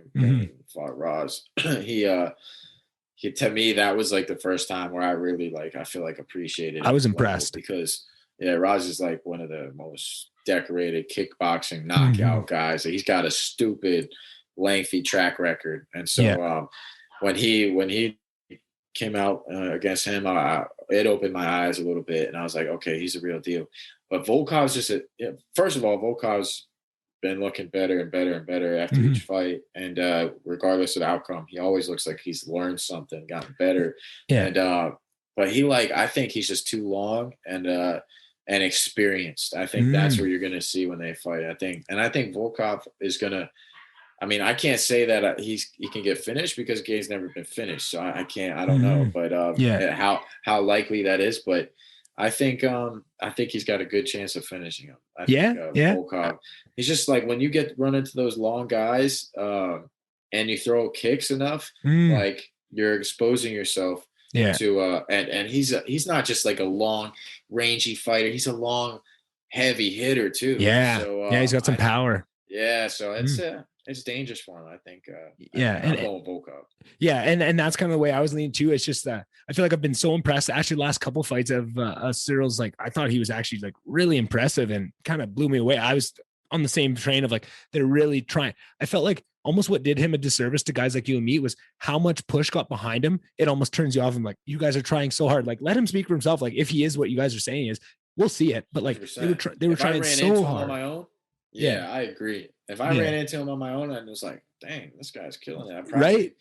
fought Roz, he to me that was like the first time where I really I feel like appreciated. I was impressed because Roz is like one of the most decorated kickboxing knockout guys. He's got a stupid lengthy track record, and so when he came out against him, it opened my eyes a little bit, and I was like, okay, he's a real deal. But Volkov's just first of all, Volkov's been looking better and better and better after each fight, and regardless of the outcome, he always looks like he's learned something, gotten better. And but I think he's just too long and experienced. I think that's what you're gonna see when they fight. I think Volkov is gonna. I mean, I can't say that he can get finished because Gay's never been finished, so I can't. I don't know, but how likely that is. But I think he's got a good chance of finishing him. I think Volkov. He's just like when you run into those long guys and you throw kicks enough, like you're exposing yourself to and he's not just like a long rangy fighter. He's a long heavy hitter too. Yeah, so, he's got some power. Yeah, so it's dangerous for him, I think. And Volkov. Yeah, and that's kind of the way I was leaning too. It's just that I feel like I've been so impressed. Actually, last couple of fights of Cyril's, like I thought he was actually like really impressive and kind of blew me away. I was on the same train of like they're really trying. I felt like almost what did him a disservice to guys like you and me was how much push got behind him. It almost turns you off. I'm like, you guys are trying so hard. Like, let him speak for himself. Like, if he is what you guys are saying is, we'll see it. But like, 100%. they were trying so hard. On my own, yeah, I agree. If I ran into him on my own, I was like, dang, this guy's killing it. I probably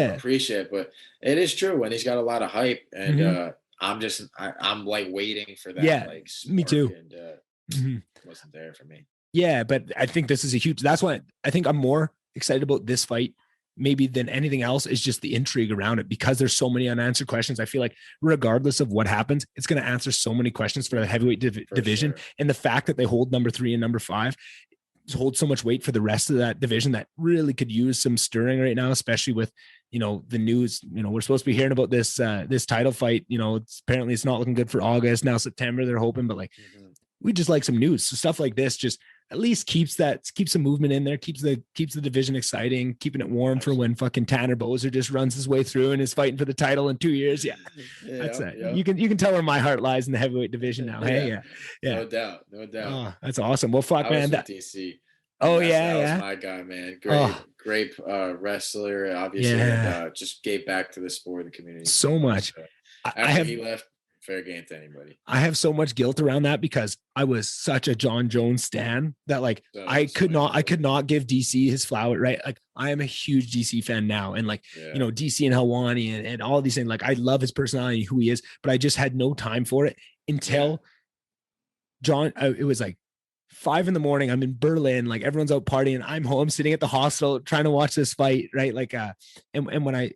appreciate it. But it is true when he's got a lot of hype, and I'm like waiting for that. Yeah, like me too. And wasn't there for me. Yeah, but I think this is a huge. That's why I think I'm more excited about this fight maybe than anything else is just the intrigue around it, because there's so many unanswered questions. I feel like regardless of what happens, it's going to answer so many questions for the heavyweight division. Sure. And the fact that they hold number 3 and number 5 hold so much weight for the rest of that division that really could use some stirring right now, especially with, the news, we're supposed to be hearing about this title fight. Apparently it's not looking good for August. Now September, they're hoping, but like, we just like some news. So stuff like this just at least keeps some movement in there, keeps the division exciting, keeping it warm for when fucking Tanner Boser just runs his way through and is fighting for the title in 2 years. Yeah. That's it. Yeah. You can tell where my heart lies in the heavyweight division now. Hey, yeah. No doubt. Oh, that's awesome. Well, fuck, man. DC. Oh, that was my guy, man. Great wrestler, obviously, and just gave back to the sport and the community so much. After he left, fair game to anybody. I have so much guilt around that because I was such a John Jones stan that like I could not give DC his flower, right? Like I am a huge DC fan now, and like DC and Helwani and all these things. Like I love his personality, who he is, but I just had no time for it until John. It was like 5 a.m. I'm in Berlin, like everyone's out partying. I'm home sitting at the hostel trying to watch this fight, right? Like and when I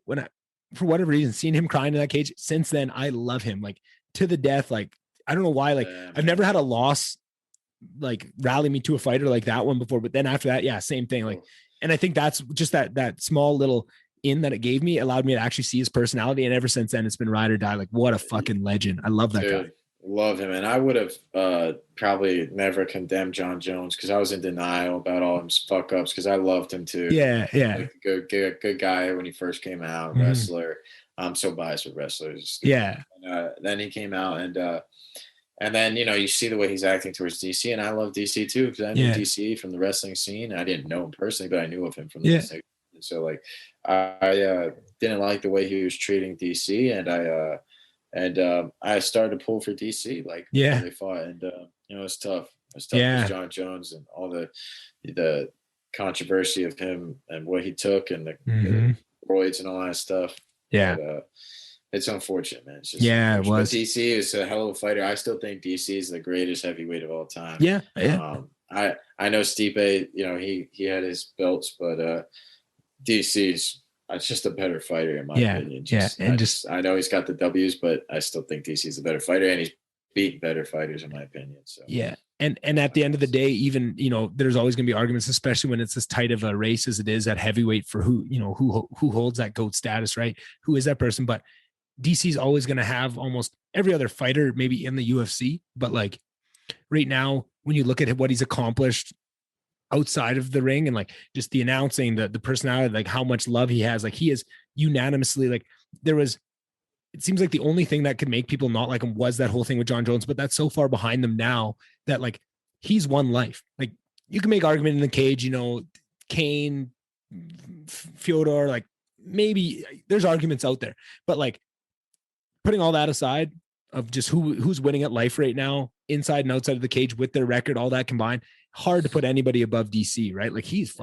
for whatever reason seeing him crying in that cage, since then I love him like to the death. Like I don't know why, like I've never had a loss like rally me to a fighter like that one before, but then after that, yeah, same thing. Like, and I think that's just that small little in that it gave me allowed me to actually see his personality. And ever since then, it's been ride or die. Like, what a fucking legend. I love that guy. Love him. And I would have probably never condemned John Jones because I was in denial about all his fuck ups because I loved him too. Yeah. Like good guy when he first came out, wrestler. I'm so biased with wrestlers. Yeah. And, then he came out and then, you know, you see the way he's acting towards DC, and I love DC too because I knew DC from the wrestling scene. I didn't know him personally, but I knew of him from the wrestling. And so, like, I didn't like the way he was treating DC, and I started to pull for DC. Like, when they fought, and you know, it's tough. It's tough because John Jones and all the controversy of him and what he took and the roids and all that stuff. Yeah. But, it's unfortunate, man. It's just it was. But DC is a hell of a fighter. I still think DC is the greatest heavyweight of all time. Yeah. I know Stipe, you know, he had his belts, but DC's just a better fighter in my opinion. I know he's got the W's, but I still think DC's a better fighter, and he's beat better fighters in my opinion. So And at the end of the day, even, you know, there's always going to be arguments, especially when it's as tight of a race as it is at heavyweight for who holds that GOAT status, right? Who is that person? But DC's always going to have almost every other fighter maybe in the UFC. But like right now, when you look at what he's accomplished outside of the ring and like just the announcing, the personality, like how much love he has, like he is unanimously, like it seems like the only thing that could make people not like him was that whole thing with John Jones, but that's so far behind them now that like he's won life. Like you can make argument in the cage, you know, Kane, Fyodor, like maybe there's arguments out there, but like putting all that aside of just who's winning at life right now, inside and outside of the cage with their record, all that combined, hard to put anybody above DC, right? Like he's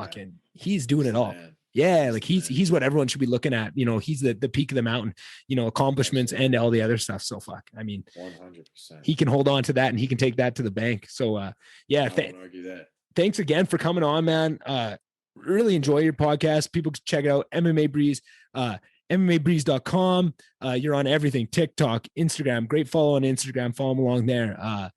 doing it all. Yeah, like he's what everyone should be looking at. You know, he's the peak of the mountain, you know, accomplishments and all the other stuff. So I mean, 100%. He can hold on to that and he can take that to the bank. So I won't argue that. Thanks again for coming on, man. Really enjoy your podcast. People can check it out. MMA Breez, MMABreez.com. You're on everything, TikTok, Instagram. Great follow on Instagram. Follow them along there.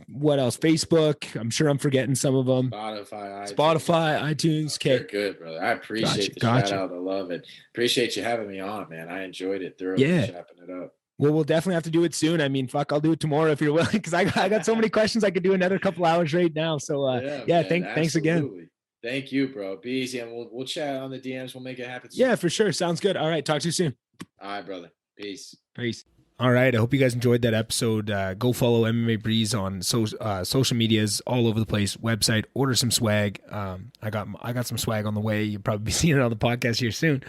What else? Facebook. I'm sure I'm forgetting some of them. Spotify, iTunes. Okay. You're good, brother. I appreciate the shout out. I love it. Appreciate you having me on, man. I enjoyed it thoroughly. Chopping it up. Well, we'll definitely have to do it soon. I mean, fuck, I'll do it tomorrow if you're willing, because I got so many questions. I could do another couple hours right now. So thanks again. Thank you, bro. Be easy, and we'll chat on the DMs. We'll make it happen soon. Yeah, for sure. Sounds good. All right. Talk to you soon. All right, brother. Peace. All right. I hope you guys enjoyed that episode. Go follow MMA Breez on social medias all over the place. Website. Order some swag. I got some swag on the way. You'll probably be seeing it on the podcast here soon.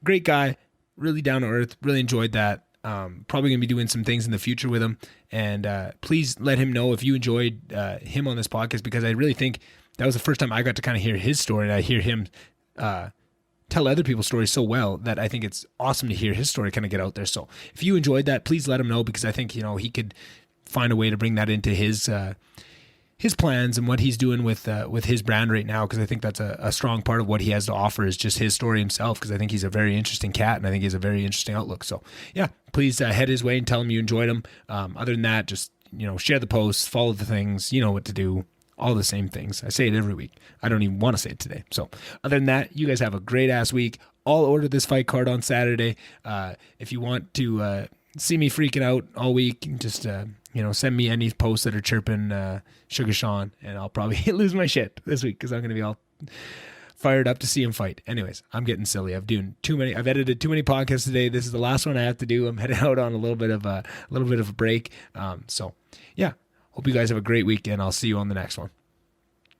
Great guy. Really down to earth. Really enjoyed that. Probably going to be doing some things in the future with him. And please let him know if you enjoyed him on this podcast, because I really think that was the first time I got to kind of hear his story, and I hear him tell other people's stories so well that I think it's awesome to hear his story kind of get out there. So if you enjoyed that, please let him know, because I think, you know, he could find a way to bring that into his plans and what he's doing with his brand right now, because I think that's a strong part of what he has to offer is just his story himself, because I think he's a very interesting cat, and I think he has a very interesting outlook. So yeah, please head his way and tell him you enjoyed him. Other than that, just, you know, share the posts, follow the things, you know what to do. All the same things. I say it every week. I don't even want to say it today. So other than that, you guys have a great ass week. I'll order this fight card on Saturday. If you want to see me freaking out all week, just send me any posts that are chirping Sugar Sean, and I'll probably lose my shit this week because I'm going to be all fired up to see him fight. Anyways, I'm getting silly. I've edited too many podcasts today. This is the last one I have to do. I'm heading out on a little bit of a break. Hope you guys have a great weekend. I'll see you on the next one.